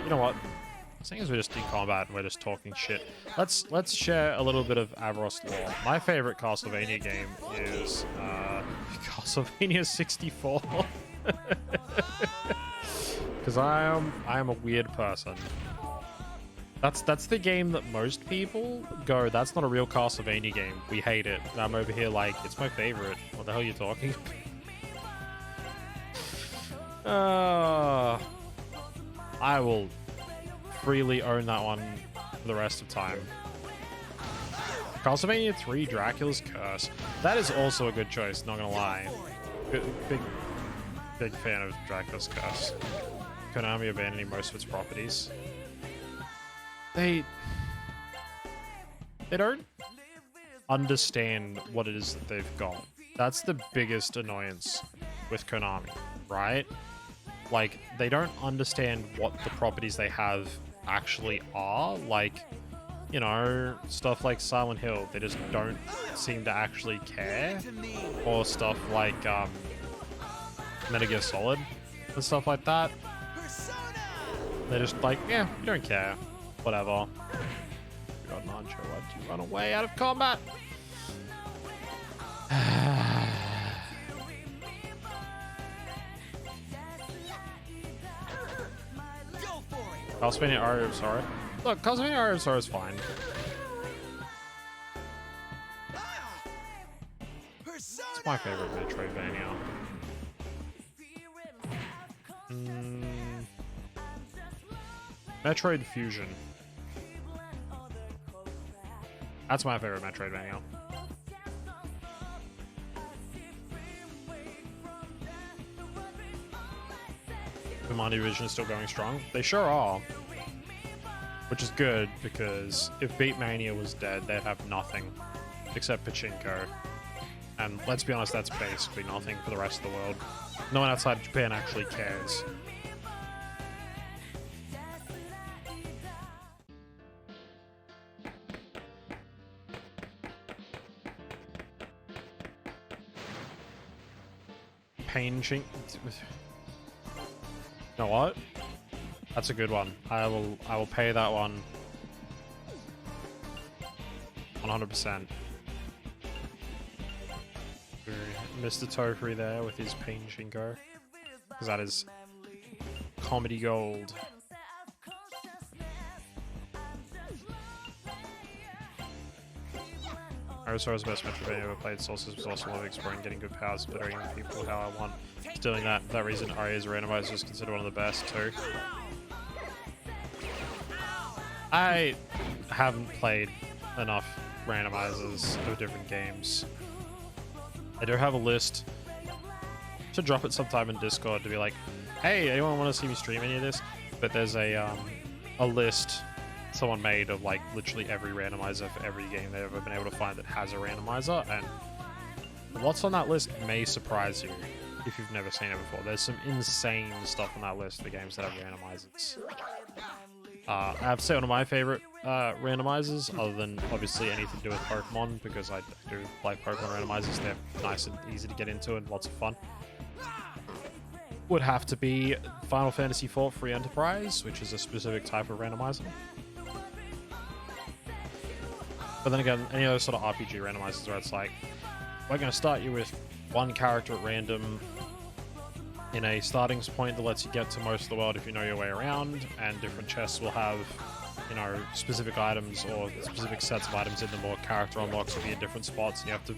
You know what? Seeing as we're just in combat and we're just talking shit, let's share a little bit of Avaros lore. My favorite Castlevania game is Castlevania 64. Because I am a weird person. That's the game that most people go, that's not a real Castlevania game. We hate it. And I'm over here like, it's my favorite. What the hell are you talking about? I will freely own that one for the rest of time. Castlevania 3 Dracula's Curse. That is also a good choice, not gonna lie. Big fan of Dracula's Curse. Konami abandoning most of its properties. They don't understand what it is that they've got. That's the biggest annoyance with Konami, right? Like, they don't understand what the properties they have actually are. Like, you know, stuff like Silent Hill, they just don't seem to actually care. Or stuff like Metal Gear Solid and stuff like that. They're just like, yeah, you don't care. Whatever. God, Nancho, why'd you run away out of combat? Castlevania Aria of Sorrow. Look, Castlevania Aria of Sorrow is fine. It's my favorite Metroidvania. Metroid Fusion. That's my favorite Metroidvania. Command Division is still going strong. They sure are. Which is good, because if Beatmania was dead, they'd have nothing. Except Pachinko. And let's be honest, that's basically nothing for the rest of the world. No one outside of Japan actually cares. pain chink. You know what? That's a good one. I will pay that one 100%. Mr. Tofri there with his pain chinko, because that is comedy gold. Aerosaur's best Metroidvania I ever played. Sources was also love exploring, getting good powers, bettering people how I want. Doing that. For that reason, Aria's randomizer is considered one of the best too. I haven't played enough randomizers of different games. I do have a list to drop it sometime in Discord to be like, hey, anyone want to see me stream any of this? But there's a list someone made of like literally every randomizer for every game they've ever been able to find that has a randomizer, and what's on that list may surprise you if you've never seen it before. There's some insane stuff on that list for games that have randomizers. I have to say one of my favorite randomizers, other than obviously anything to do with Pokemon, because I do like Pokemon randomizers. They're nice and easy to get into and lots of fun. Would have to be Final Fantasy IV Free Enterprise, which is a specific type of randomizer. But then again, any other sort of RPG randomizers where it's like, we're going to start you with one character at random in a starting point that lets you get to most of the world if you know your way around, and different chests will have, you know, specific items or specific sets of items in them, or character unlocks will be at different spots, and you have to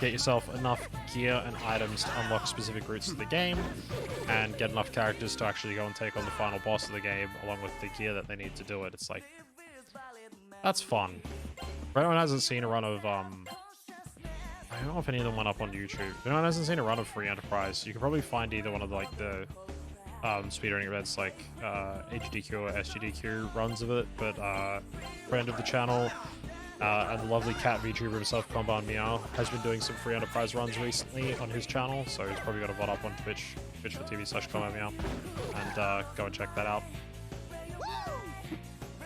get yourself enough gear and items to unlock specific routes to the game, and get enough characters to actually go and take on the final boss of the game, along with the gear that they need to do it. It's like, that's fun. For anyone who hasn't seen a run of, I don't know if any of them went up on YouTube. If anyone hasn't seen a run of Free Enterprise, you can probably find either one of the, like the speedrunning events, like HDQ or SGDQ runs of it. But friend of the channel and the lovely cat VTuber himself, Comban Meow, has been doing some Free Enterprise runs recently on his channel, so he's probably got a VOD up on Twitch, twitch.tv/Comban Meow, and go and check that out.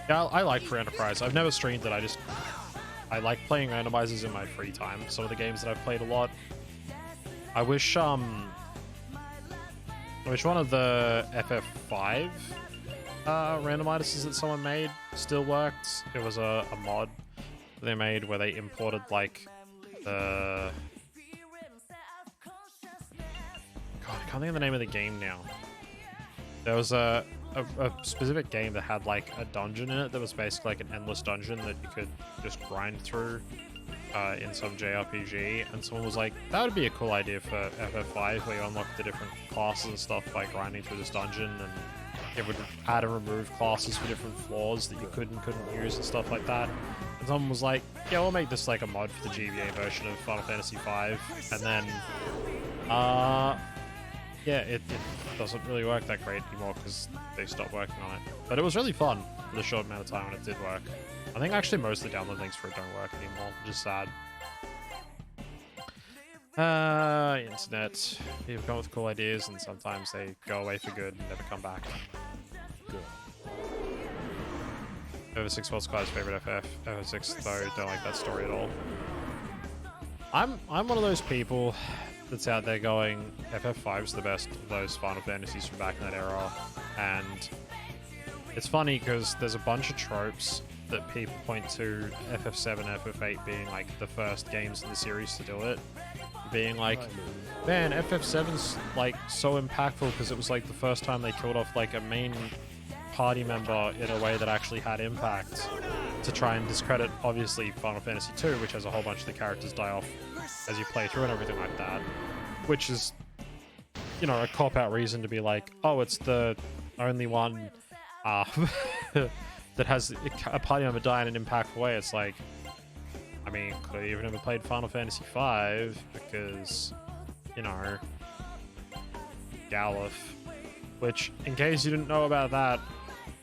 Yeah, I like Free Enterprise. I've never streamed it. I like playing randomizers in my free time. Some of the games that I've played a lot. I wish one of the FF5 randomizers that someone made still worked. It was a mod they made where they imported like the... God, I can't think of the name of the game now. There was a specific game that had like a dungeon in it that was basically like an endless dungeon that you could just grind through in some JRPG, and someone was like, that would be a cool idea for FF5 where you unlock the different classes and stuff by grinding through this dungeon, and it would add and remove classes for different floors that you could and couldn't use and stuff like that. And someone was like, yeah, we'll make this like a mod for the GBA version of Final Fantasy V, and then yeah, it doesn't really work that great anymore because they stopped working on it. But it was really fun for the short amount of time when it did work. I think actually most of the download links for it don't work anymore, which is sad. Internet. People come up with cool ideas and sometimes they go away for good and never come back. Good. Over 6 World Sky's favorite FF. Over 6 though, don't like that story at all. I'm one of those people that's out there going, FF5 is the best of those Final Fantasies from back in that era, and it's funny because there's a bunch of tropes that people point to FF7 and FF8 being like the first games in the series to do it, being like, man, FF7's like so impactful because it was like the first time they killed off like a main party member in a way that actually had impact, to try and discredit obviously Final Fantasy II, which has a whole bunch of the characters die off as you play through and everything like that, which is, you know, a cop-out reason to be like, oh, it's the only one that has a party member die in an impactful way. It's like, I mean, clearly you've never played Final Fantasy V because, you know, Galuf, which, in case you didn't know about that,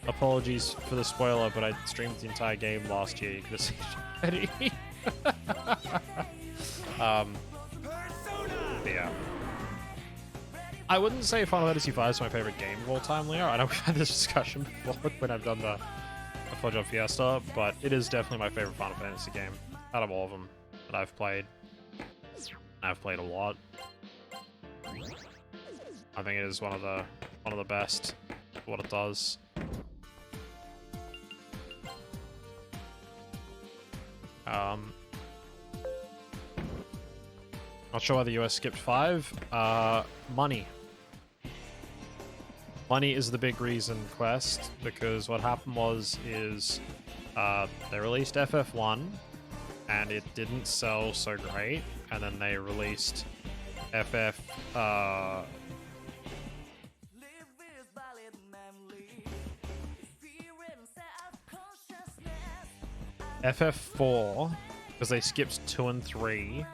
apologies for the spoiler, but I streamed the entire game last year. You could have seen it already. Yeah. I wouldn't say Final Fantasy V is my favorite game of all time, Leo. I know we've had this discussion before when I've done the Fudge on Fiesta, but it is definitely my favorite Final Fantasy game out of all of them that I've played. I've played a lot. I think it is one of the best for what it does. Not sure why the US skipped 5. Money. Money is the big reason, Quest, because what happened is they released FF1 and it didn't sell so great, and then they released FF FF4, because they skipped 2 and 3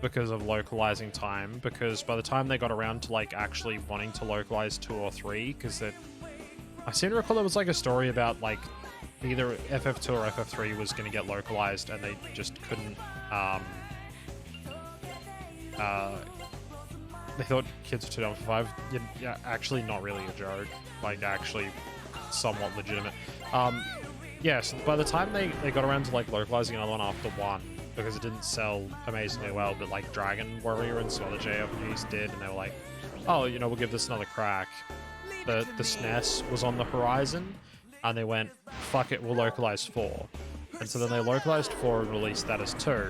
because of localizing time, because by the time they got around to like actually wanting to localize 2 or 3, because I seem to recall there was like a story about like either FF2 or FF3 was going to get localized and they just couldn't they thought kids were too dumb for 5. Yeah, actually not really a joke, like actually somewhat legitimate. Yeah, so by the time they got around to like localizing another one after 1, because it didn't sell amazingly well, but like Dragon Warrior and some other JRPGs did, and they were like, oh, you know, we'll give this another crack. The SNES was on the horizon, and they went, fuck it, we'll localize 4. And so then they localized 4 and released that as 2,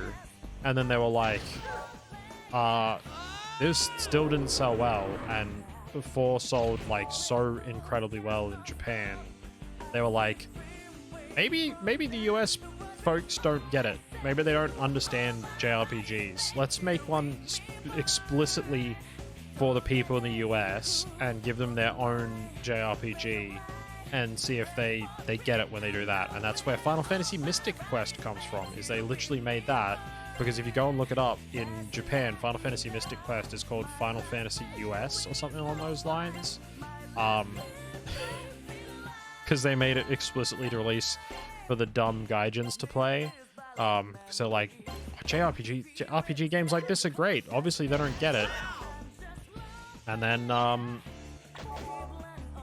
and then they were like, this still didn't sell well, and 4 sold like so incredibly well in Japan. They were like, maybe the US folks don't get it. Maybe they don't understand JRPGs. Let's make one explicitly for the people in the US and give them their own JRPG and see if they get it when they do that. And that's where Final Fantasy Mystic Quest comes from, is they literally made that, because if you go and look it up, in Japan, Final Fantasy Mystic Quest is called Final Fantasy US or something along those lines. Because they made it explicitly to release for the dumb gaijins to play. Because they're like, RPG games like this are great. Obviously, they don't get it. And then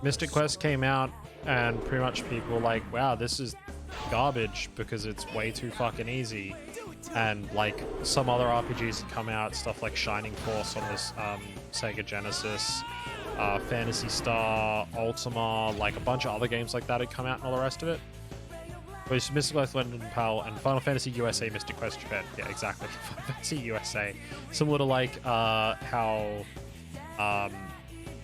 Mystic Quest came out, and pretty much people were like, wow, this is garbage because it's way too fucking easy. And like some other RPGs had come out, stuff like Shining Force on this Sega Genesis, Phantasy Star, Ultima, like a bunch of other games like that had come out and all the rest of it. But it's Mystic Quest London PAL and Final Fantasy USA Mystic Quest Japan. Yeah, exactly. Final Fantasy USA. Similar to like how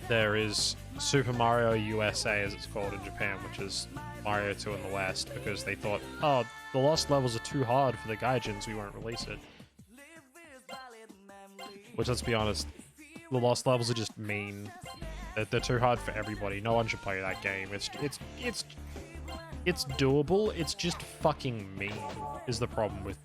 there is Super Mario USA, as it's called in Japan, which is Mario 2 in the West, because they thought, oh, the lost levels are too hard for the gaijins, we won't release it. Which, let's be honest, the lost levels are just mean. They're too hard for everybody. No one should play that game. It's doable. It's just fucking mean is the problem with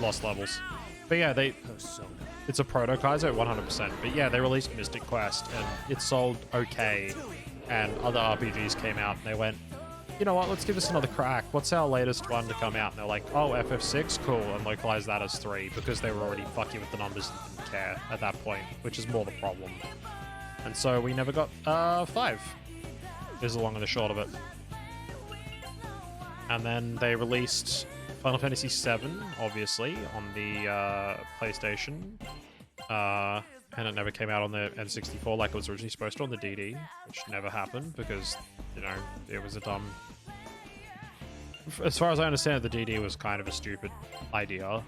lost levels. But yeah, it's a Proto-Kaizo 100%. But yeah, they released Mystic Quest and it sold okay. And other RPGs came out and they went, you know what, let's give this another crack. What's our latest one to come out? And they're like, oh, FF6, cool, and localize that as 3, because they were already fucking with the numbers and didn't care at that point, which is more the problem. And so we never got 5, is the long and the short of it. And then they released Final Fantasy VII, obviously, on the PlayStation. And it never came out on the N64 like it was originally supposed to on the DD, which never happened because, you know, it was a dumb... As far as I understand it, the DD was kind of a stupid idea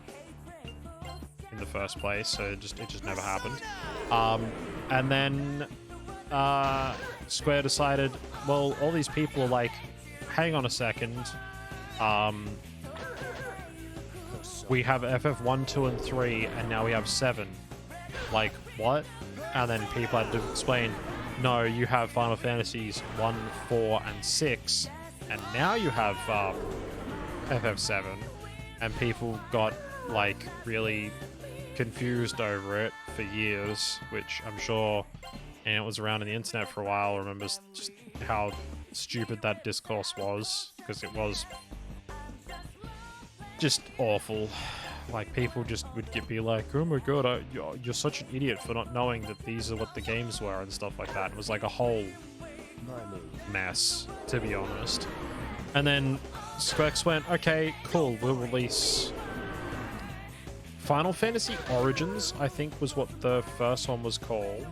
in the first place, so it just never happened. And then Square decided, well, all these people are like, hang on a second, we have FF1, 2, and 3, and now we have 7. Like, what? And then people had to explain, no, you have Final Fantasies 1, 4, and 6, and now you have FF7. And people got, like, really confused over it for years, which I'm sure, and it was around on the internet for a while, remembers just how stupid that discourse was, because it was just awful. Like, people just would be like, oh my god, you're such an idiot for not knowing that these are what the games were and stuff like that. It was like a whole mess, to be honest. And then Square went, okay, cool, we'll release Final Fantasy Origins, I think, was what the first one was called,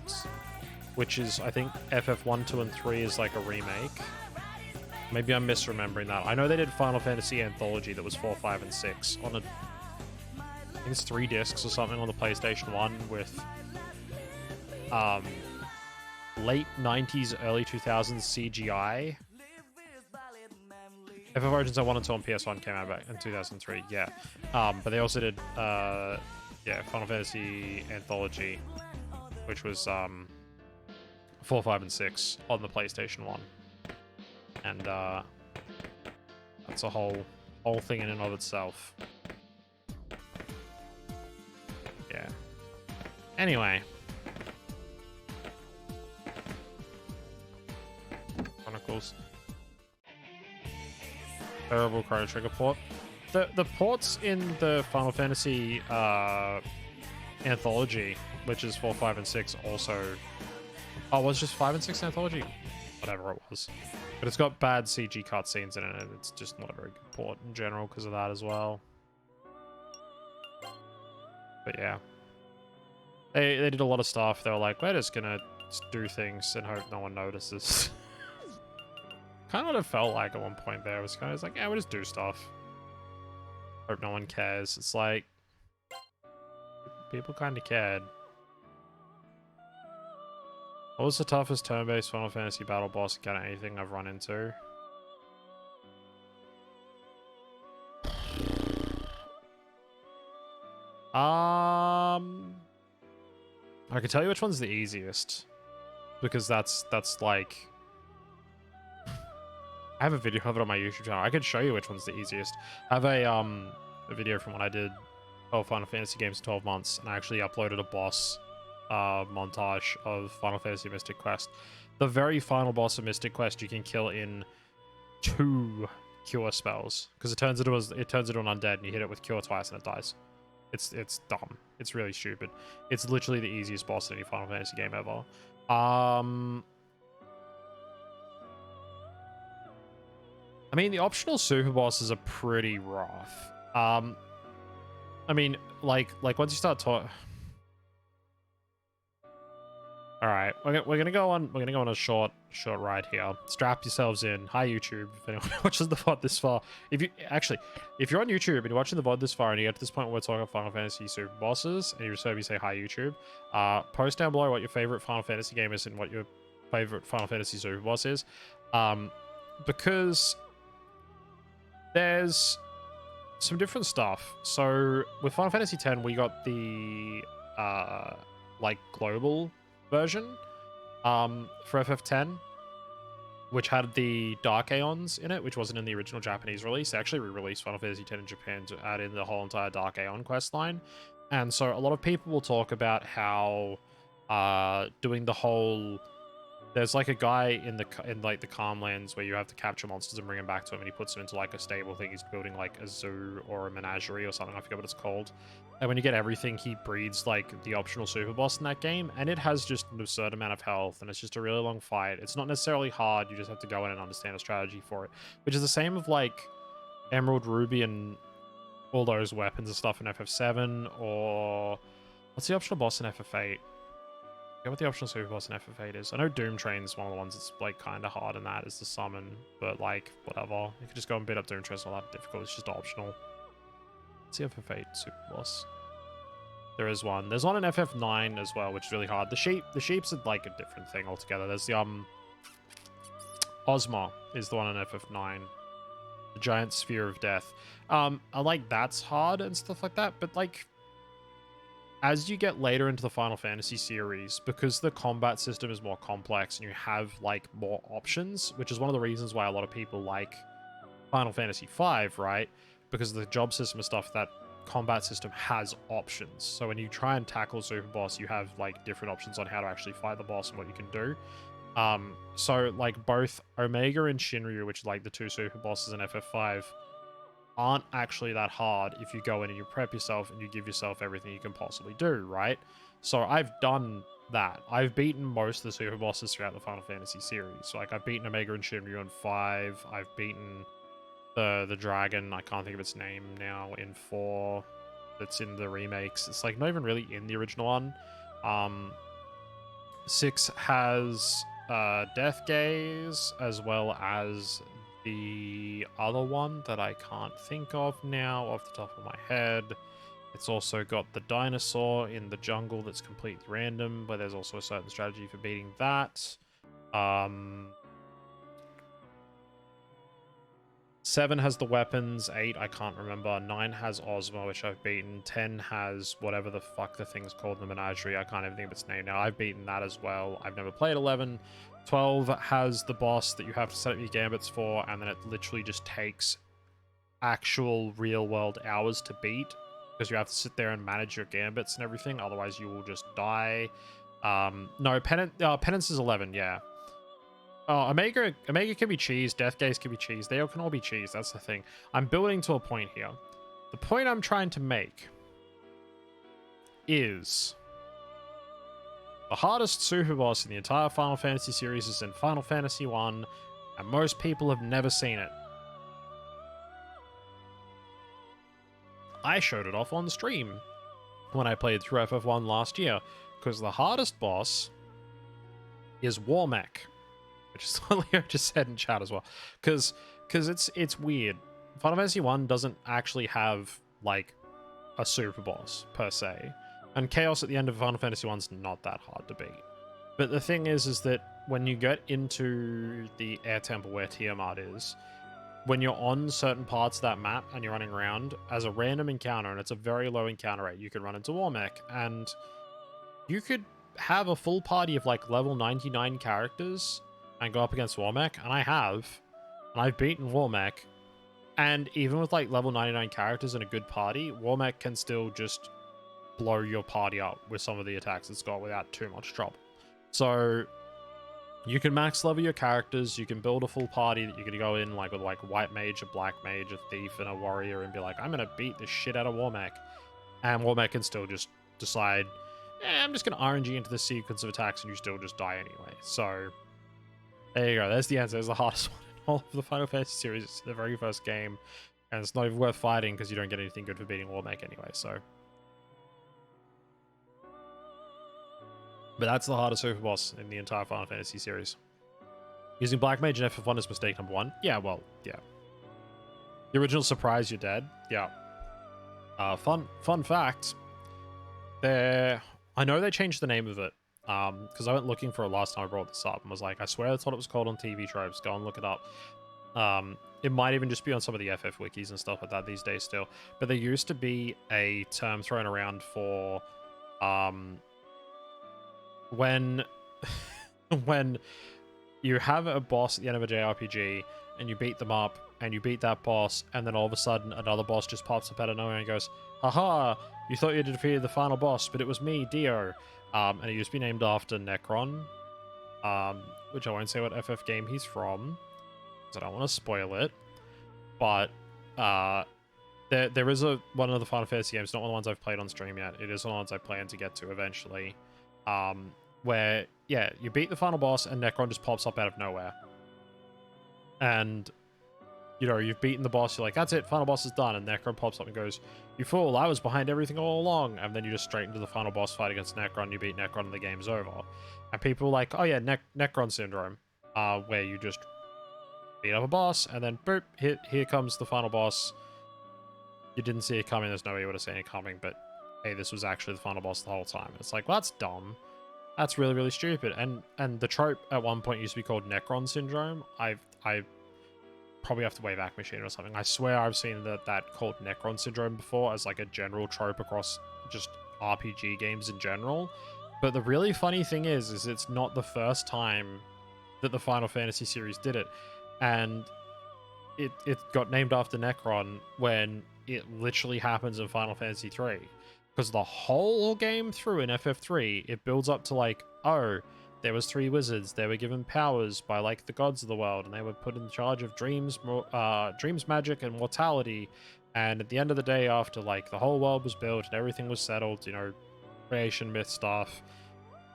which is, I think, FF1, 2, and 3 is like a remake. Maybe I'm misremembering that. I know they did Final Fantasy Anthology that was 4, 5, and 6 on a, I think it's 3 discs or something on the PlayStation 1 with late 90s, early 2000s CGI. FF Origins 1 and 2 on PS1 came out back in 2003, yeah. But they also did, yeah, Final Fantasy Anthology, which was 4, 5, and 6 on the PlayStation 1. And that's a whole thing in and of itself. Yeah. Anyway. Chronicles. Terrible Chrono Trigger port. The ports in the Final Fantasy Anthology, which is 4, 5, and 6, also... Oh, was just 5 and 6 Anthology? Whatever it was. But it's got bad CG cutscenes in it, and it's just not a very good port in general because of that as well. But yeah. They did a lot of stuff. They were like, we're just gonna do things and hope no one notices. Kind of what it felt like at one point there. It was kind of like, yeah, we'll just do stuff. Hope no one cares. It's like, people kind of cared. What was the toughest turn-based Final Fantasy battle boss against anything I've run into? I can tell you which one's the easiest. Because that's like... I have a video of it on my YouTube channel. I could show you which one's the easiest. I have a video from when I did 12 Final Fantasy games in 12 months, and I actually uploaded a boss montage of Final Fantasy Mystic Quest. The very final boss of Mystic Quest you can kill in 2 cure spells, because it turns into an undead, and you hit it with cure twice and it dies. It's dumb. It's really stupid. It's literally the easiest boss in any Final Fantasy game ever. I mean, the optional super bosses are pretty rough. I mean, like once you start talking. All right, we're gonna go on a short ride here. Strap yourselves in. Hi YouTube, if anyone watches the VOD this far. If you're on YouTube and you're watching the VOD this far and you get to this point where we're talking about Final Fantasy super bosses and you just heard me say hi YouTube, post down below what your favorite Final Fantasy game is and what your favorite Final Fantasy super boss is, because there's some different stuff. So with Final Fantasy X, we got the like global version for FF10, which had the Dark Aeons in it, which wasn't in the original Japanese release. They actually re-released Final Fantasy X in Japan to add in the whole entire Dark Aeon quest line. And so a lot of people will talk about how doing the whole... There's like a guy in like the Calmlands where you have to capture monsters and bring them back to him, and he puts them into like a stable thing. He's building like a zoo or a menagerie or something. I forget what it's called. And when you get everything, he breeds like the optional super boss in that game, and it has just an absurd amount of health, and it's just a really long fight. It's not necessarily hard. You just have to go in and understand a strategy for it, which is the same of like Emerald, Ruby, and all those weapons and stuff in FF7, or what's the optional boss in FF8? I forget what the optional super boss in FF8 is. I know Doom Train's one of the ones that's like kind of hard in that, is the summon, but like whatever. You can just go and beat up Doom Train. It's not that difficult. It's just optional. Let's see FF8 super boss. There is one. There's one in FF9 as well, which is really hard. The sheeps are like a different thing altogether. There's the Ozma is the one in FF9. The giant sphere of death. I like that's hard and stuff like that, but like as you get later into the Final Fantasy series, because the combat system is more complex and you have like more options, which is one of the reasons why a lot of people like Final Fantasy V, right? Because the job system and stuff, that combat system has options. So when you try and tackle super boss, you have like different options on how to actually fight the boss and what you can do. So like both Omega and Shinryu, which are like the 2 super bosses in FF5, aren't actually that hard if you go in and you prep yourself and you give yourself everything you can possibly do, right? So I've done that. I've beaten most of the super bosses throughout the Final Fantasy series. So like I've beaten Omega and Shinryu in 5. I've beaten the dragon, I can't think of its name now, in 4. that's in the remakes. It's like not even really in the original one. 6 has Death Gaze as well as the other one that I can't think of now off the top of my head. It's also got the dinosaur in the jungle that's completely random, but there's also a certain strategy for beating that. 7 has the weapons, 8 I can't remember, 9 has Ozma, which I've beaten, 10 has whatever the fuck the thing's called in the menagerie, I can't even think of its name now, I've beaten that as well, I've never played 11, 12 has the boss that you have to set up your gambits for, and then it literally just takes actual real-world hours to beat, because you have to sit there and manage your gambits and everything, otherwise you will just die. No, Penance is 11, yeah. Oh, Omega can be cheese. Death Gaze can be cheese. They all can all be cheese. That's the thing. I'm building to a point here. The point I'm trying to make is the hardest super boss in the entire Final Fantasy series is in Final Fantasy 1, and most people have never seen it. I showed it off on stream when I played through FF1 last year, because the hardest boss is Warmech. Which is what Leo just said in chat as well, because it's weird. Final Fantasy 1 doesn't actually have like a super boss per se, and Chaos at the end of Final Fantasy 1's not that hard to beat. But the thing is that when you get into the Air Temple where Tiamat is, when you're on certain parts of that map and you're running around as a random encounter, and it's a very low encounter rate, you can run into Warmech, and you could have a full party of like level 99 characters and go up against Warmech, and I have, and I've beaten Warmech, and even with like level 99 characters and a good party, Warmech can still just blow your party up with some of the attacks it's got without too much trouble. So you can max level your characters, you can build a full party that you can go in like with like white mage, a black mage, a thief, and a warrior, and be like, I'm gonna beat the shit out of Warmech, and Warmech can still just decide, I'm just gonna RNG into this sequence of attacks, and you still just die anyway. So there you go. There's the answer. It's the hardest one in all of the Final Fantasy series. It's the very first game, and it's not even worth fighting because you don't get anything good for beating Warmech anyway. So, but that's the hardest super boss in the entire Final Fantasy series. Using Black Mage in FF1 is mistake number 1. Yeah, well, yeah. The original surprise, you're dead. Yeah. Fun fact. I know they changed the name of it. Because I went looking for it last time I brought this up and was like, I swear that's what it was called on TV tropes. Go and look it up. It might even just be on some of the FF wikis and stuff like that these days still. But there used to be a term thrown around for when when you have a boss at the end of a JRPG and you beat them up and you beat that boss, and then all of a sudden another boss just pops up out of nowhere and goes, haha, you thought you defeated the final boss, but it was me, Dio. And it used to be named after Necron, which I won't say what FF game he's from, because I don't want to spoil it. But there is one of the Final Fantasy games, not one of the ones I've played on stream yet. It is one of the ones I plan to get to eventually, where, yeah, you beat the final boss and Necron just pops up out of nowhere. And, you know, you've beaten the boss, you're like, that's it, final boss is done, and Necron pops up and goes, you fool, I was behind everything all along, and then you just straight into the final boss fight against Necron, you beat Necron, and the game's over. And people are like, oh yeah, Necron syndrome, where you just beat up a boss, and then boop, here comes the final boss. You didn't see it coming, there's no way you would have seen it coming, but hey, this was actually the final boss the whole time. It's like, well, that's dumb. That's really, really stupid. And the trope at one point used to be called Necron syndrome. I probably have to Wayback Machine or something. I swear I've seen that called Necron syndrome before as like a general trope across just RPG games in general. But the really funny thing is it's not the first time that the Final Fantasy series did it. And it got named after Necron when it literally happens in Final Fantasy 3. Because the whole game through in FF3, it builds up to like, oh, there was 3 wizards. They were given powers by like the gods of the world, and they were put in charge of dreams, magic, and mortality. And at the end of the day, after like the whole world was built and everything was settled, you know, creation myth stuff,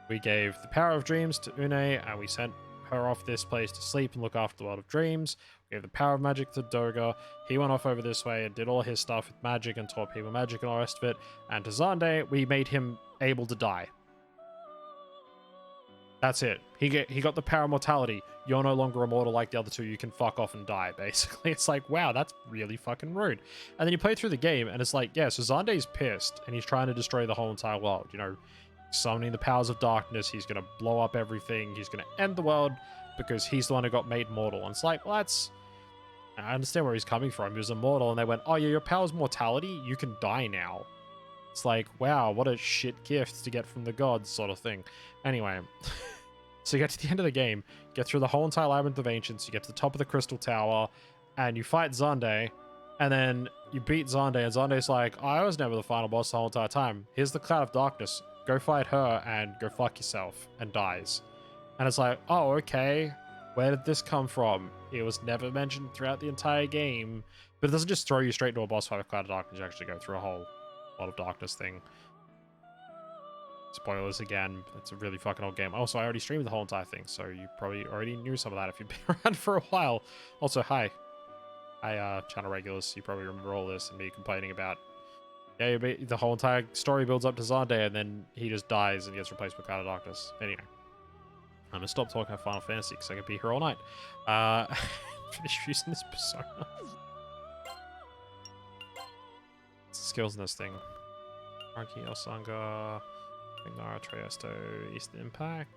we gave the power of dreams to Une, and we sent her off this place to sleep and look after the world of dreams. We gave the power of magic to Doga. He went off over this way and did all his stuff with magic and taught people magic and all the rest of it. And to Xande, we made him able to die. That's it. He got the power of mortality. You're no longer immortal like the other two. You can fuck off and die, basically. It's like, wow, that's really fucking rude. And then you play through the game, and it's like, yeah, so Zande's pissed, and he's trying to destroy the whole entire world. You know, summoning the powers of darkness. He's going to blow up everything. He's going to end the world because he's the one who got made mortal. And it's like, well, that's... I understand where he's coming from. He was immortal, and they went, oh, yeah, your power's mortality? You can die now. It's like, wow, what a shit gift to get from the gods, sort of thing. Anyway... So you get to the end of the game, get through the whole entire Labyrinth of Ancients, you get to the top of the Crystal Tower, and you fight Xande, and then you beat Xande, and Zande's like, oh, I was never the final boss the whole entire time. Here's the Cloud of Darkness. Go fight her and go fuck yourself, and dies. And it's like, oh, okay. Where did this come from? It was never mentioned throughout the entire game. But it doesn't just throw you straight into a boss fight with Cloud of Darkness. You actually go through a whole lot of darkness thing. Spoilers again, it's a really fucking old game. Also, I already streamed the whole entire thing, so you probably already knew some of that if you've been around for a while. Also, hi. Hi, channel regulars. You probably remember all this and me complaining about... Yeah, the whole entire story builds up to Xande, and then he just dies and gets replaced with Cloud of Darkness. Anyway. I'm gonna stop talking about Final Fantasy, because I could be here all night. Finish using this persona. What's the skills in this thing? Arki, Osanga... Ignara, Trieste, Eastern Impact.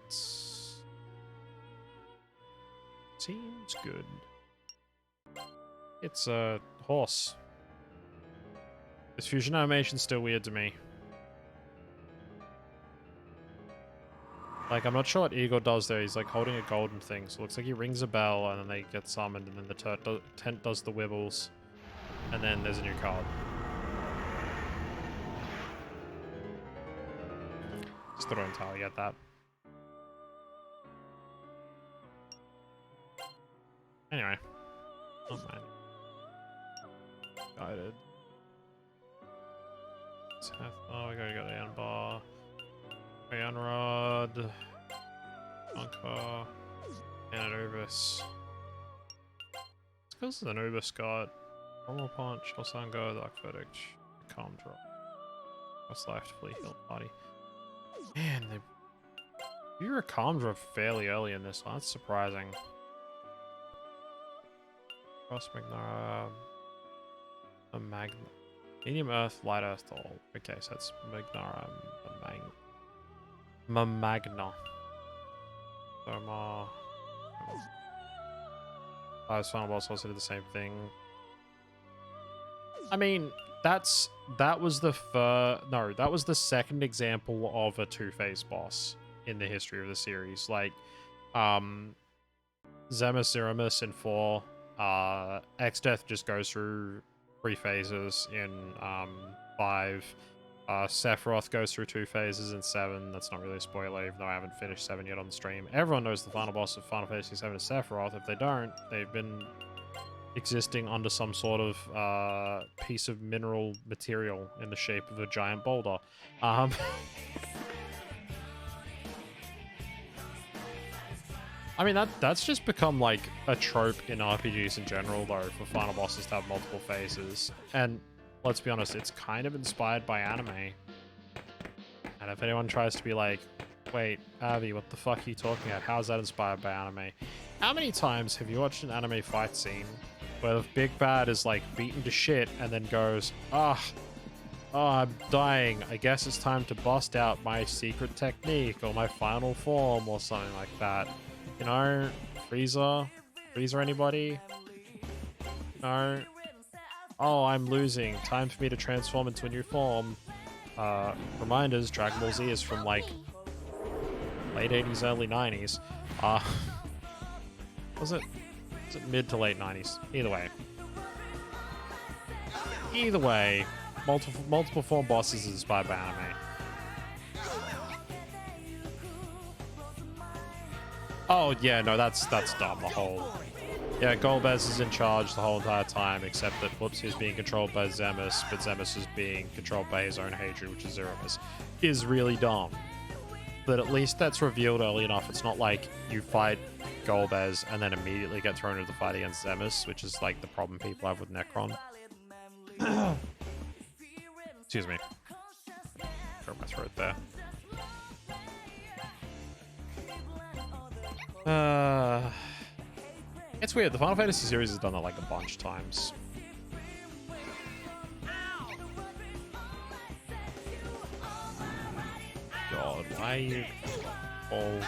Seems good. It's a horse. This fusion animation's still weird to me. Like, I'm not sure what Igor does there. He's like holding a golden thing. So it looks like he rings a bell and then they get summoned and then the tent does the wibbles. And then there's a new card. Still don't entirely get that. Anyway. Oh man. Guided. Oh, we gotta go to Anbar. Rod. Anka. And Anubis. It's because the Anubis got Normal Punch, Osanga, Dark Verdict, Calm Drop. What's left? Fully healed party. Man, you were a calm drop fairly early in this one. That's surprising. Cross Magnara. A Magna. Medium Earth, Light Earth, All. Okay, so that's Magnara. Magna. Soma. Last final boss also did the same thing. I mean, that was the second example of a two-phase boss in the history of the series. Like, Zemus Zeramus in 4, X-Death just goes through 3 phases in 5. Sephiroth goes through 2 phases in 7. That's not really a spoiler, even though I haven't finished 7 yet on the stream. Everyone knows the final boss of Final Fantasy 7 is Sephiroth. If they don't, they've been existing under some sort of piece of mineral material in the shape of a giant boulder. I mean, that's just become like a trope in RPGs in general, though, for final bosses to have multiple phases. And let's be honest, it's kind of inspired by anime. And if anyone tries to be like, wait, Avi, what the fuck are you talking about? How is that inspired by anime? How many times have you watched an anime fight scene where the big bad is like beaten to shit and then goes, oh, I'm dying. I guess it's time to bust out my secret technique or my final form or something like that. You know, Frieza? Frieza anybody? No? Oh, I'm losing. Time for me to transform into a new form. Reminders, Dragon Ball Z is from like late 80s, early 90s. Was it mid to late 90s? Either way, multiple form bosses is inspired by anime. Oh yeah, no, that's dumb. The whole Golbez is in charge the whole entire time, except that whoops, he's being controlled by Zemus, but Zemus is being controlled by his own hatred, which is Zeramus, is really dumb. but at least that's revealed early enough. It's not like you fight Golbez and then immediately get thrown into the fight against Zemus, which is like the problem people have with Necron. Excuse me. Got my throat there. It's weird. The Final Fantasy series has done that like a bunch of times. God, why are you all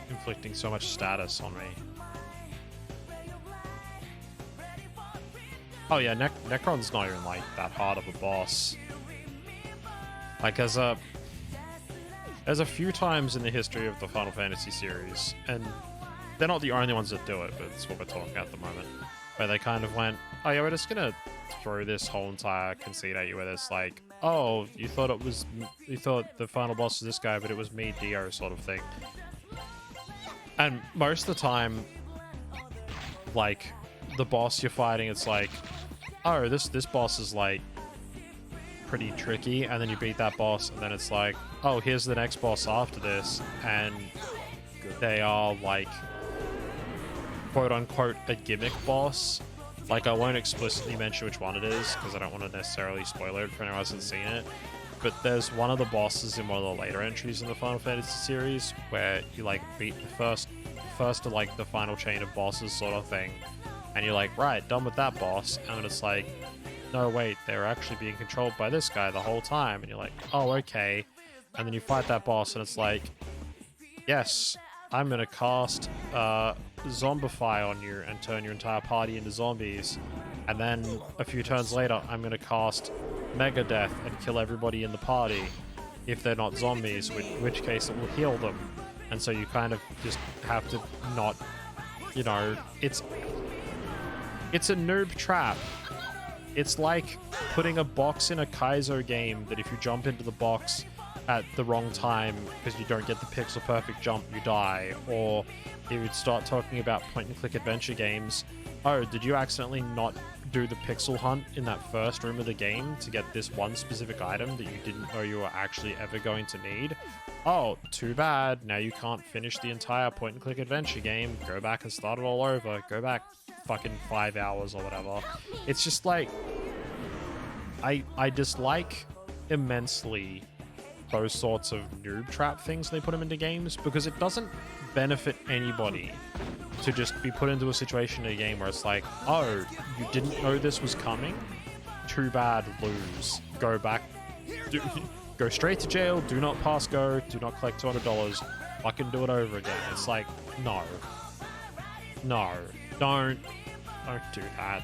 inflicting so much status on me? Oh yeah, Necron's not even like that hard of a boss. Like there's a few times in the history of the Final Fantasy series, and they're not the only ones that do it, but it's what we're talking about at the moment, where they kind of went, oh yeah, we're just gonna throw this whole entire conceit at you where it's like, oh, you thought the final boss was this guy, but it was me, Dio, sort of thing. And most of the time, like, the boss you're fighting, it's like, oh, this boss is like pretty tricky, and then you beat that boss, and then it's like, oh, here's the next boss after this, and they are like, quote unquote, a gimmick boss. Like, I won't explicitly mention which one it is because I don't want to necessarily spoil it for anyone who hasn't seen it, but there's one of the bosses in one of the later entries in the Final Fantasy series where you like beat the first of like the final chain of bosses sort of thing, and you're like, right, done with that boss, and then it's like, no wait, they were actually being controlled by this guy the whole time, and you're like, oh okay, and then you fight that boss and it's like, yes, I'm gonna cast Zombify on you and turn your entire party into zombies, and then a few turns later I'm gonna cast Megadeth and kill everybody in the party if they're not zombies, which case it will heal them. And so you kind of just have to not, you know, it's a noob trap. It's like putting a box in a Kaizo game that if you jump into the box at the wrong time because you don't get the pixel perfect jump, you die. Or if you'd start talking about point and click adventure games, oh, did you accidentally not do the pixel hunt in that first room of the game to get this one specific item that you didn't know you were actually ever going to need? Oh, too bad. Now you can't finish the entire point and click adventure game. Go back and start it all over. Go back fucking 5 hours or whatever. It's just like, I dislike immensely those sorts of noob trap things they put them into games, because it doesn't benefit anybody to just be put into a situation in a game where it's like, oh, you didn't know this was coming? Too bad, lose. Go back, go straight to jail, do not pass go, do not collect $200, fucking do it over again. It's like, no, don't do that.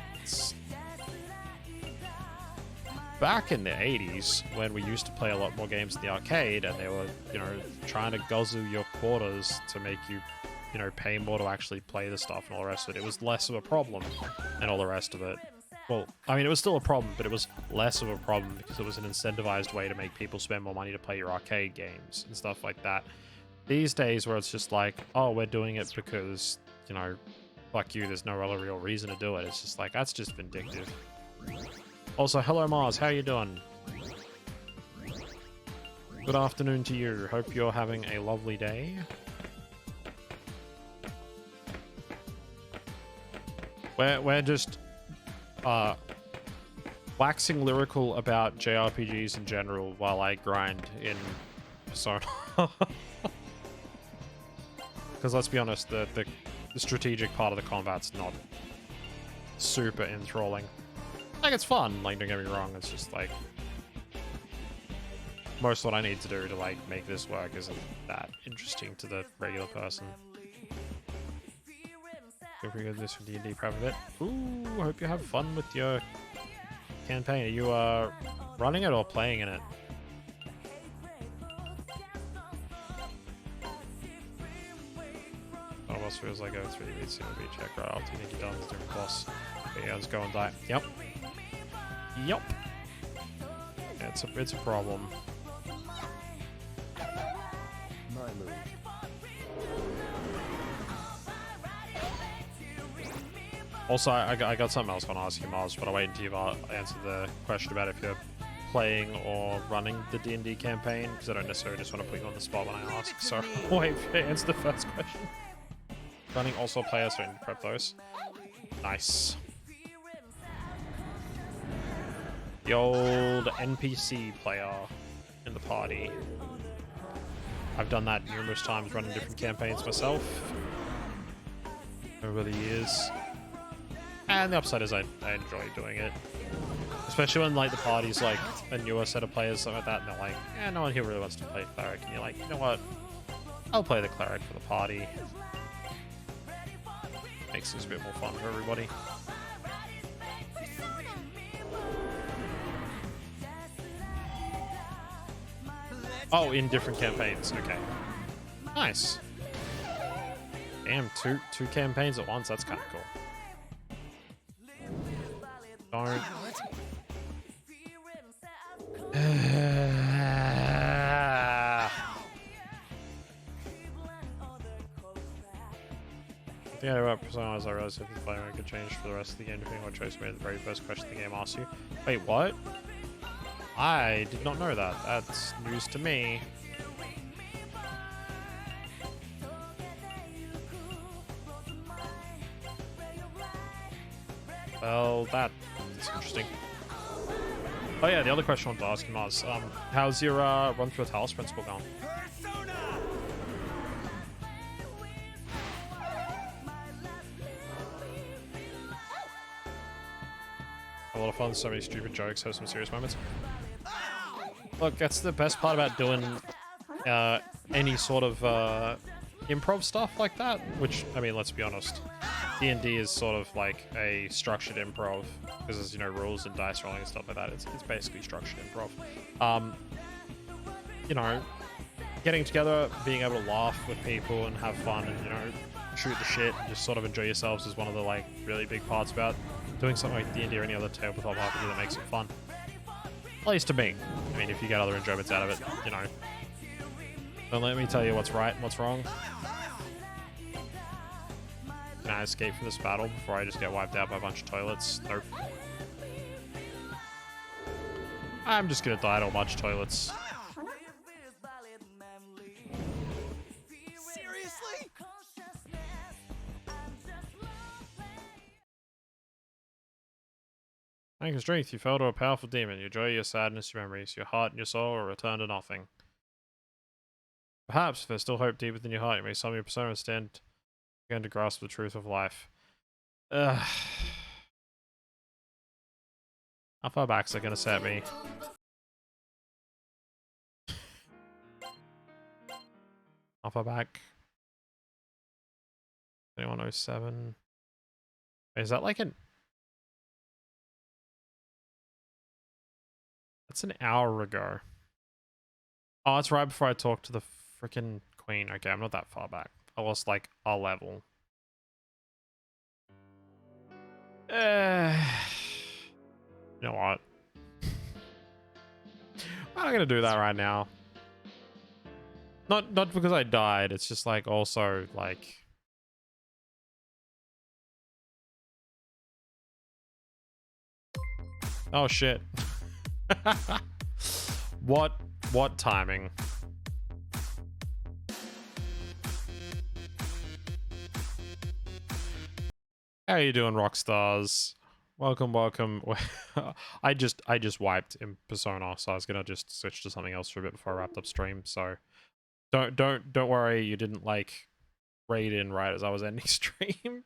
Back in the 80s, when we used to play a lot more games in the arcade, and they were, you know, trying to guzzle your quarters to make you, you know, pay more to actually play the stuff and all the rest of it, it was less of a problem and all the rest of it. Well, I mean, it was still a problem, but it was less of a problem because it was an incentivized way to make people spend more money to play your arcade games and stuff like that. These days, where it's just like, oh, we're doing it because, you know, fuck you, there's no other real reason to do it. It's just like, that's just vindictive. Also, hello Mars, how you doing? Good afternoon to you. Hope you're having a lovely day. We're just waxing lyrical about JRPGs in general while I grind in Persona. Because let's be honest, the strategic part of the combat's not super enthralling. Like, it's fun, like, don't get me wrong, it's just like, most of what I need to do to like make this work isn't that interesting to the regular person. Don't forget this for D&D prep of it. Ooh, I hope you have fun with your campaign. Are you running it or playing in it? Oh, what feels like a 3D beat CMB check right after you think you're done with doing boss. But yeah, let's go and die. Yep. Yep. Yeah, it's a problem. My move. Also, I got something else I want to ask you, Mars, but I'll wait until you've answered the question about if you're playing or running the D&D campaign, because I don't necessarily just want to put you on the spot when I ask. So I'll wait for you to answer the first question. Running also players, so I need to prep those. Nice. The old NPC player in the party. I've done that numerous times, running different campaigns myself over the years. And the upside is I enjoy doing it. Especially when like the party's like a newer set of players, something like that, and they're like, yeah, no one here really wants to play cleric. And you're like, you know what? I'll play the cleric for the party. Makes things a bit more fun for everybody. Oh, in different campaigns. Okay. Nice. Damn, two campaigns at once. That's kind of cool. Don't. Yeah, about personas, I realized if the player could change for the rest of the game depending on what choice you made the very first question the game asks you. Wait, what? I did not know that. That's news to me. Well, that is interesting. Oh yeah, the other question I wanted to ask him was, how's your run through a Talos principle going? A lot of fun, so many stupid jokes, have some serious moments. Look, that's the best part about doing any sort of improv stuff like that, which, I mean, let's be honest, D&D is sort of like a structured improv, because there's, you know, rules and dice rolling and stuff like that. It's basically structured improv. You know, getting together, being able to laugh with people and have fun and, you know, shoot the shit and just sort of enjoy yourselves is one of the, like, really big parts about doing something like D&D or any other tabletop RPG that makes it fun. At least to me. I mean, if you get other enjoyments out of it, you know. Don't let me tell you what's right and what's wrong. Can I escape from this battle before I just get wiped out by a bunch of toilets? Nope. I'm just gonna die to a bunch of toilets. Seriously? Thank your strength, you fell to a powerful demon. Your joy, your sadness, your memories, your heart and your soul will return to nothing. Perhaps, if there's still hope deep within your heart, you may summon your persona and stand again to grasp the truth of life. Ugh. How far back is that gonna set me? How far back? 2107. Is that like an... That's an hour ago. Oh, it's right before I talked to the freaking queen. Okay, I'm not that far back. I lost like a level. You know what? I'm not gonna do that right now. Not because I died. It's just like also like... Oh shit. What timing? How you doing, Rockstars? Welcome. I just wiped in Persona, so I was gonna just switch to something else for a bit before I wrapped up stream. So don't worry, you didn't like raid in right as I was ending stream.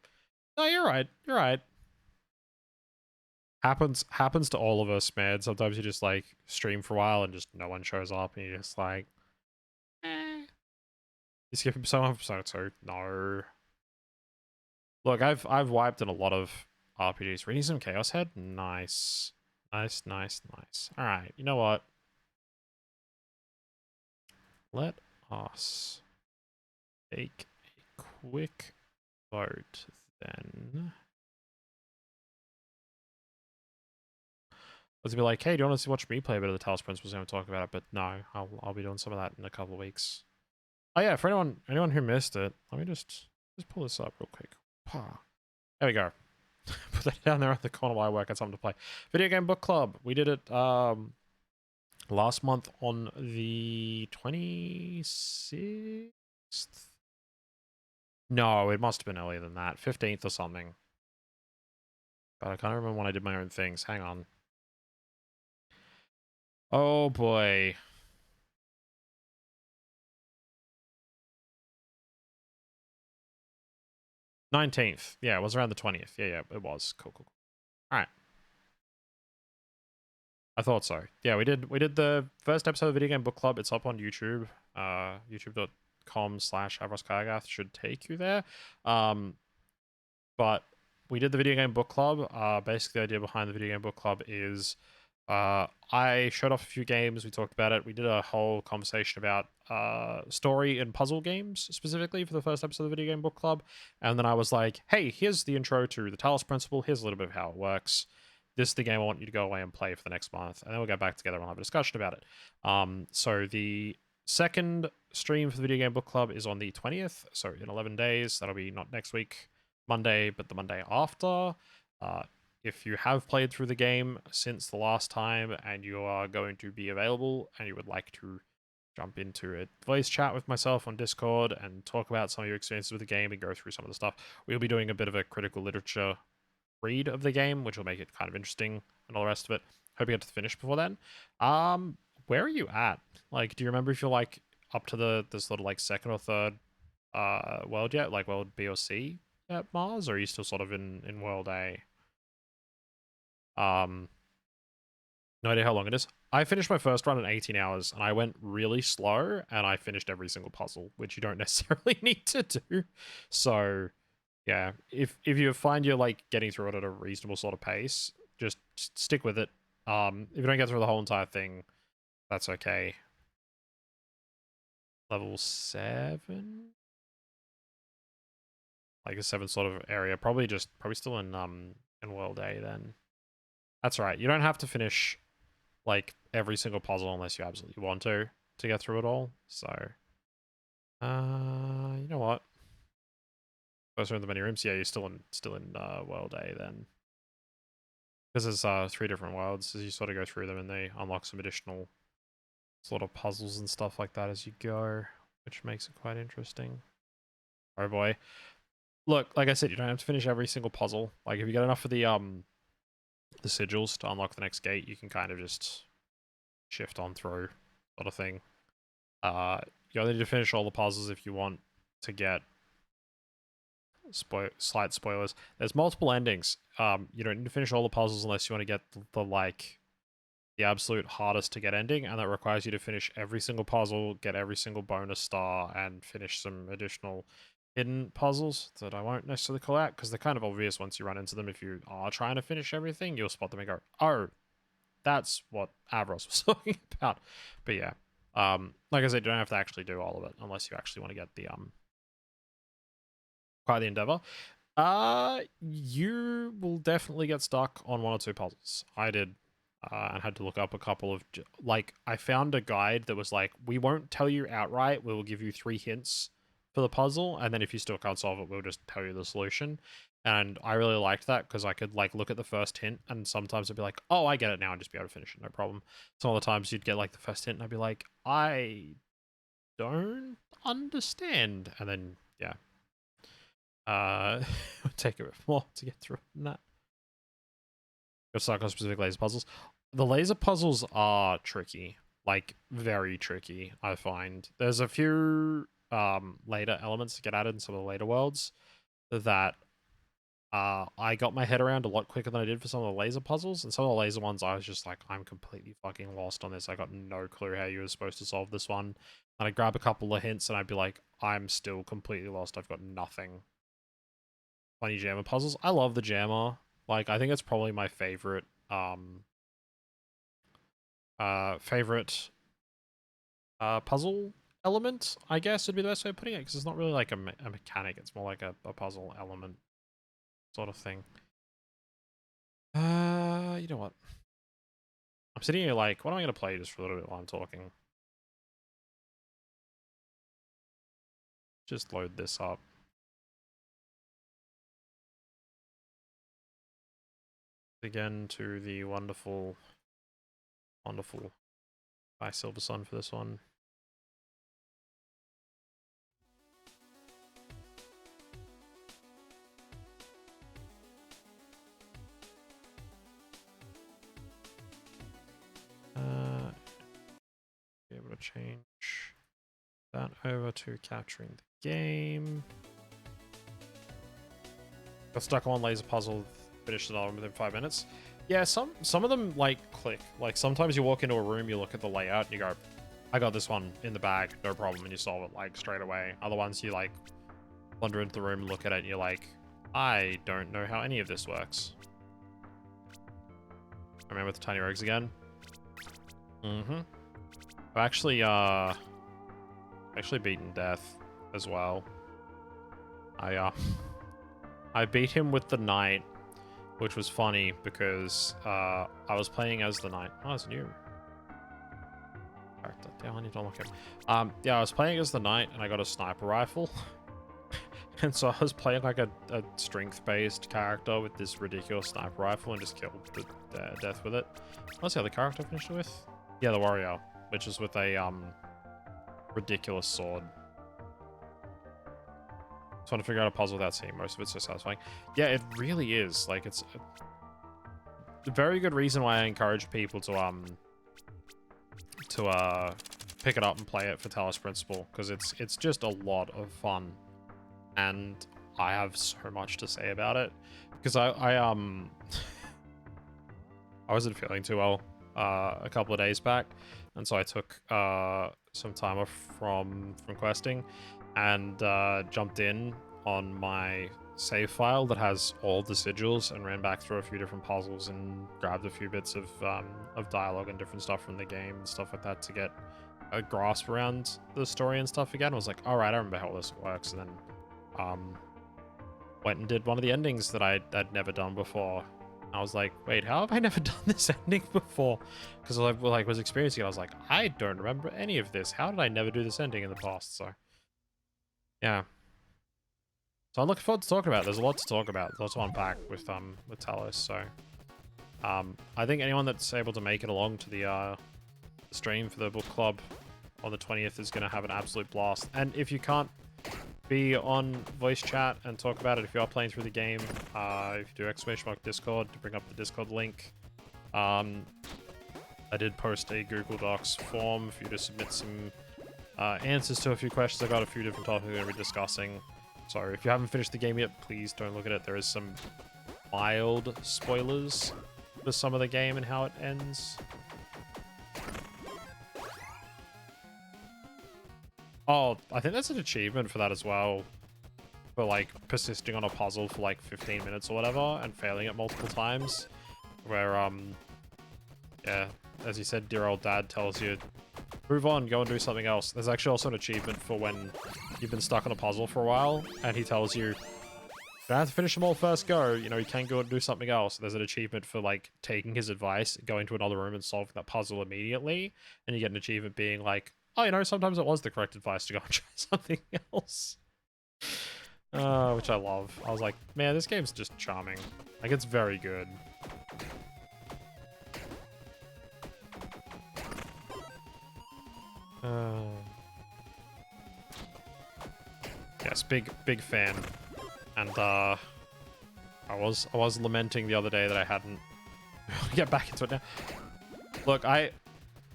No, you're right. You're right. Happens to all of us, man. Sometimes you just like stream for a while and just no one shows up, and you're just like, eh. You skip Persona 2? No. Look, I've wiped in a lot of RPGs. Reading some Chaos Head? Nice. Nice. Alright, you know what? Let us take a quick vote then. I was gonna be like, hey, do you want to watch me play a bit of the Talos Principles and talk about it? But no, I'll be doing some of that in a couple of weeks. Oh yeah, for anyone who missed it, let me just pull this up real quick. There we go. Put that down there at the corner while I work on something to play. Video Game Book Club. We did it Last month on the 26th? No, it must have been earlier than that. 15th or something. But I can't remember when I did my own things. Hang on. Oh boy. '19th. Yeah, it was around the 20th. Yeah, it was. Cool, cool. Alright. I thought so. Yeah, we did the first episode of Video Game Book Club. It's up on YouTube. YouTube.com/AvrosKyagath should take you there. But we did the Video Game Book Club. Basically, the idea behind the Video Game Book Club is I showed off a few games. We talked about it. We did a whole conversation about story and puzzle games specifically for the first episode of the Video Game Book Club. And then I was like, hey, here's the intro to the Talos Principle. Here's a little bit of how it works. This is the game I want you to go away and play for the next month. And then we'll get back together and we'll have a discussion about it. So the second stream for the Video Game Book Club is on the 20th. So in 11 days. That'll be not next week, Monday, but the Monday after. If you have played through the game since the last time and you are going to be available and you would like to jump into a voice chat with myself on Discord and talk about some of your experiences with the game and go through some of the stuff, we'll be doing a bit of a critical literature read of the game, which will make it kind of interesting and all the rest of it. Hope you get to finish before then. Where are you at? Like, do you remember if you're like up to the sort of like second or third world yet? Like world B or C at Mars, or are you still sort of in world A? No idea how long it is. I finished my first run in 18 hours, and I went really slow, and I finished every single puzzle, which you don't necessarily need to do. So, yeah, if you find you're like getting through it at a reasonable sort of pace, just stick with it. If you don't get through the whole entire thing, that's okay. Level 7, like a 7 sort of area, probably still in world A then. That's right. You don't have to finish like every single puzzle unless you absolutely want to get through it all. So, you know what? Those are in the many rooms. Yeah, you're still in world A then, because there's 3 different worlds as you sort of go through them, and they unlock some additional sort of puzzles and stuff like that as you go, which makes it quite interesting. Oh boy. Look, like I said, you don't have to finish every single puzzle. Like if you get enough of the sigils to unlock the next gate, you can kind of just shift on through, sort of thing. You only need to finish all the puzzles if you want to get slight spoilers. There's multiple endings. You don't need to finish all the puzzles unless you want to get the absolute hardest to get ending, and that requires you to finish every single puzzle, get every single bonus star, and finish some additional hidden puzzles that I won't necessarily call out because they're kind of obvious once you run into them. If you are trying to finish everything, you'll spot them and go, oh, that's what Avros was talking about. But yeah, like I said, you don't have to actually do all of it unless you actually want to get the quite the endeavor. You will definitely get stuck on 1 or 2 puzzles. I did, and had to look up a couple of like I found a guide that was like, we won't tell you outright. We will give you 3 hints for the puzzle, and then if you still can't solve it, we'll just tell you the solution. And I really liked that because I could like look at the first hint, and sometimes I'd be like, oh, I get it now, and just be able to finish it, no problem. Some other times you'd get like the first hint, and I'd be like, I don't understand, and then yeah, it would take a bit more to get through than that. Got stuck on specific laser puzzles. The laser puzzles are tricky, like very tricky. I find there's a few later elements to get added in some of the later worlds that I got my head around a lot quicker than I did for some of the laser puzzles, and some of the laser ones I was just like, I'm completely fucking lost on this. I got no clue how you were supposed to solve this one. And I'd grab a couple of hints and I'd be like, I'm still completely lost. I've got nothing. Funny jammer puzzles. I love the jammer. Like, I think it's probably my favorite favorite puzzle element, I guess would be the best way of putting it, because it's not really like a mechanic, it's more like a puzzle element sort of thing. You know what? I'm sitting here like, what am I going to play just for a little bit while I'm talking? Just load this up. Again to the wonderful, wonderful Buy Silver Sun for this one. Be able to change that over to capturing the game. Got stuck on one laser puzzle, finished another one within 5 minutes. Yeah, some of them like click. Like sometimes you walk into a room, you look at the layout, and you go, "I got this one in the bag, no problem," and you solve it like straight away. Other ones you like wander into the room, and look at it, and you're like, "I don't know how any of this works." Remember the tiny rogues again? Mm-hmm. I've actually beaten Death as well. I beat him with the Knight, which was funny because I was playing as the Knight. Oh, it's new character. Damn, I need to unlock him. Yeah, I was playing as the Knight and I got a sniper rifle. And so I was playing like a strength-based character with this ridiculous sniper rifle and just killed the Death with it. What's the other character I finished with? Yeah, the warrior, which is with a ridiculous sword. Trying to figure out a puzzle without seeing most of it so satisfying. Yeah, it really is. Like, it's a very good reason why I encourage people to pick it up and play it for Talos Principle, because it's just a lot of fun, and I have so much to say about it because I wasn't feeling too well a couple of days back, and so I took some time off from questing and jumped in on my save file that has all the sigils and ran back through a few different puzzles and grabbed a few bits of dialogue and different stuff from the game and stuff like that to get a grasp around the story and stuff again. I was like, all right, I remember how this works, and then went and did one of the endings that I'd never done before. I was like, wait, how have I never done this ending before? Because I was experiencing it. I was like, I don't remember any of this. How did I never do this ending in the past? So, yeah. So I'm looking forward to talking about it. There's a lot to talk about. There's a lot to unpack with Talos. So, I think anyone that's able to make it along to the stream for the book club on the 20th is going to have an absolute blast. And if you can't be on voice chat and talk about it, if you are playing through the game, if you do ! Discord to bring up the Discord link. I did post a Google Docs form for you to submit some answers to a few questions. I got a few different topics we're going to be discussing. So if you haven't finished the game yet, please don't look at it. There is some mild spoilers for some of the game and how it ends. Oh, I think that's an achievement for that as well. For like persisting on a puzzle for like 15 minutes or whatever and failing it multiple times. Where, yeah, as you said, dear old dad tells you, move on, go and do something else. There's actually also an achievement for when you've been stuck on a puzzle for a while and he tells you, you don't have to finish them all first go, you know, you can go and do something else. There's an achievement for like taking his advice, going to another room and solving that puzzle immediately. And you get an achievement being like, oh, you know, sometimes it was the correct advice to go and try something else. Which I love. I was like, man, this game's just charming. Like, it's very good. Yes, big fan. And I was lamenting the other day that I hadn't get back into it now. Look, I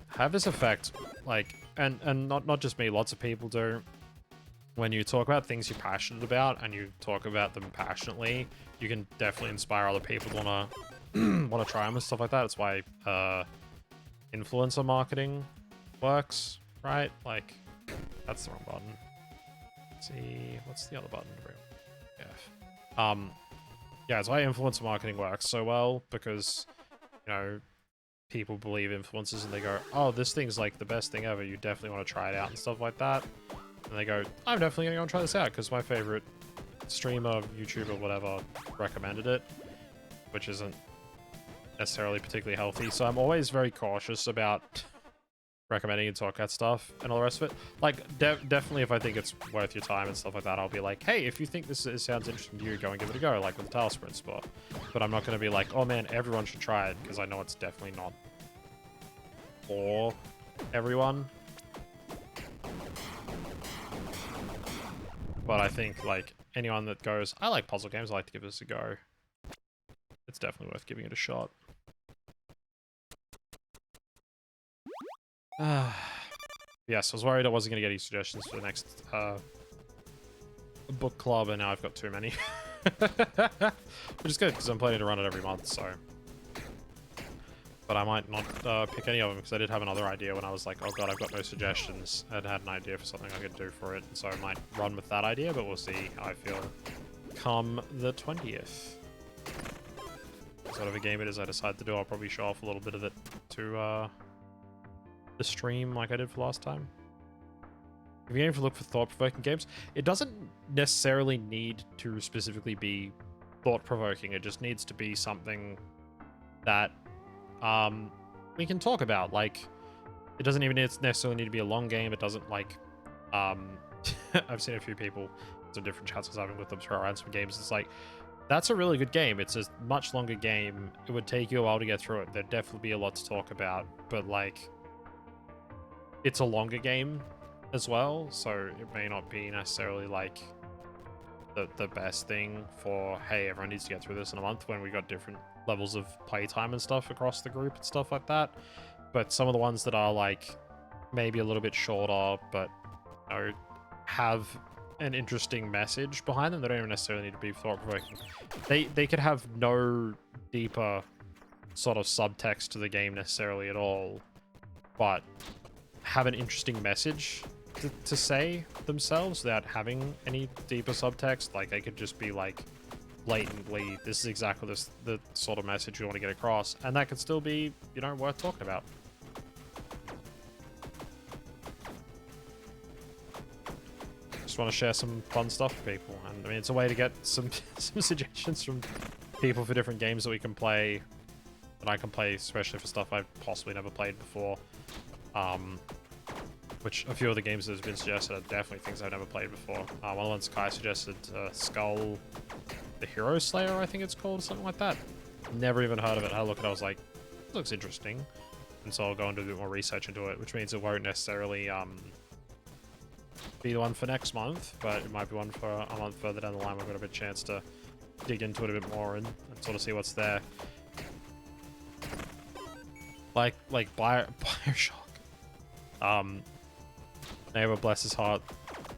have this effect, like, and not just me, lots of people do. When you talk about things you're passionate about and you talk about them passionately, you can definitely inspire other people to wanna try them and stuff like that. That's why influencer marketing works, right? Like, that's the wrong button. Let's see, what's the other button? Yeah. Yeah, that's why influencer marketing works so well, because, you know, people believe influencers and they go, oh, this thing's like the best thing ever, you definitely want to try it out and stuff like that. And they go, I'm definitely gonna go and try this out because my favorite streamer, YouTuber, whatever, recommended it, which isn't necessarily particularly healthy. So I'm always very cautious about recommending and talk about stuff and all the rest of it. Like, definitely if I think it's worth your time and stuff like that, I'll be like, hey, if you think this sounds interesting to you, go and give it a go, like with the Talos Principle. But I'm not going to be like, oh man, everyone should try it, because I know it's definitely not for everyone. But I think, like, anyone that goes, I like puzzle games, I like to give this a go. It's definitely worth giving it a shot. Yes, I was worried I wasn't going to get any suggestions for the next book club, and now I've got too many. Which is good, because I'm planning to run it every month, so... But I might not pick any of them, because I did have another idea when I was like, oh god, I've got no suggestions, and had an idea for something I could do for it, and so I might run with that idea, but we'll see how I feel come the 20th. Whatever game it is I decide to do, I'll probably show off a little bit of it to the stream like I did for last time. If you're going to look for thought-provoking games, it doesn't necessarily need to specifically be thought-provoking. It just needs to be something that we can talk about. Like, it doesn't even necessarily need to be a long game. It doesn't, like, I've seen a few people, some different chats I was having with them throw around some games. It's like, that's a really good game. It's a much longer game. It would take you a while to get through it. There'd definitely be a lot to talk about, but, like, it's a longer game as well, so it may not be necessarily like the best thing for, hey, everyone needs to get through this in a month, when we got different levels of playtime and stuff across the group and stuff like that. But some of the ones that are like maybe a little bit shorter, but you know, have an interesting message behind them, they don't even necessarily need to be thought-provoking. They could have no deeper sort of subtext to the game necessarily at all, but have an interesting message to say themselves without having any deeper subtext. Like, they could just be like blatantly, this is exactly the sort of message you want to get across, and that could still be, you know, worth talking about. Just want to share some fun stuff with people, and I mean, it's a way to get some suggestions from people for different games that we can play, that I can play, especially for stuff I've possibly never played before. Which a few of the games that have been suggested are definitely things I've never played before. One of the ones Kai suggested, Skull, the Hero Slayer, I think it's called, something like that. Never even heard of it. I look at it, I was like, this looks interesting. And so I'll go and do a bit more research into it, which means it won't necessarily be the one for next month, but it might be one for a month further down the line. We've got a bit chance to dig into it a bit more and sort of see what's there. Like Bioshock. Neighbor, bless his heart,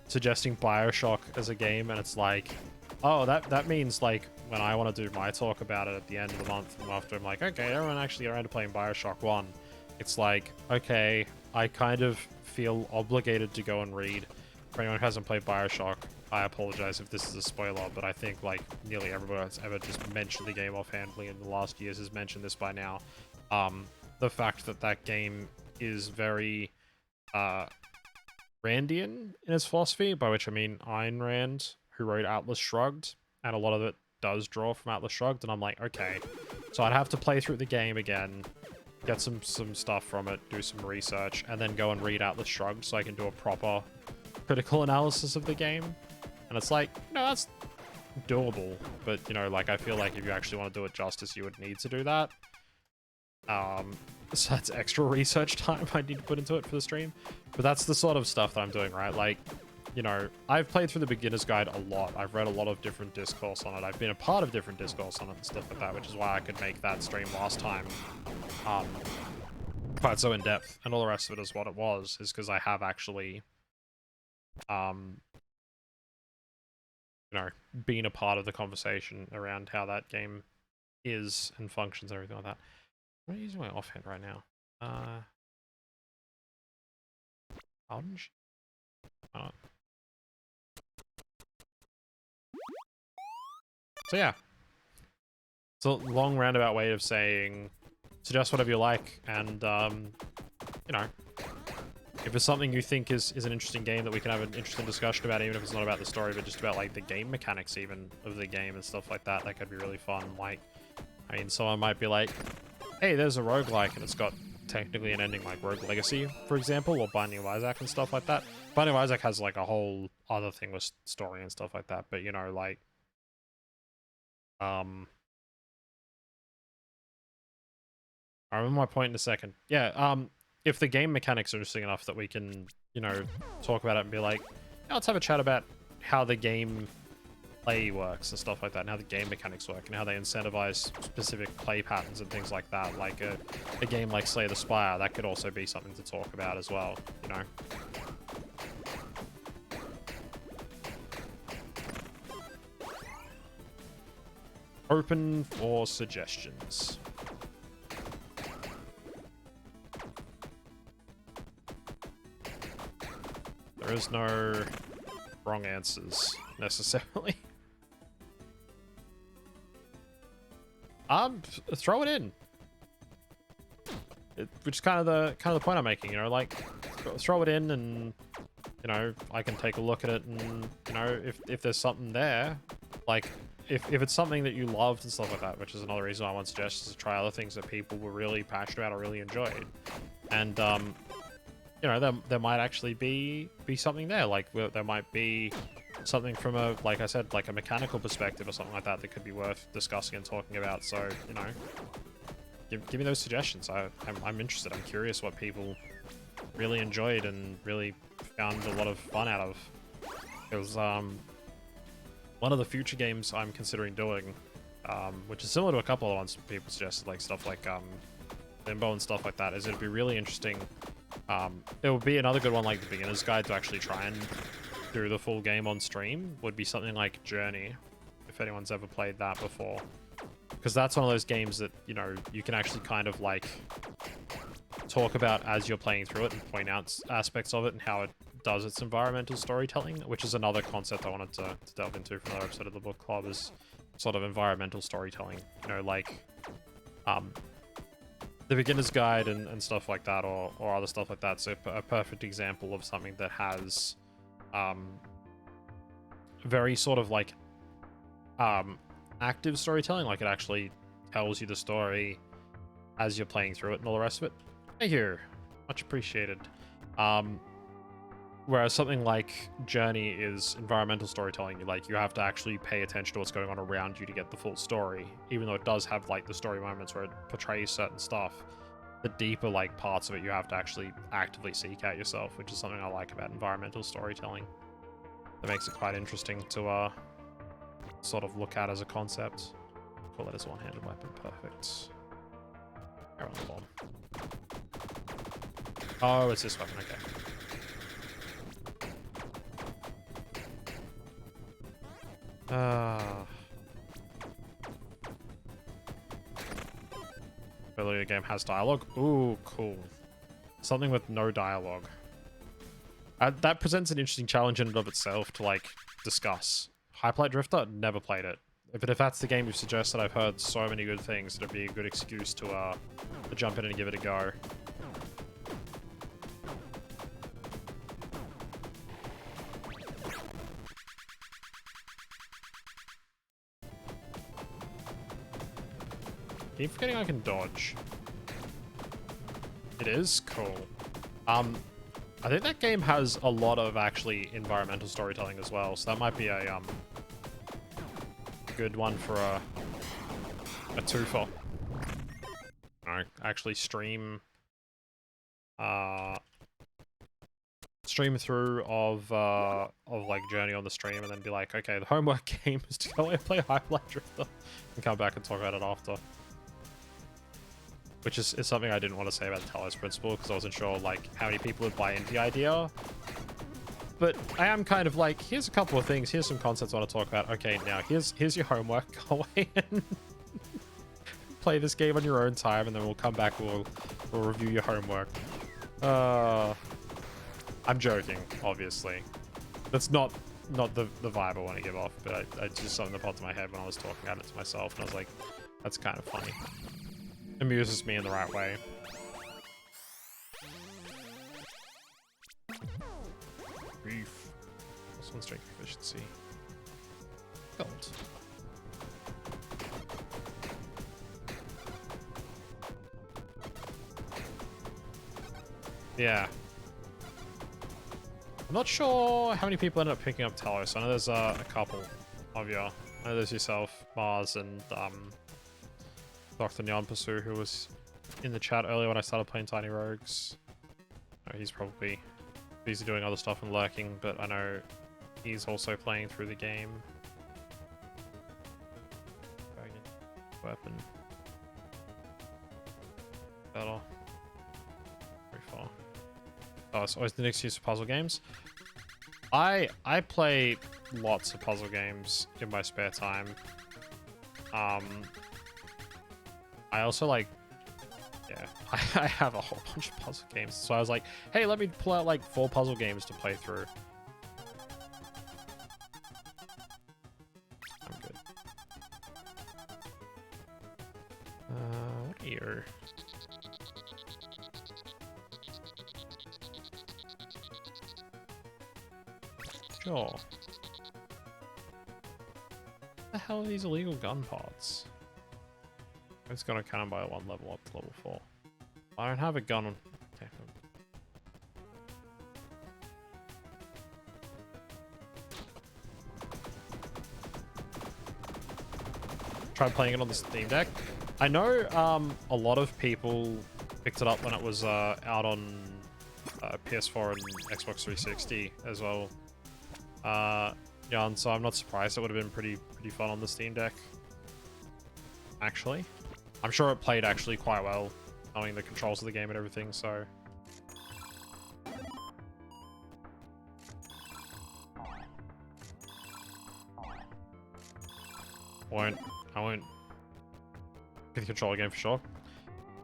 suggesting Bioshock as a game, and it's like, oh, that means, like, when I want to do my talk about it at the end of the month, and after I'm like, okay, everyone actually around to playing Bioshock 1, it's like, okay, I kind of feel obligated to go and read. For anyone who hasn't played Bioshock, I apologize if this is a spoiler, but I think, like, nearly everybody that's ever just mentioned the game offhandedly in the last years has mentioned this by now. The fact that game is very, Randian in its philosophy, by which I mean Ayn Rand, who wrote Atlas Shrugged, and a lot of it does draw from Atlas Shrugged, and I'm like, okay, so I'd have to play through the game again, get some stuff from it, do some research, and then go and read Atlas Shrugged so I can do a proper critical analysis of the game. And it's like, no, that's doable, but, you know, like, I feel like if you actually want to do it justice, you would need to do that. So that's extra research time I need to put into it for the stream. But that's the sort of stuff that I'm doing, right? Like, you know, I've played through the beginner's guide a lot. I've read a lot of different discourse on it. I've been a part of different discourse on it and stuff like that, which is why I could make that stream last time quite so in-depth. And all the rest of it is what it was, is because I have actually, you know, been a part of the conversation around how that game is and functions and everything like that. What are you using my offhand right now? Orange? Oh. So yeah. It's a long roundabout way of saying suggest whatever you like, and you know, if it's something you think is an interesting game that we can have an interesting discussion about, even if it's not about the story, but just about like the game mechanics even of the game and stuff like that, that could be really fun. Like, I mean, someone might be like, hey, there's a roguelike and it's got technically an ending like Rogue Legacy, for example, or Binding of Isaac and stuff like that. Binding of Isaac has like a whole other thing with story and stuff like that, but you know, like, I remember my point in a second. Yeah, if the game mechanics are interesting enough that we can, you know, talk about it and be like, yeah, let's have a chat about how the game play works and stuff like that, and how the game mechanics work, and how they incentivize specific play patterns and things like that. Like a game like Slay the Spire, that could also be something to talk about as well, you know? Open for suggestions. There is no wrong answers necessarily. Throw it in. Which is kind of the point I'm making, you know, like throw it in, and you know, I can take a look at it, and you know, if there's something there, like if it's something that you loved and stuff like that, which is another reason I want suggestions to try other things that people were really passionate about or really enjoyed, and you know, there might actually be something there. Like there might be something from a, like I said, like a mechanical perspective or something like that that could be worth discussing and talking about. So, you know, give me those suggestions. I'm interested. I'm curious what people really enjoyed and really found a lot of fun out of. It was one of the future games I'm considering doing, which is similar to a couple of ones people suggested, like stuff like Limbo and stuff like that. Is it'd be really interesting. It would be another good one, like the beginner's guide, to actually try and do the full game on stream. Would be something like Journey, if anyone's ever played that before, because that's one of those games that, you know, you can actually kind of like talk about as you're playing through it and point out aspects of it and how it does its environmental storytelling, which is another concept I wanted to delve into from another episode of the book club, is sort of environmental storytelling, you know, like the beginner's guide and stuff like that, or other stuff like that. So a perfect example of something that has very sort of like active storytelling, like it actually tells you the story as you're playing through it and all the rest of it. Thank you, much appreciated. Whereas something like Journey is environmental storytelling. You have to actually pay attention to what's going on around you to get the full story, even though it does have like the story moments where it portrays certain stuff. The deeper like parts of it you have to actually actively seek out yourself, which is something I like about environmental storytelling. That makes it quite interesting to sort of look at as a concept. Call it as a one-handed weapon. Perfect. Air on the bomb. Oh, it's this weapon. Okay. Ability the game has dialogue. Ooh, cool. Something with no dialogue. That presents an interesting challenge in and of itself to like discuss. Hyperlight Drifter, never played it. But if that's the game you've suggested, I've heard so many good things. It'd be a good excuse to jump in and give it a go. Keep forgetting I can dodge. It is cool. I think that game has a lot of actually environmental storytelling as well, so that might be a good one for a twofer. I actually stream through of like Journey on the stream, and then be like, okay, the homework game is to go and play Hyperlight Drifter, and come back and talk about it after. Which is something I didn't want to say about the Talos Principle, because I wasn't sure like how many people would buy into the idea. But I am kind of like, here's a couple of things, here's some concepts I want to talk about. Okay, now here's your homework. Go away and play this game on your own time, and then we'll come back, we'll review your homework. I'm joking, obviously. That's not the vibe I want to give off, but I just something that popped in my head when I was talking about it to myself, and I was like, that's kind of funny. Amuses me in the right way. Beef. Plus 1 strength efficiency. Gold. Yeah. I'm not sure how many people ended up picking up Talos. I know there's a couple of you. I know there's yourself, Mars, and Dr. Nyan Pasu, who was in the chat earlier when I started playing Tiny Rogues. He's probably busy doing other stuff and lurking, but I know he's also playing through the game. Weapon. Better. Very far. Oh, it's always the next use of puzzle games. I play lots of puzzle games in my spare time. I also like, yeah, I have a whole bunch of puzzle games. So I was like, hey, let me pull out like 4 puzzle games to play through. I'm good. What are you? Sure. What the hell are these illegal gun parts? It's gonna count by 1 level up to level 4. I don't have a gun on. Okay. Tried playing it on the Steam Deck. I know a lot of people picked it up when it was out on PS4 and Xbox 360 as well. Yeah, and so I'm not surprised. It would have been pretty fun on the Steam Deck. Actually, I'm sure it played actually quite well, knowing the controls of the game and everything. So. I won't get the controller game for sure.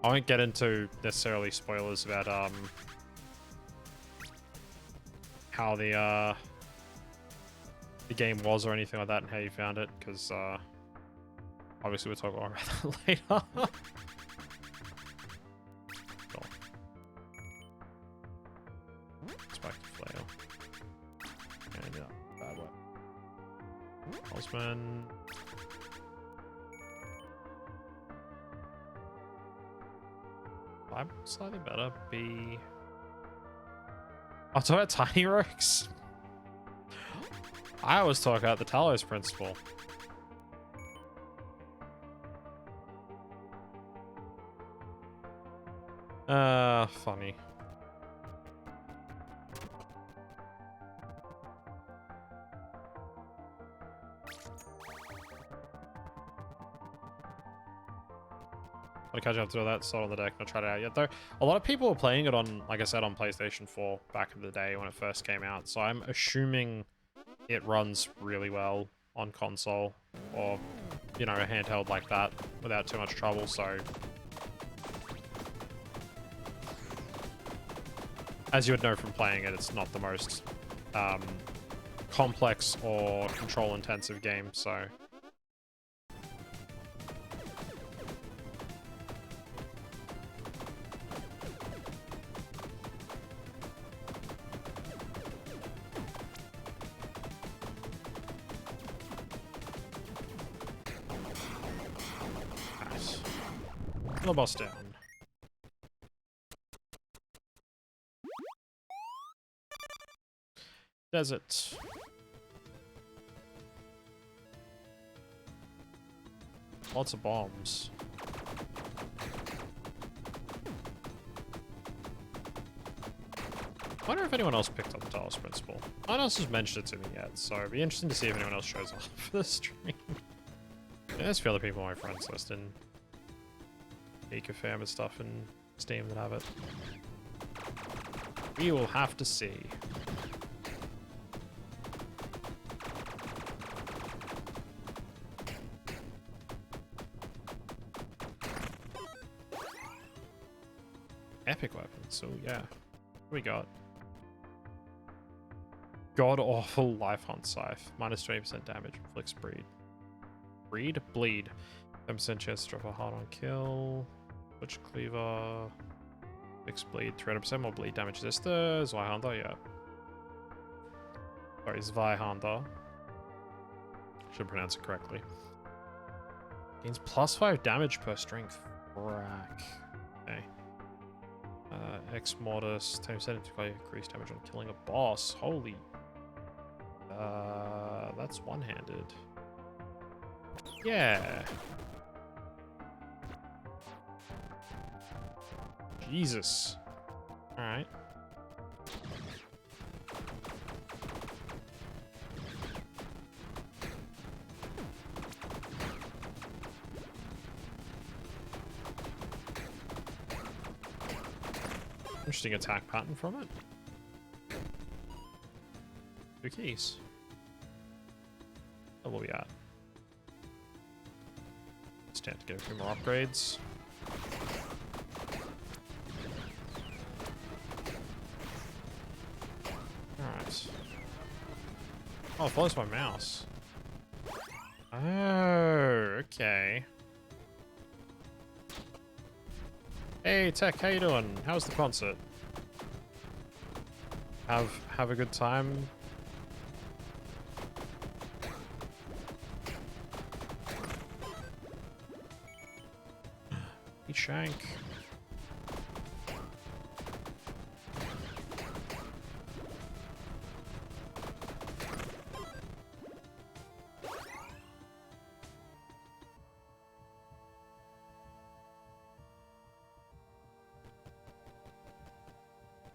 I won't get into necessarily spoilers about how the game was or anything like that and how you found it, because obviously we'll talk more about that later. Cool. Spike flail. And yeah, bad one. Osman. I'm slightly better. B. I'll talk about Tiny Rogues. I always talk about the Talos principle. Funny. I'll catch up to that. It's not on the deck. Not tried it out yet, though. A lot of people were playing it on, like I said, on PlayStation 4 back in the day when it first came out. So I'm assuming it runs really well on console or, you know, a handheld like that without too much trouble. So, as you would know from playing it, it's not the most complex or control-intensive game. So. The boss down. Desert. Lots of bombs. I wonder if anyone else picked up the Talos principle. No one else has mentioned it to me yet, so it'd be interesting to see if anyone else shows up for the stream. Yeah, there's a few other people on my friends list in Ecofam and stuff in Steam that have it. We will have to see. Epic weapons, so yeah. What we got? God awful life hunt scythe. Minus 20% damage, inflicts bleed. Bleed. 10% chance to drop a hard on kill. Butcher cleaver. Fixed bleed. 300% more bleed damage. Is this the Zweihander? Yeah. Sorry, Zweihander. Should pronounce it correctly. Gains +5 damage per strength. Frack. Okay. X Mortis. 10% increased damage on killing a boss. Holy. That's one-handed. Yeah. Jesus. Alright. Interesting attack pattern from it. 2 keys. Where will we at? Stand to get a few more upgrades. Alright. Oh, it follows my mouse. Oh, okay. Hey Tech, how you doing? How's the concert? Have a good time? Eat shank.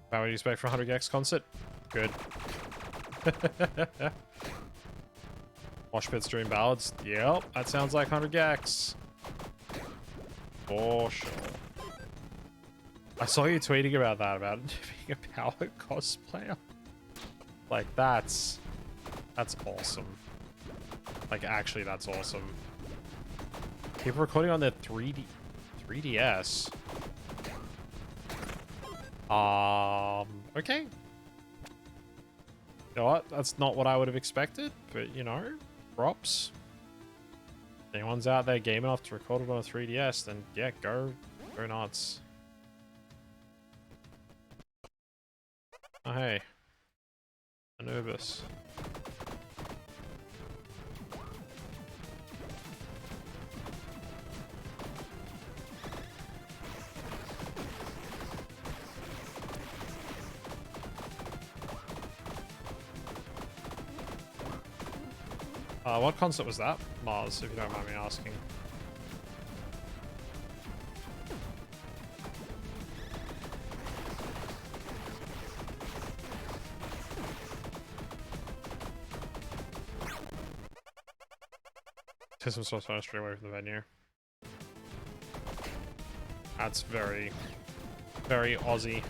What would you expect for a 100x concert? Good. Mosh pits during ballads? Yep, that sounds like 100x. For sure. I saw you tweeting about that, about being a power cosplayer. Like, that's awesome. Like, actually, that's awesome. People recording on their 3DS. Okay. You know what? That's not what I would have expected, but you know, props. If anyone's out there game enough to record it on a 3DS, then yeah, go nuts. Oh hey, Anubis. What concert was that, Mars, if you don't mind me asking? System source phone straight away from the venue. That's very, very Aussie.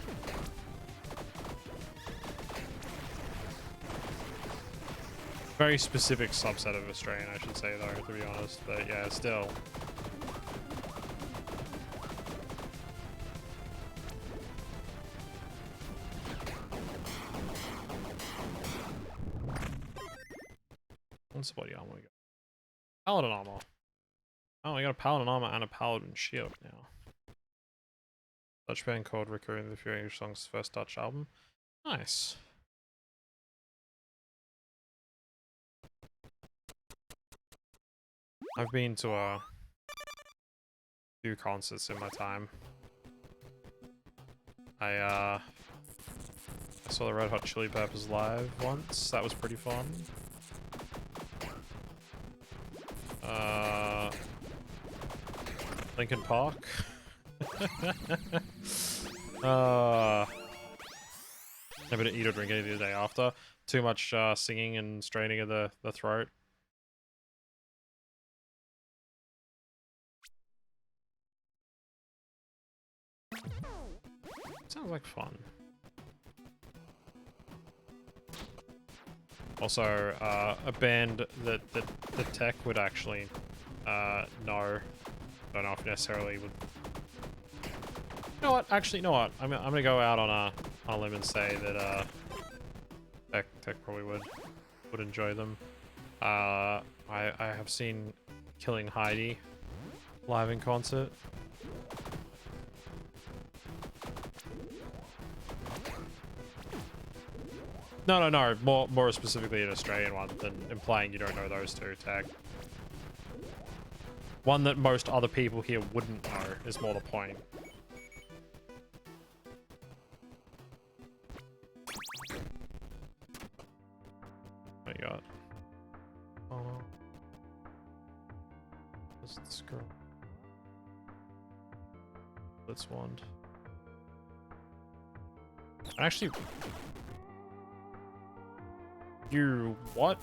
Very specific subset of Australian, I should say, though, to be honest. But yeah, still. What's the body armor we got? Paladin armor. Oh, we got a paladin armor and a paladin shield now. Dutch band called recurring the few English songs' first Dutch album. Nice. I've been to a few concerts in my time. I saw the Red Hot Chili Peppers live once. That was pretty fun. Linkin Park. Never to eat or drink any the day after. Too much singing and straining of the throat. Sounds like fun. Also, a band that the tech would actually know. Don't know if necessarily would. You know what? Actually, you know what? I'm gonna go out on a limb and say that tech probably would enjoy them. I have seen Killing Heidi live in concert. No. More specifically an Australian one than implying you don't know those two, Tag. One that most other people here wouldn't know is more the point. What you got? Oh. What's this girl? Blitz wand. Actually... You... what?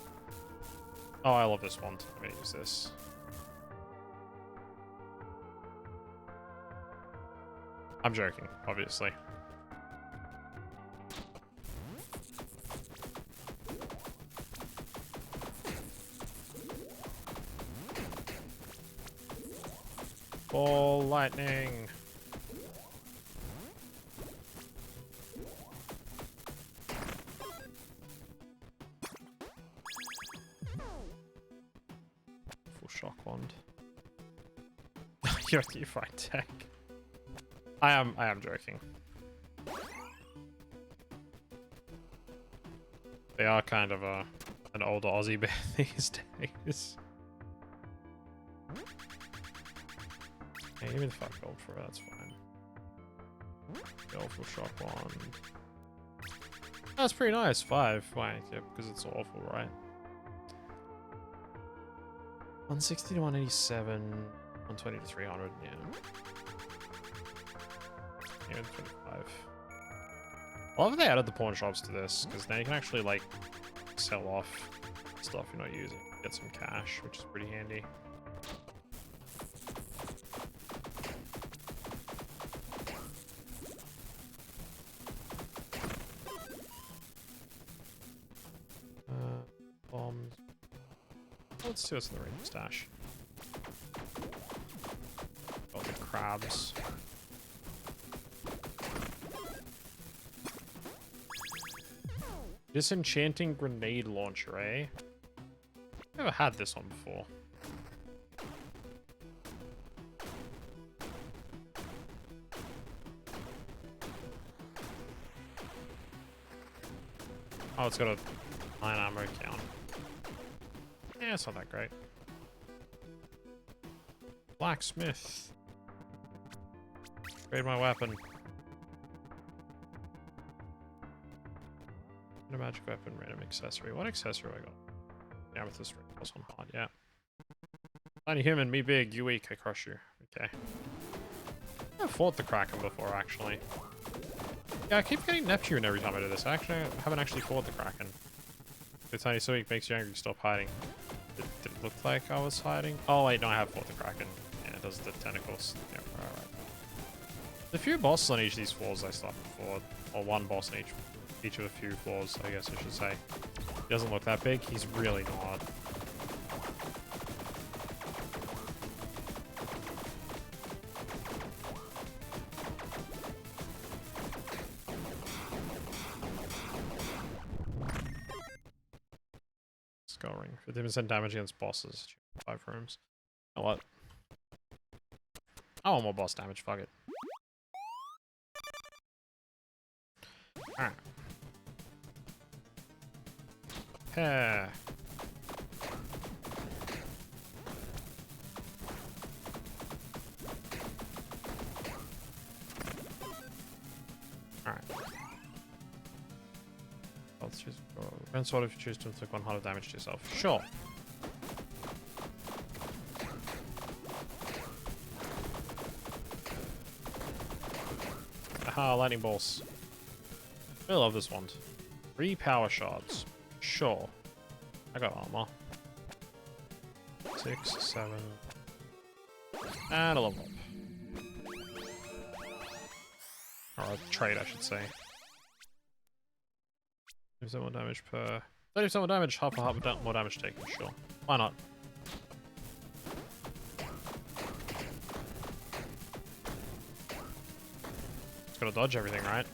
Oh, I love this wand. I'm gonna use this. I'm joking, obviously. Ball lightning. Full shock wand. you fight tech. I am joking. They are kind of an older Aussie band these days. Hey, give me the 5 gold for it, that's fine. The awful shock wand. That's pretty nice. 5. Why? Yeah, because it's awful, right? 160 to 187, 120 to 300, yeah. Yeah, 25. I love they added the pawn shops to this, because now you can actually, like, sell off stuff you're not using. Get some cash, which is pretty handy. Bombs. Let's see what's in the ranger stash. Oh, the crabs. Disenchanting grenade launcher, eh? Never had this one before. Oh, it's got a 9 ammo count. Yeah, it's not that great. Blacksmith. Trade my weapon. No magic weapon, random accessory. What accessory have I got? The amethyst ring plus 1 hard, yeah. Tiny human, me big, you weak, I crush you. Okay. I've fought the Kraken before, actually. Yeah, I keep getting Neptune every time I do this. I haven't actually fought the Kraken. The tiny so weak makes you angry, stop hiding. Did it look like I was hiding? Oh wait, no, I have fought the Kraken. Yeah, it does the tentacles. Yeah, alright. There's a few bosses on each of these floors I stopped before. Or one boss on each of a few floors, I guess I should say. He doesn't look that big, he's really not. Scoring. 50% damage against bosses. 5 rooms. You know what? I want more boss damage, fuck it. Alright. Yeah. Alright. Let's choose. Grand sword if you choose to inflict 100 damage to yourself. Sure. Aha, lightning bolts. I love this one. 3 power shards. Sure. I got armor. 6, 7. And a level up. Or a trade, I should say. 30% more damage per... 30% more damage, half more damage taken, sure. Why not? Just gotta dodge everything, right?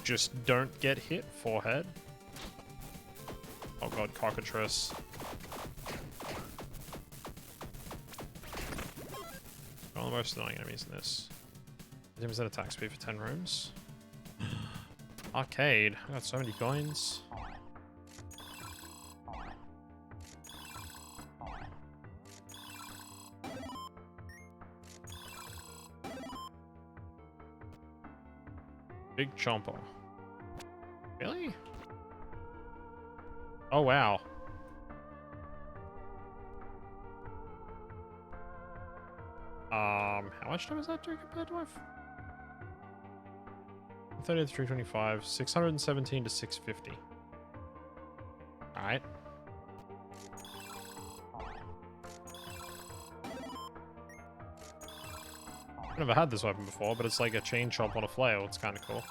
Just don't get hit, forehead. Oh god, cockatrice. One of the most annoying enemies in this. 10% attack speed for 10 rooms. Arcade. I got so many coins. Big Chomper. Really? Oh wow. How much time is that doing compared to my 30 to 325, 617 to 650. Alright. I've never had this weapon before, but it's like a chain chomp on a flail. It's kind of cool.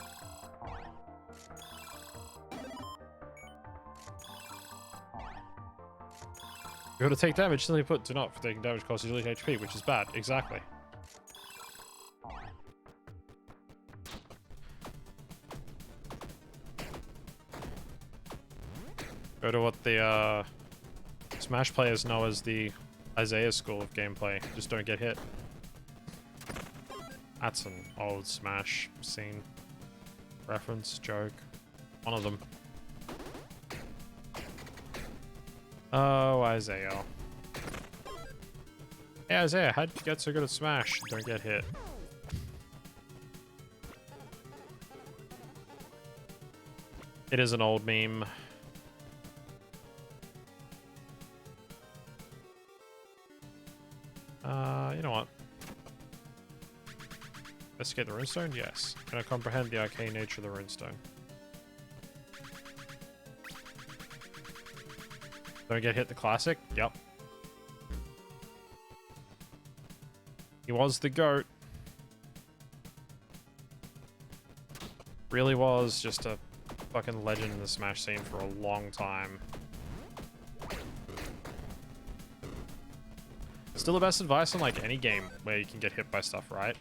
You're able to take damage, simply put, do not, for taking damage costs you lose HP, which is bad. Exactly. Go to what the Smash players know as the Isaiah school of gameplay. Just don't get hit. That's an old Smash scene. Reference, joke. One of them. Oh, Isaiah. Hey, Isaiah, how'd you get so good at Smash? Don't get hit. It is an old meme. You know what? Investigate the runestone? Yes. Can I comprehend the arcane nature of the runestone? Don't get hit the classic? Yep. He was the GOAT. Really was just a fucking legend in the Smash scene for a long time. Still the best advice on like any game where you can get hit by stuff, right?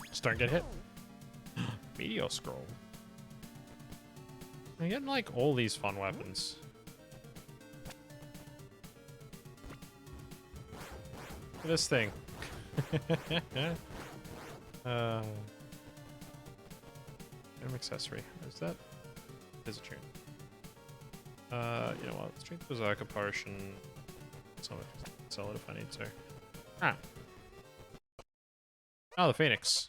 Just don't get hit. Meteor scroll. I'm getting like all these fun weapons. Look at this thing. Item accessory. Is that? There's a tune. You know what? Strength Berserker potion. Sell it if I need to. Ah. Oh, the Phoenix.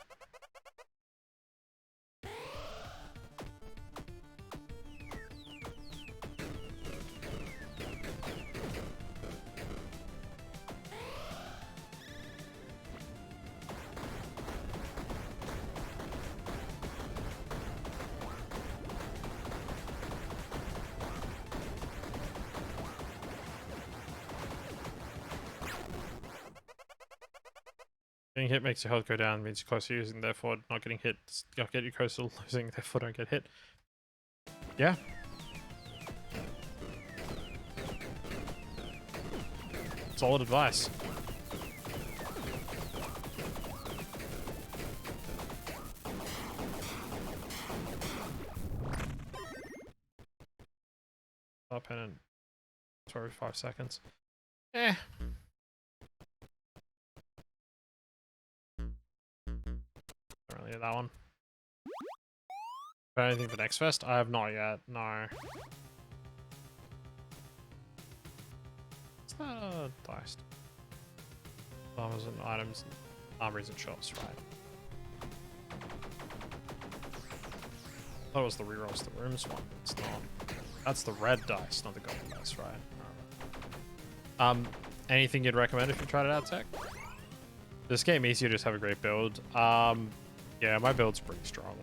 Getting hit makes your health go down, means you're close to using, therefore not getting hit. Not get you close to losing, therefore don't get hit. Yeah. Solid advice. Up and 5 seconds. Eh. Don't really get that one. Got anything for next fest? I have not yet, no. What's that diced? Armors and items, armories and shots, right? I thought it was the rerolls the rooms one, but it's not. That's the red dice, not the golden dice, right? Anything you'd recommend if you tried it out, Tech? This game easier, just have a great build. Yeah, my build's pretty strong.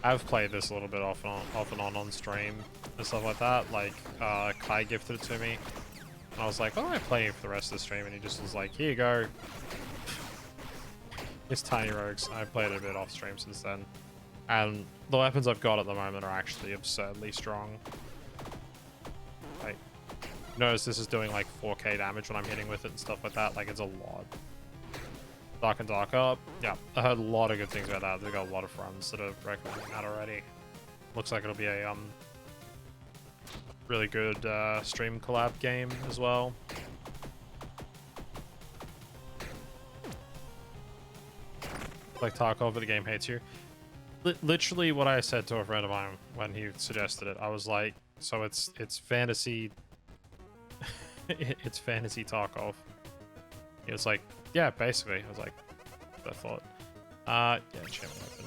I've played this a little bit off and on stream and stuff like that. Like, Kai gifted it to me. And I was like, what am I playing for the rest of the stream? And he just was like, here you go. It's Tiny Rogues. I've played it a bit off stream since then. And the weapons I've got at the moment are actually absurdly strong. Like, notice this is doing like 4k damage when I'm hitting with it and stuff like that. Like, it's a lot. Dark and Darker. Yeah, I heard a lot of good things about that. They've got a lot of friends that are recommending that already. Looks like it'll be a really good stream collab game as well. Like Tarkov, but the game hates you. Literally what I said to a friend of mine when he suggested it. I was like, so it's fantasy. It's fantasy Tarkov. He was like, yeah, basically. I was like, I thought. Yeah, enchantment weapon.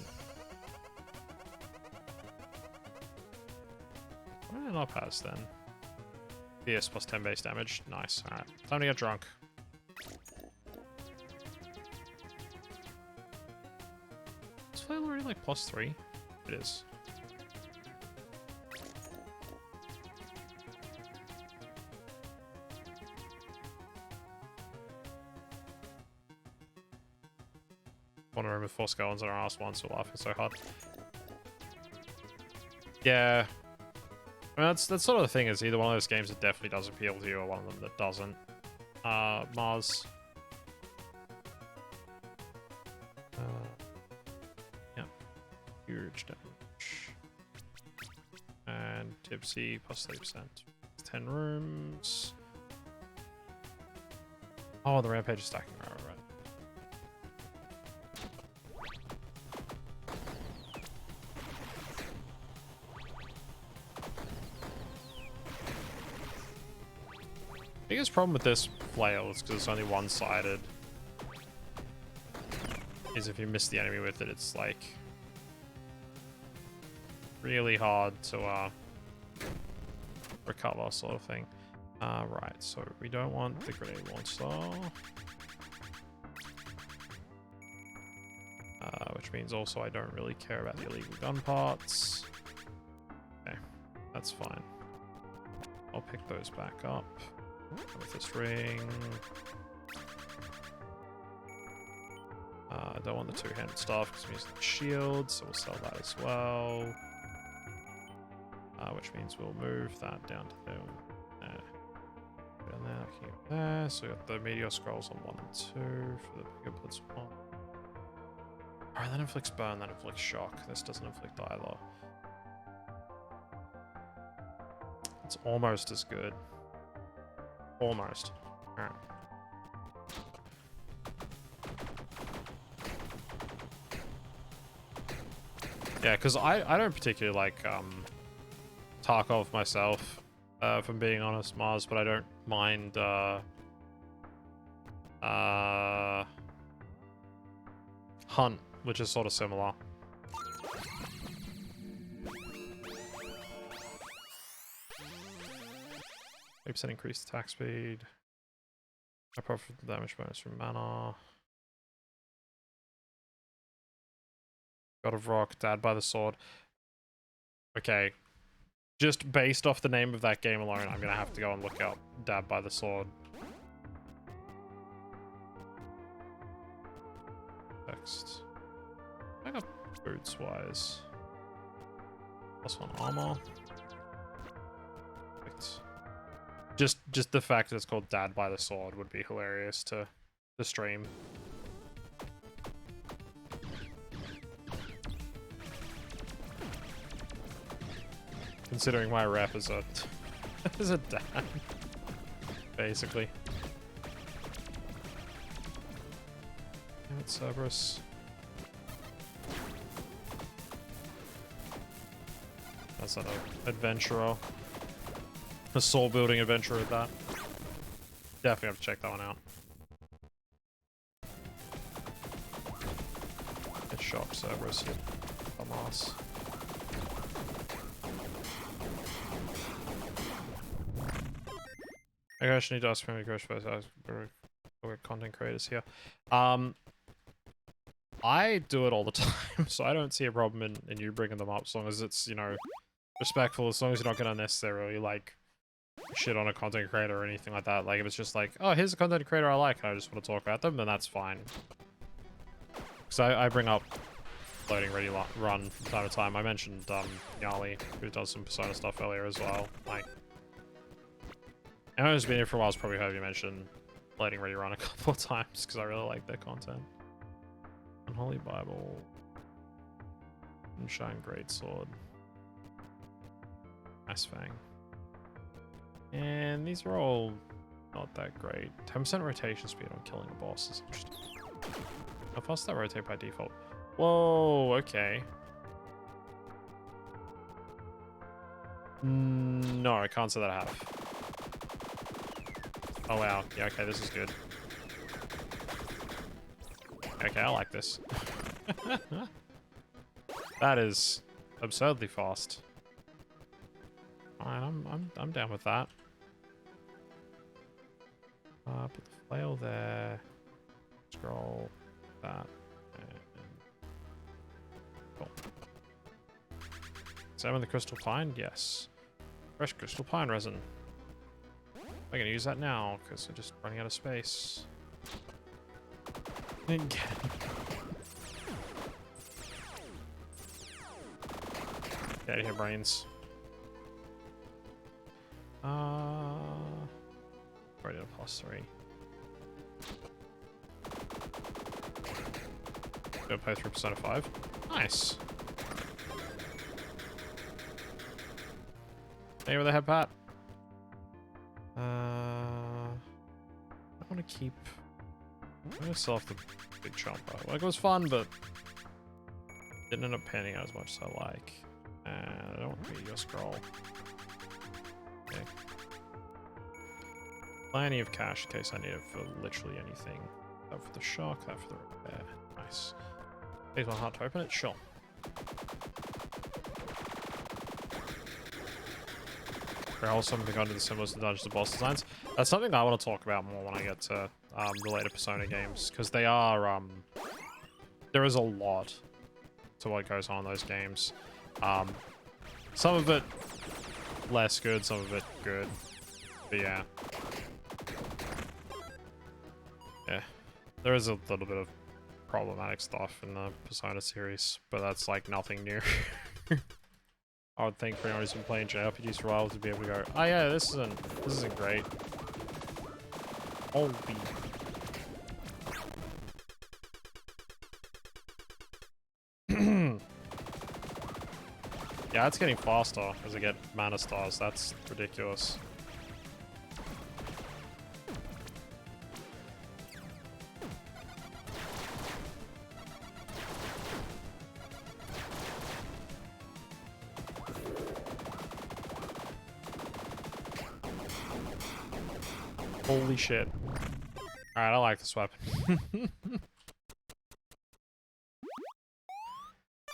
What did I not pass then? PS plus 10 base damage. Nice. Alright. Time to get drunk. Is flail already like plus 3? It is. Want to room with 4 skeletons on our ass once, we're laughing so hard. Yeah. I mean, that's sort of the thing, is either one of those games that definitely does appeal to you or one of them that doesn't. Mars. Yeah. Huge damage. And Tipsy plus 30%. 10 rooms. Oh, the rampage is stacking. Right. Biggest problem with this flail is because it's only one-sided. Is if you miss the enemy with it, it's like really hard to recover, sort of thing. Right, so we don't want the grenade launcher, which means also I don't really care about the illegal gun parts. Okay, that's fine. I'll pick those back up. With this ring. I don't want the two-handed stuff because I'm using the shield, so we'll sell that as well. Which means we'll move that down to there. Down there, keep there. So we got the meteor scrolls on 1 and 2 for the bigger blitz one. Alright, that inflicts burn, that inflicts shock. This doesn't inflict either. It's almost as good. Almost. Alright. Yeah, because I don't particularly like Tarkov myself, if I'm being honest, Mars, but I don't mind Hunt, which is sort of similar. % increased attack speed. I profit from damage bonus from mana. God of Rock, Dad by the Sword. Okay. Just based off the name of that game alone, I'm gonna have to go and look up Dad by the Sword. Text. I got boots wise. +1 armor. Perfect. Just the fact that it's called Dad by the Sword would be hilarious to stream. Considering my rep is a is a dad, basically. Damn it, Cerberus. That's not an adventurer. A soul building adventure at that. Definitely have to check that one out. Get shocked, Cerberus. Hamas. I actually need to ask me questions first. We're content creators here. I do it all the time, so I don't see a problem in you bringing them up as long as it's, you know, respectful, as long as you're not gonna necessarily like shit on a content creator or anything like that. Like if it's just like, oh, here's a content creator I like and I just want to talk about them, then that's fine. Because I bring up loading ready run from time to time. I mentioned Yali, who does some Persona stuff earlier as well. Like, anyone who's been here for a while has probably heard me mention loading ready run a couple of times because I really like their content. Unholy Bible. And Shine Greatsword. Ice Fang. And these are all not that great. 10% rotation speed on killing a boss is interesting. How fast does that rotate by default? Whoa, okay. No, I can't say that I have. Oh wow, yeah, okay, this is good. Okay, I like this. That is absurdly fast. Alright, I'm down with that. Put the flail there. Scroll that. And cool. Examine the crystal pine? Yes. Fresh crystal pine resin. I'm gonna use that now because we're just running out of space. Again. Get out of here, brains. Already at a +3. Go play through Persona 5. Nice. Hey, where the head, Pat? I want to keep. I'm gonna sell off the big chomper. Like, it was fun, but didn't end up panning out as much as I like. And I don't want to be your scroll. Okay. Plenty of cash in case I need it for literally anything. That for the shock, that for the repair. Nice. Takes my heart to open it? Sure. I also haven't gone to the symbols and dungeons and boss designs. That's something that I want to talk about more when I get to the later Persona games, because they are there is a lot to what goes on in those games. Some of it less good, some of it good. But yeah. Yeah. There is a little bit of problematic stuff in the Persona series, but that's like nothing new. I would think for anyone who's been playing JRPGs for a while to be able to go, oh yeah, this isn't great. Holy. Yeah, it's getting faster as I get mana stars. That's ridiculous. Holy shit. Alright, I like this weapon.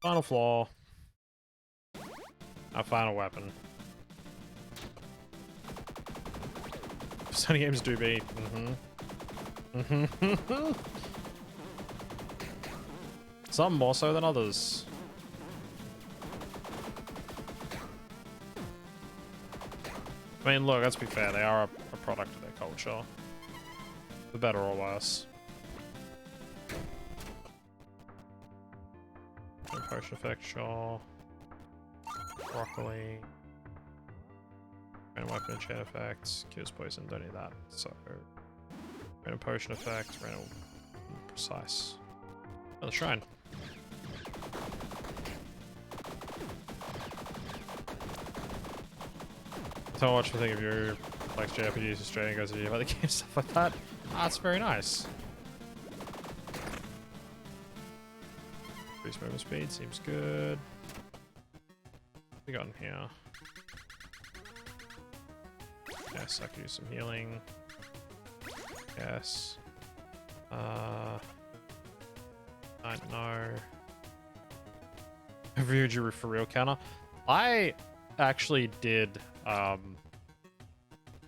Final floor. Our final weapon. Sony games do beat. Some more so than others. I mean, look, let's be fair, they are a product of their culture. For better or worse. No potion effect, sure. Broccoli. Random weapon and chain effects. Cures poison, don't need that. So, random potion effect, random precise. Oh, the shrine. Tell me what you think of your like JRPGs Australian goes to you about the game, stuff like that. Ah, it's very nice. Increase movement speed seems good. What we got in here? Yes, I could use some healing. Yes. I don't know. Ryuji for real counter. I actually did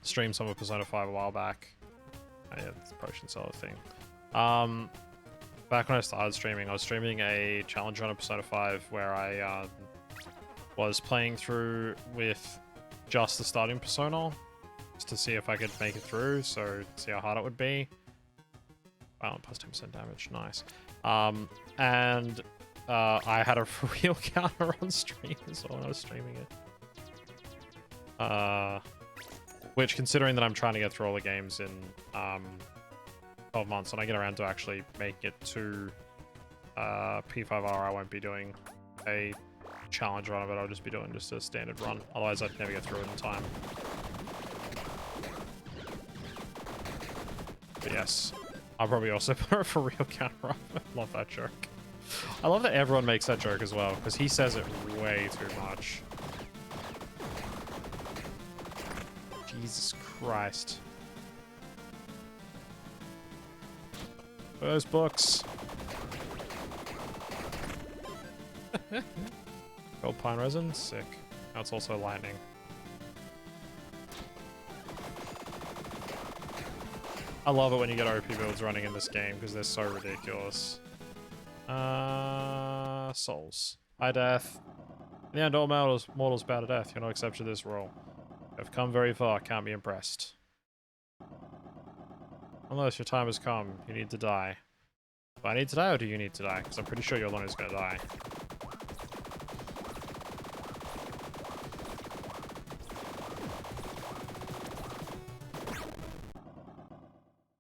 stream some of Persona 5 a while back. Oh, yeah, it's a potion seller thing. Back when I started streaming, I was streaming a challenge run of Persona 5 where I was playing through with just the starting Persona, just to see if I could make it through, so see how hard it would be. Wow, plus 10% damage, nice. And I had a real counter on stream as well when I was streaming it. Which, considering that I'm trying to get through all the games in 12 months, when I get around to actually making it to P5R, I won't be doing a challenge run of it, I'll just be doing just a standard run. Otherwise, I'd never get through it in time. But yes, I'll probably also put a for real counter up. I love that joke. I love that everyone makes that joke as well, because he says it way too much. Jesus Christ. Those books. Gold pine resin, sick. Now it's also lightning. I love it when you get OP builds running in this game because they're so ridiculous. Souls. Hi, Death. In the end, all mortals bow to death. You're no exception to this rule. I've come very far, can't be impressed. Unless your time has come, you need to die. Do I need to die or do you need to die? Because I'm pretty sure you're the one who's gonna die.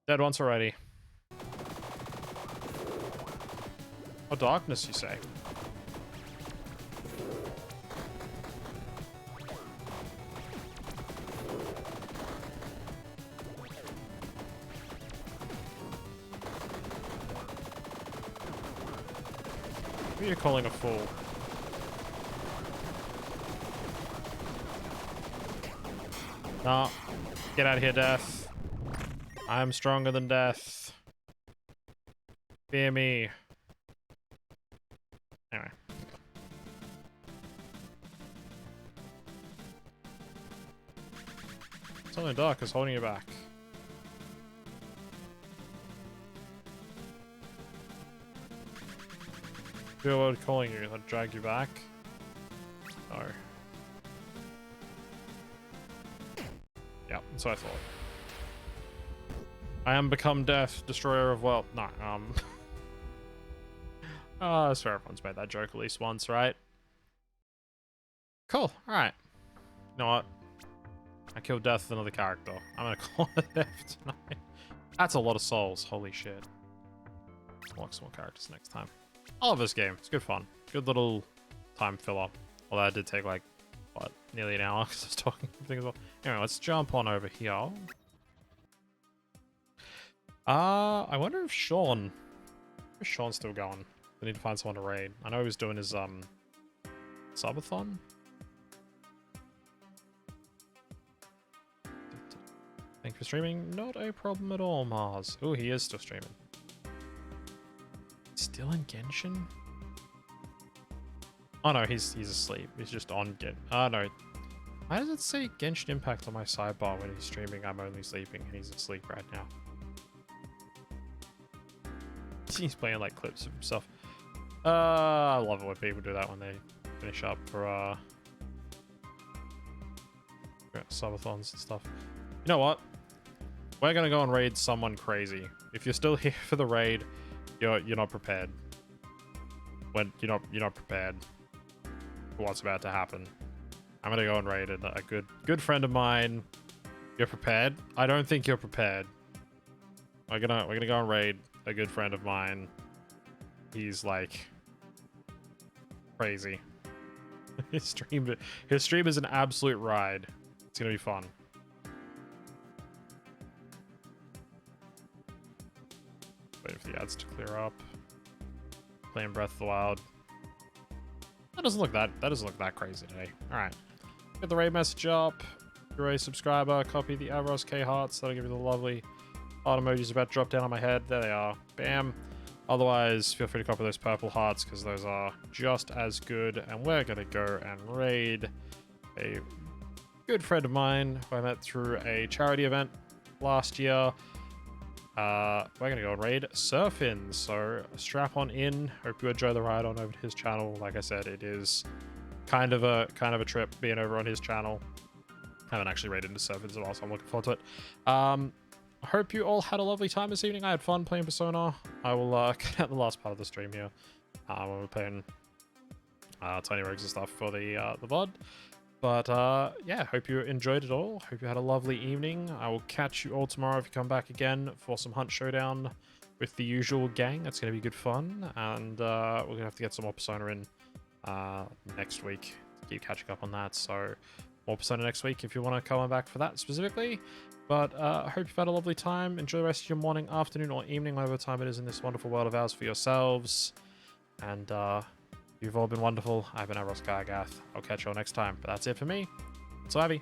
Dead once already. Oh, darkness, you say? Who are you calling a fool? Nah. Get out of here, Death. I'm stronger than Death. Fear me. Anyway. Something dark is holding you back. Feel what calling you, that drag you back? No. Yeah, that's what I thought. I am become death, destroyer of wealth. No, I swear everyone's made that joke at least once, right? Cool, alright. You know what? I killed death with another character. I'm gonna call it death tonight. That's a lot of souls, holy shit. Let's unlock some more characters next time. I love this game, it's good fun. Good little time filler. Although it did take like, what, nearly an hour because I was talking things well. Anyway, let's jump on over here. I wonder if Sean... Where's Sean still going? I need to find someone to raid. I know he was doing his, subathon? Thank you for streaming. Not a problem at all, Mars. Oh, he is still streaming. Still in Genshin? Oh no, he's asleep. He's just on Gen... Oh no. Why does it say Genshin Impact on my sidebar when he's streaming? I'm only sleeping and he's asleep right now. He's playing like clips of himself. I love it when people do that when they finish up for subathons and stuff. You know what? We're gonna go and raid someone crazy. If you're still here for the raid, you're not prepared. When you're not prepared for what's about to happen. I'm gonna go and raid a good friend of mine. You're prepared? I don't think you're prepared. We're gonna go and raid a good friend of mine. He's like crazy. His stream is an absolute ride. It's gonna be fun. Waiting for the ads to clear up. Playing Breath of the Wild. That doesn't look that crazy today. Alright. Get the raid message up. If you're a subscriber, copy the Avros K hearts. That'll give you the lovely heart emojis about to drop down on my head. There they are. Bam. Otherwise, feel free to copy those purple hearts because those are just as good. And we're going to go and raid a good friend of mine who I met through a charity event last year. We're going to go and raid Surfin. So strap on in. Hope you enjoy the ride on over to his channel. Like I said, it is kind of a trip being over on his channel. I haven't actually raided into Surfins at all, so I'm looking forward to it. I hope you all had a lovely time this evening. I had fun playing Persona. I will cut out the last part of the stream here when we're playing Tiny Rogues and stuff for the VOD. But yeah, hope you enjoyed it all. Hope you had a lovely evening. I will catch you all tomorrow if you come back again for some Hunt Showdown with the usual gang. That's going to be good fun. And we're going to have to get some more Persona in next week to keep catching up on that. So more Persona next week if you want to come on back for that specifically. But I hope you've had a lovely time. Enjoy the rest of your morning, afternoon, or evening, whatever time it is in this wonderful world of ours for yourselves. And you've all been wonderful. I've been Avros Gargath. I'll catch you all next time. But that's it for me. So Abby.